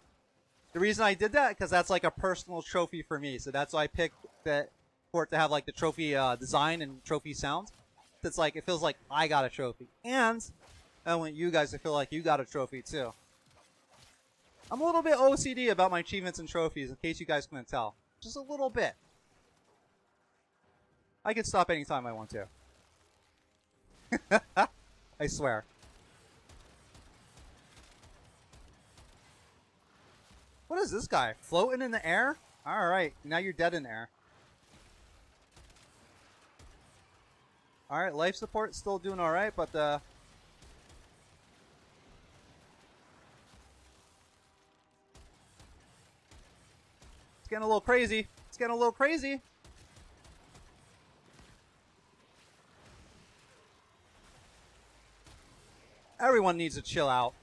the reason I did that, because that's like a personal trophy for me. So that's why I picked that for it to have like the trophy design and trophy sound. It's like, it feels like I got a trophy. And I want you guys to feel like you got a trophy too. I'm a little bit OCD about my achievements and trophies, in case you guys couldn't tell. Just a little bit. I can stop anytime I want to. I swear. What is this guy? Floating in the air? Alright, now you're dead in the air. Alright, life support still doing alright, but it's getting a little crazy. It's getting a little crazy. Everyone needs to chill out.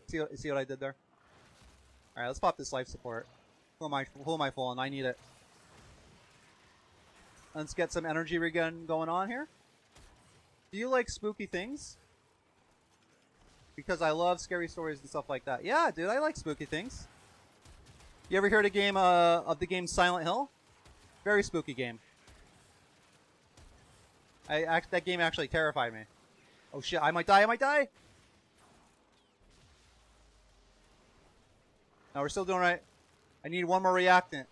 See what I did there? Alright, let's pop this life support. Who am I fooling? I need it. Let's get some energy regen going on here. Do you like spooky things? Because I love scary stories and stuff like that. Yeah, dude, I like spooky things. You ever heard of the game Silent Hill? Very spooky game. That game actually terrified me. Oh shit, I might die, I might die! No, we're still doing right. I need one more reactant.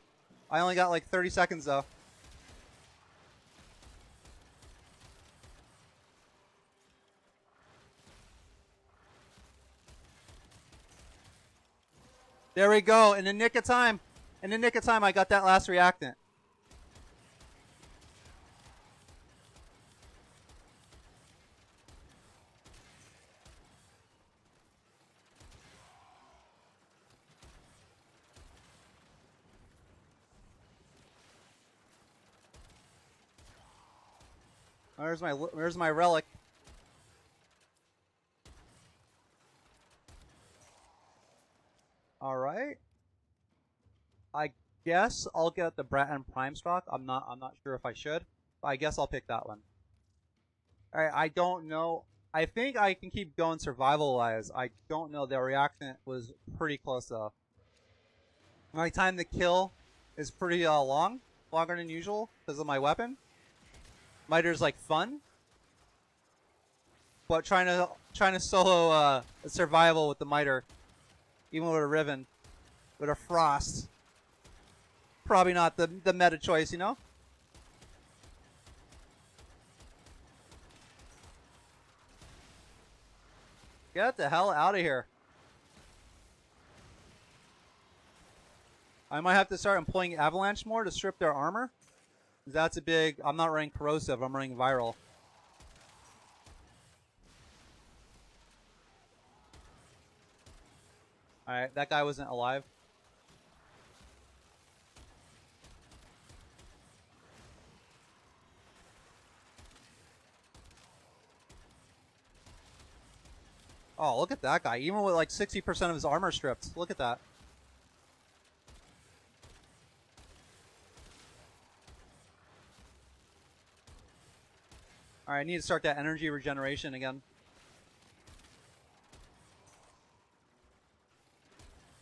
I only got like 30 seconds though. There we go. In the nick of time. In the nick of time, I got that last reactant. Where's my relic? All right. I guess I'll get the Bratton Prime stock. I'm not sure if I should, but I guess I'll pick that one. All right. I don't know. I think I can keep going survival wise. I don't know. The reactant was pretty close though. My time to kill is pretty long, longer than usual because of my weapon. Miter's like fun, but trying to solo a survival with the miter, even with a Riven, with a Frost, probably not the meta choice, you know. Get the hell out of here! I might have to start employing Avalanche more to strip their armor. That's a big... I'm not running corrosive, I'm running viral. Alright, that guy wasn't alive. Oh, look at that guy. Even with like 60% of his armor stripped. Look at that. Alright, I need to start that energy regeneration again.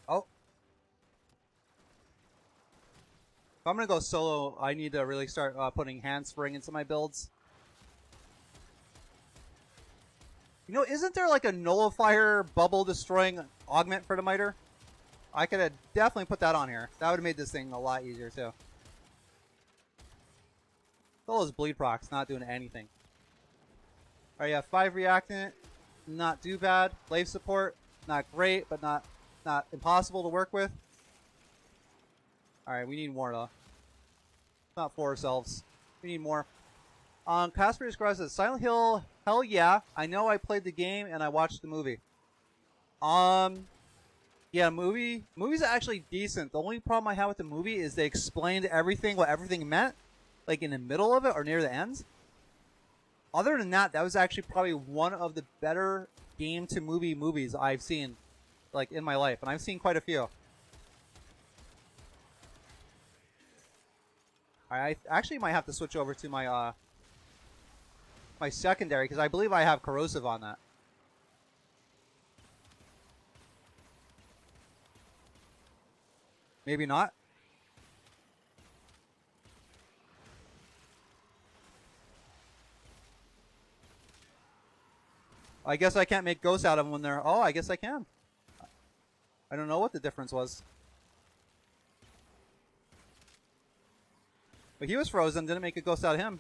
Oh. If I'm gonna go solo, I need to really start putting handspring into my builds. You know, isn't there like a nullifier bubble destroying augment for the miter? I could have definitely put that on here. That would have made this thing a lot easier too. All those bleed procs not doing anything. Alright, yeah, 5 reactant, not too bad. Lave support, not great, but not impossible to work with. Alright, we need more though. Not for ourselves. We need more. Casper describes it. Silent Hill, hell yeah. I know I played the game and I watched the movie. Yeah, movie's actually decent. The only problem I have with the movie is they explained everything, what everything meant, like in the middle of it or near the end. Other than that, that was actually probably one of the better game to movie movies I've seen, like in my life, and I've seen quite a few. I actually might have to switch over to my my secondary because I believe I have corrosive on that. Maybe not. I guess I can't make ghosts out of them when they're... Oh, I guess I can. I don't know what the difference was. But he was frozen, didn't make a ghost out of him.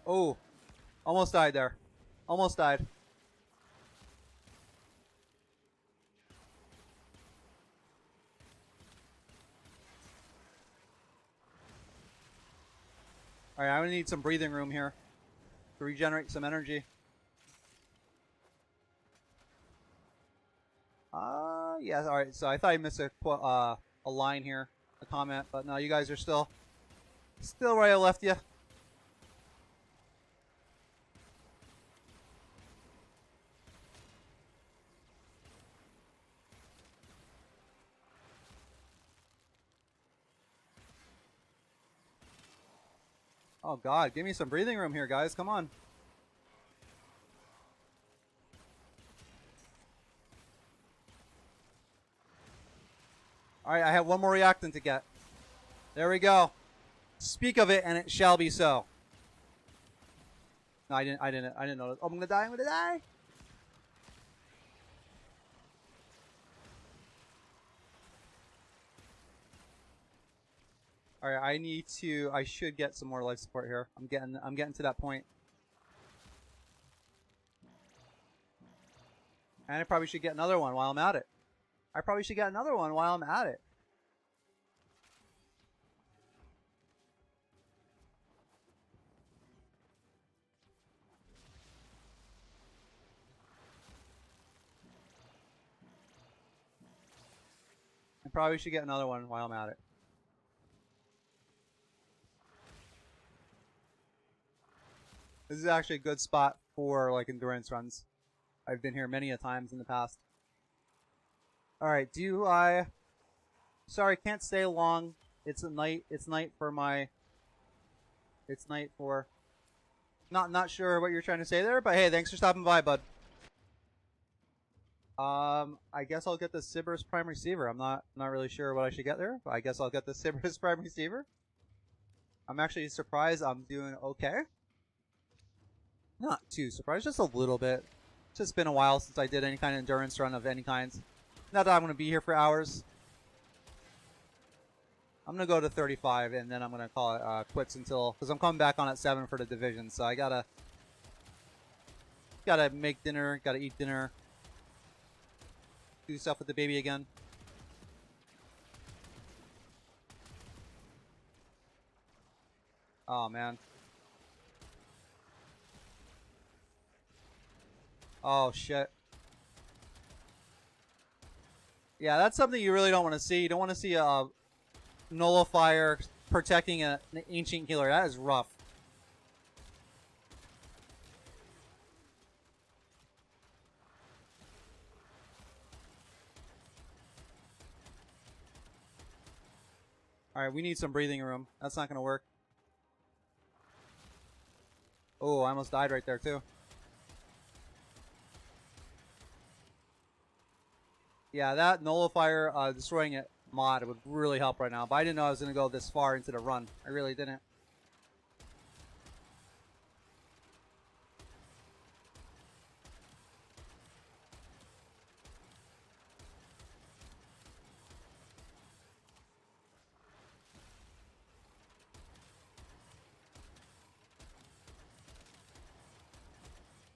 Oh, almost died there. Almost died. Alright, I'm gonna need some breathing room here to regenerate some energy. Yeah, alright, so I thought I missed a line here, a comment, but no, you guys are still where I left you. Oh god, give me some breathing room here, guys, come on. Alright, I have one more reactant to get. There we go. Speak of it and it shall be so. No, I didn't know. Oh, I'm gonna die. Alright, I should get some more life support here. I'm getting to that point. And I probably should get another one while I'm at it. I probably should get another one while I'm at it. This is actually a good spot for like endurance runs. I've been here many a times in the past. Alright, sorry, can't stay long. It's night for not sure what you're trying to say there, but hey, thanks for stopping by, bud. I guess I'll get the Siber's Prime Receiver. I'm not really sure what I should get there, but I guess I'll get the Siber's Prime Receiver. I'm actually surprised I'm doing okay. Not too surprised, just a little bit. It's just been a while since I did any kind of endurance run of any kind. Not that I'm going to be here for hours. I'm going to go to 35 and then I'm going to call it quits until... Because I'm coming back on at 7 for the division, so I gotta make dinner, gotta eat dinner. Do stuff with the baby again. Oh, man. Oh, shit. Yeah, that's something you really don't want to see. You don't want to see a nullifier protecting an ancient healer. That is rough. Alright, we need some breathing room. That's not going to work. Oh, I almost died right there, too. Yeah, that nullifier destroying it mod would really help right now. But I didn't know I was going to go this far into the run. I really didn't.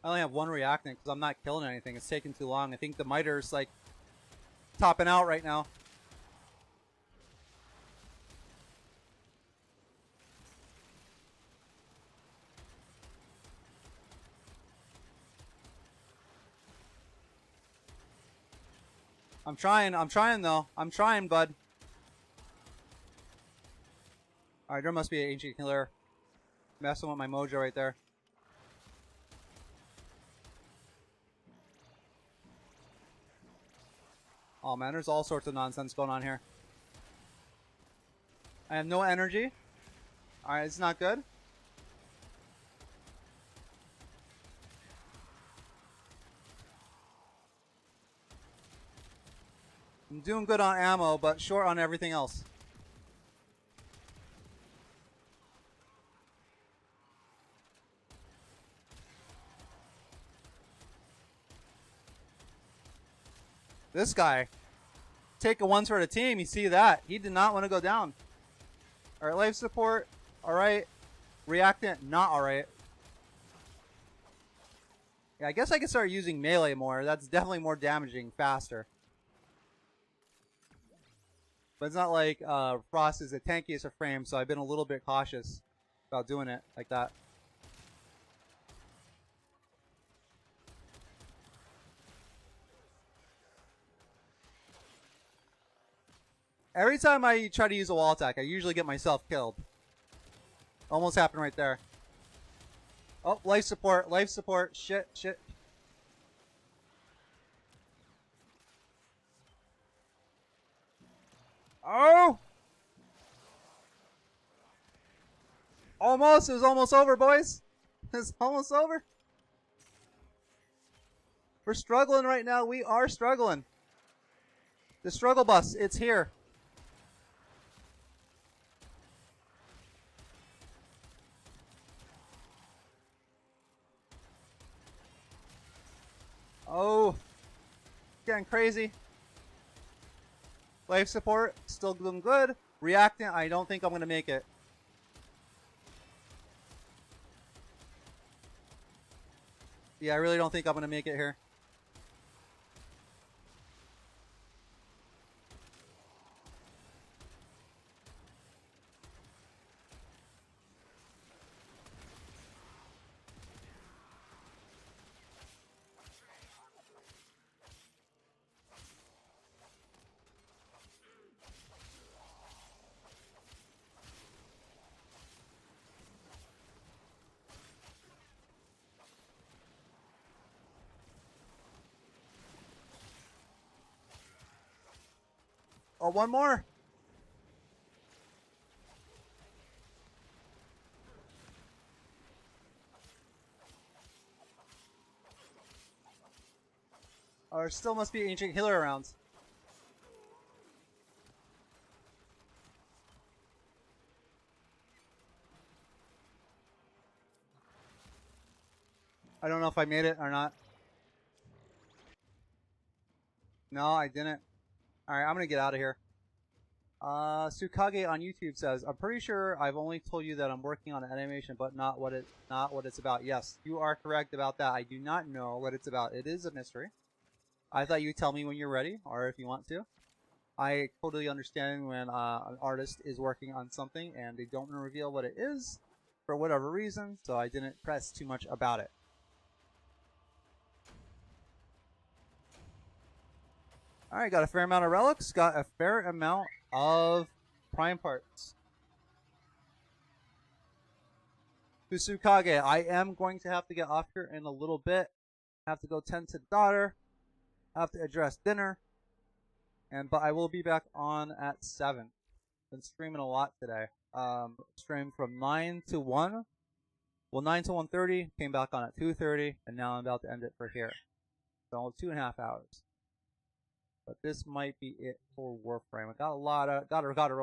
I only have one reactant because I'm not killing anything. It's taking too long. I think the miter's like topping out right now. I'm trying though. I'm trying, bud. Alright, there must be an ancient killer messing with my mojo right there. Oh man, there's all sorts of nonsense going on here. I have no energy. Alright, it's not good. I'm doing good on ammo, but short on everything else. This guy, take a once for the team. You see that? He did not want to go down. Alright, life support. Alright. Reactant, not alright. Yeah, I guess I can start using melee more. That's definitely more damaging, faster. But it's not like Frost is the tankiest of frames, so I've been a little bit cautious about doing it like that. Every time I try to use a wall attack, I usually get myself killed. Almost happened right there. Oh, life support, life support. Shit, shit. Oh! Almost. It was almost over, boys. It's almost over. We're struggling right now. We are struggling. The struggle bus, it's here. Oh, getting crazy. Life support, still doing good. Reactant, I don't think I'm going to make it. Yeah, I really don't think I'm going to make it here. Oh, one more. Oh, there still must be ancient healer around. I don't know if I made it or not. No, I didn't. Alright, I'm going to get out of here. Tsukage on YouTube says, I'm pretty sure I've only told you that I'm working on an animation, but not what it's about. Yes, you are correct about that. I do not know what it's about. It is a mystery. I thought you'd tell me when you're ready, or if you want to. I totally understand when an artist is working on something and they don't want to reveal what it is for whatever reason, so I didn't press too much about it. Alright, got a fair amount of relics, got a fair amount of prime parts. Tsukage, I am going to have to get off here in a little bit. Have to go tend to daughter. Have to address dinner. But I will be back on at 7. Been streaming a lot today. Streamed from 9 to 1. Well, 9 to 1:30. Came back on at 2:30, and now I'm about to end it for here. So 2.5 hours. But this might be it for Warframe. I got a lot of got a lot of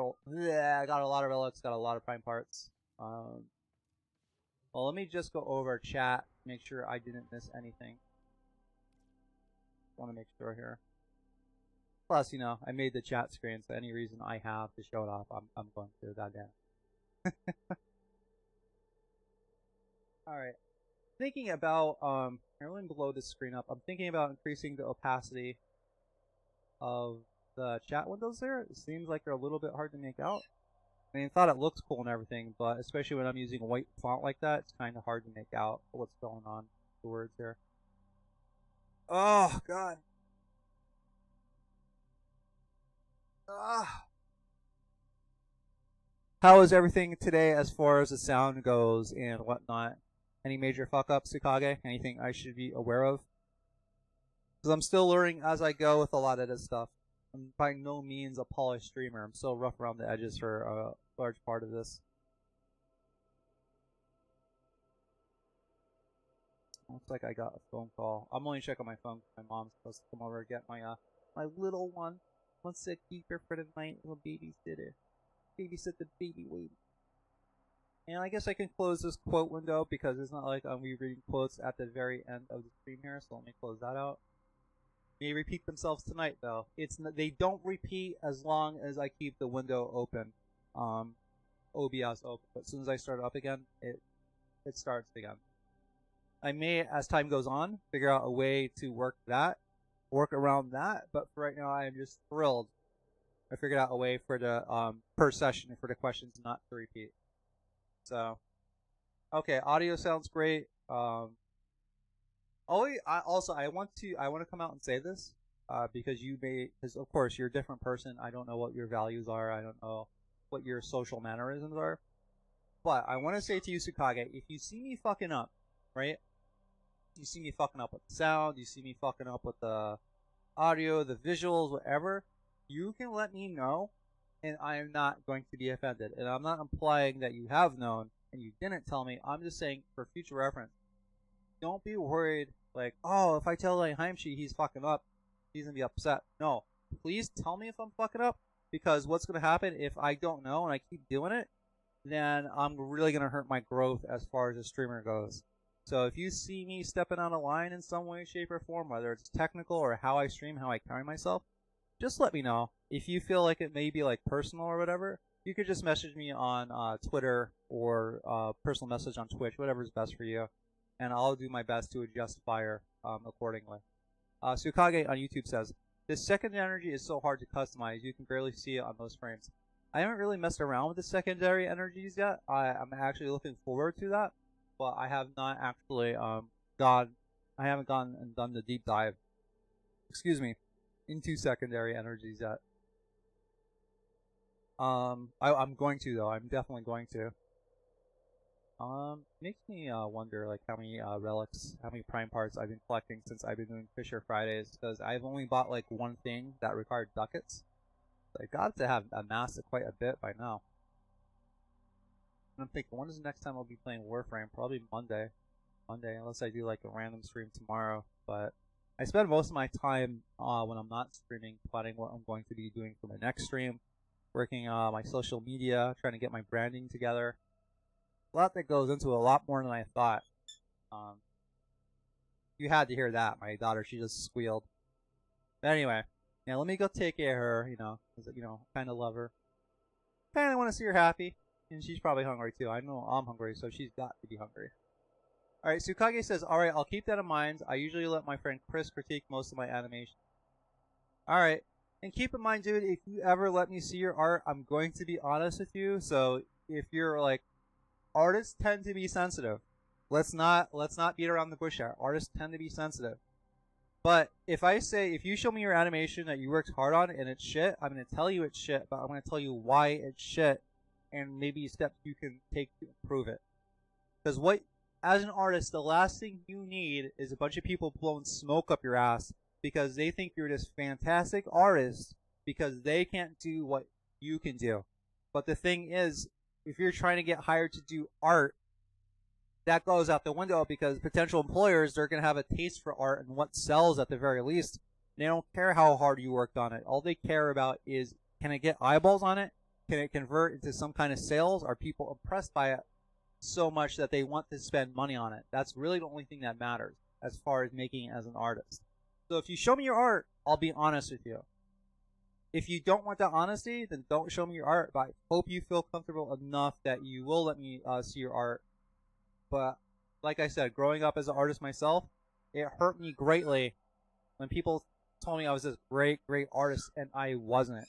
relics, got a lot of prime parts. Well, let me just go over chat, make sure I didn't miss anything. Want to make sure here. Plus, you know, I made the chat screen, so any reason I have to show it off, I'm going to. Goddamn. All right. Thinking about Here, let me blow this screen up. I'm thinking about increasing the opacity of the chat windows there. It seems like they're a little bit hard to make out. I mean, I thought it looks cool and everything, but especially when I'm using a white font like that, it's kind of hard to make out what's going on, the words here. Oh, God. How is everything today as far as the sound goes and whatnot? Any major fuck-ups, Tsukage? Anything I should be aware of? Because I'm still learning as I go with a lot of this stuff. I'm by no means a polished streamer. I'm still rough around the edges for a large part of this. Looks like I got a phone call. I'm only checking my phone. My mom's supposed to come over and get my my little one. Wants to keep her for the night. Little babysitter. Babysit the baby waiting. And I guess I can close this quote window because it's not like I'm reading quotes at the very end of the stream here. So let me close that out. They repeat themselves tonight, though. They don't repeat as long as I keep the window open, OBS open. But as soon as I start it up again, it starts again. I may, as time goes on, figure out a way to work around that. But for right now, I am just thrilled. I figured out a way for the per session and for the questions not to repeat. So, okay, audio sounds great. I want to come out and say this because of course you're a different person. I don't know what your values are. I don't know what your social mannerisms are. But I want to say to you, Tsukage, if you see me fucking up, right? You see me fucking up with the sound. You see me fucking up with the audio, the visuals, whatever. You can let me know, and I am not going to be offended. And I'm not implying that you have known and you didn't tell me. I'm just saying for future reference. Don't be worried, like, oh, if I tell Lihim he's fucking up, he's going to be upset. No. Please tell me if I'm fucking up, because what's going to happen if I don't know and I keep doing it, then I'm really going to hurt my growth as far as a streamer goes. So if you see me stepping on a line in some way, shape, or form, whether it's technical or how I stream, how I carry myself, just let me know. If you feel like it may be like personal or whatever, you could just message me on Twitter or personal message on Twitch, whatever's best for you. And I'll do my best to adjust fire accordingly. Tsukage on YouTube says, this second energy is so hard to customize, you can barely see it on most frames. I haven't really messed around with the secondary energies yet. I'm actually looking forward to that, but I have not actually I haven't gone and done the deep dive, into secondary energies yet. I'm going to, though. I'm definitely going to. Makes me wonder like how many relics, how many prime parts I've been collecting since I've been doing Fissure Fridays, because I've only bought like one thing that required ducats. So I got to have amassed quite a bit by now. And I'm thinking, when is the next time I'll be playing Warframe? Probably Monday, unless I do like a random stream tomorrow. But I spend most of my time when I'm not streaming plotting what I'm going to be doing for my next stream, working my social media, trying to get my branding together. A lot that goes into a lot more than I thought. You had to hear that. My daughter, she just squealed. But anyway, yeah, let me go take care of her, because, kind of love her. Kind of want to see her happy. And she's probably hungry too. I know I'm hungry, so she's got to be hungry. Alright, Tsukage says, alright, I'll keep that in mind. I usually let my friend Chris critique most of my animation. Alright, and keep in mind, dude, if you ever let me see your art, I'm going to be honest with you. So if you're like, artists tend to be sensitive. Let's not beat around the bush here. Artists tend to be sensitive. But if you show me your animation that you worked hard on and it's shit, I'm going to tell you it's shit, but I'm going to tell you why it's shit and maybe steps you can take to improve it. Because as an artist, the last thing you need is a bunch of people blowing smoke up your ass because they think you're this fantastic artist because they can't do what you can do. But the thing is, if you're trying to get hired to do art, that goes out the window because potential employers, they're going to have a taste for art and what sells at the very least. They don't care how hard you worked on it. All they care about is, can it get eyeballs on it? Can it convert into some kind of sales? Are people impressed by it so much that they want to spend money on it? That's really the only thing that matters as far as making it as an artist. So if you show me your art, I'll be honest with you. If you don't want that honesty, then don't show me your art. But I hope you feel comfortable enough that you will let me see your art. But like I said, growing up as an artist myself, It hurt me greatly when people told me I was this great artist, and I wasn't.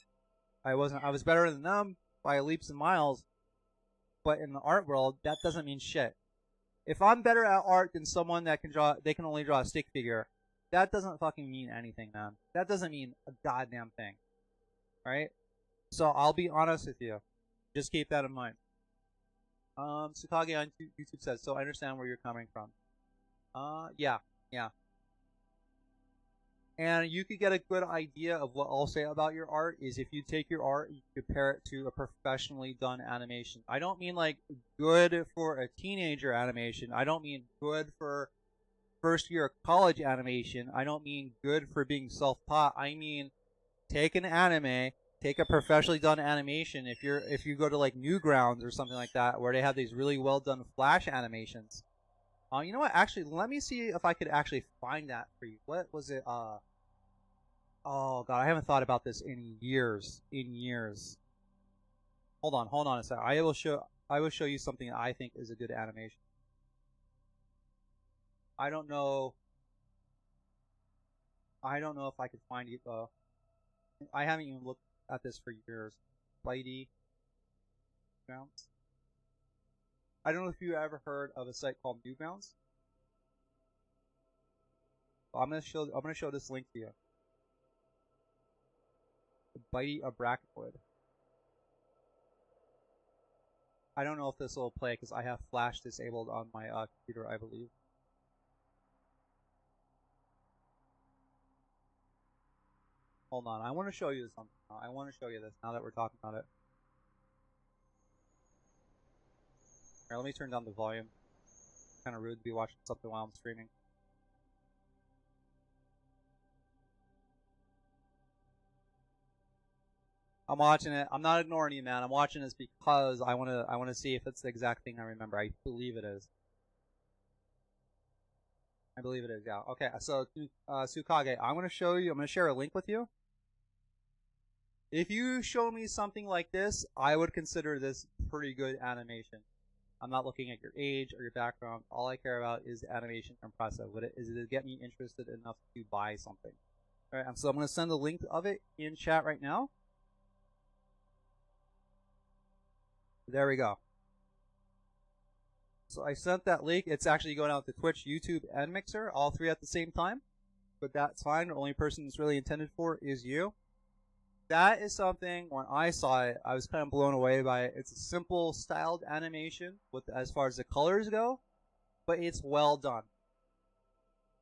I was better than them by leaps and miles, but in the art world, that doesn't mean shit. If I'm better at art than someone that they can only draw a stick figure, that doesn't fucking mean anything, man. That doesn't mean a goddamn thing, right? So I'll be honest with you. Just keep that in mind. Tsukage on YouTube says, so I understand where you're coming from. Yeah. And you could get a good idea of what I'll say about your art is if you take your art and you compare it to a professionally done animation. I don't mean like good for a teenager animation. I don't mean good for first year college animation. I don't mean good for being self-taught. I mean take an anime, take a professionally done animation. If you go to like Newgrounds or something like that, where they have these really well done flash animations. You know what? Actually, let me see if I could actually find that for you. What was it? Oh god, I haven't thought about this in years. Hold on a sec. I will show you something I think is a good animation. I don't know if I could find it though. I haven't even looked at this for years. Bitey Bounce. I don't know if you ever heard of a site called Newgrounds. Well, I'm gonna show this link to you. The Bitey Abracapoid. I don't know if this will play because I have Flash disabled on my computer, I believe. Hold on, I want to show you something. I want to show you this now that we're talking about it. Alright, let me turn down the volume. Kind of rude to be watching something while I'm streaming. I'm watching it. I'm not ignoring you, man. I'm watching this because I want to see if it's the exact thing I remember. I believe it is. I believe it is. Yeah. Okay. So Tsukage, I'm going to share a link with you. If you show me something like this, I would consider this pretty good animation. I'm not looking at your age or your background. All I care about is the animation and process. Is it to get me interested enough to buy something? All right. So I'm going to send the link of it in chat right now. There we go. So I sent that link. It's actually going out to Twitch, YouTube, and Mixer, all three at the same time. But that's fine. The only person it's really intended for is you. That is something, when I saw it, I was kind of blown away by it. It's a simple styled animation with as far as the colors go, but it's well done.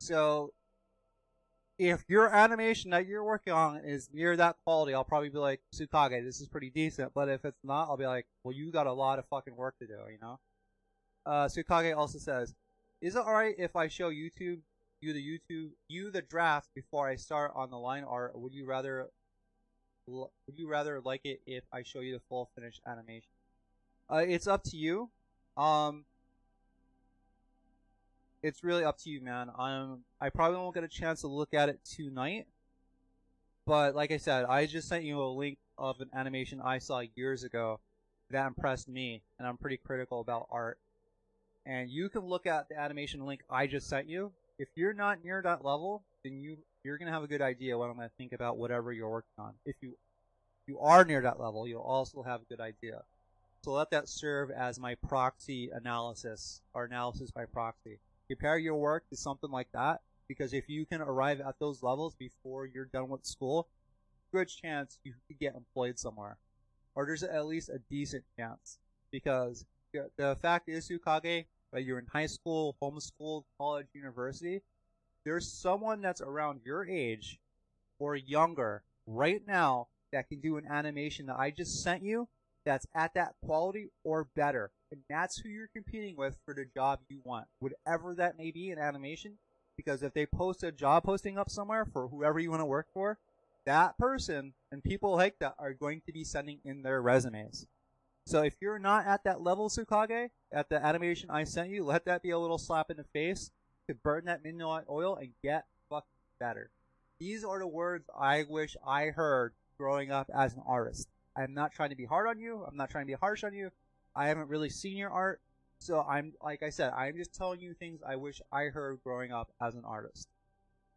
So if your animation that you're working on is near that quality, I'll probably be like, Tsukage, this is pretty decent. But if it's not, I'll be like, well, you got a lot of fucking work to do, you know? Tsukage also says, is it alright if I show you the draft before I start on the line art, or would you rather like it if I show you the full finished animation? It's up to you. It's really up to you, man. I probably won't get a chance to look at it tonight. But like I said, I just sent you a link of an animation I saw years ago that impressed me, and I'm pretty critical about art. And you can look at the animation link I just sent you. If you're not near that level, then you're going to have a good idea what I'm going to think about whatever you're working on. If you are near that level, you'll also have a good idea. So let that serve as my proxy analysis, or analysis by proxy. Compare your work to something like that, because if you can arrive at those levels before you're done with school, good chance you could get employed somewhere. Or there's at least a decent chance. Because the fact is, Tsukage, whether you're in high school, homeschool, college, university, there's someone that's around your age or younger right now that can do an animation that I just sent you that's at that quality or better. And that's who you're competing with for the job you want, whatever that may be in animation. Because if they post a job posting up somewhere for whoever you want to work for, that person and people like that are going to be sending in their resumes. So if you're not at that level, Tsukage, at the animation I sent you, let that be a little slap in the face to burn that midnight oil and get fucking better. These are the words I wish I heard growing up as an artist. I'm not trying to be hard on you. I'm not trying to be harsh on you. I haven't really seen your art, So I'm, like I said, I'm just telling you things I wish I heard growing up as an artist.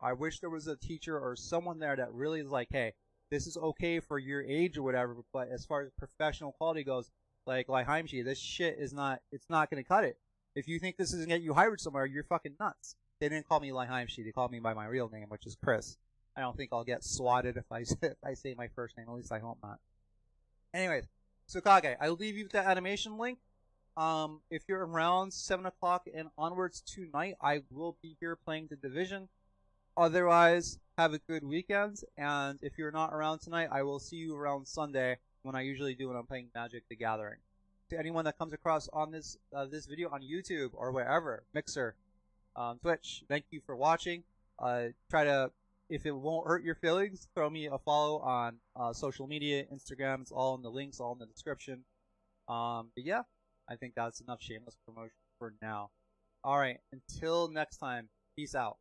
I wish there was a teacher or someone there that really is like, hey, this is okay for your age or whatever, but as far as professional quality goes, like Lihim, this shit is not, it's not going to cut it. If you think this is going to get you hired somewhere, you're fucking nuts. They didn't call me Lihim, they called me by my real name, which is Chris. I don't think I'll get swatted if I say my first name, at least I hope not. Anyways, so Kage, I'll leave you with that animation link. If you're around 7 o'clock and onwards tonight, I will be here playing The Division. Otherwise, have a good weekend, and if you're not around tonight, I will see you around Sunday when I usually do when I'm playing Magic the Gathering. To anyone that comes across on this video on YouTube or wherever, Mixer, Twitch, thank you for watching. Try to, if it won't hurt your feelings, throw me a follow on social media, Instagram. It's all in the links, all in the description. But yeah, I think that's enough shameless promotion for now. All right, until next time, peace out.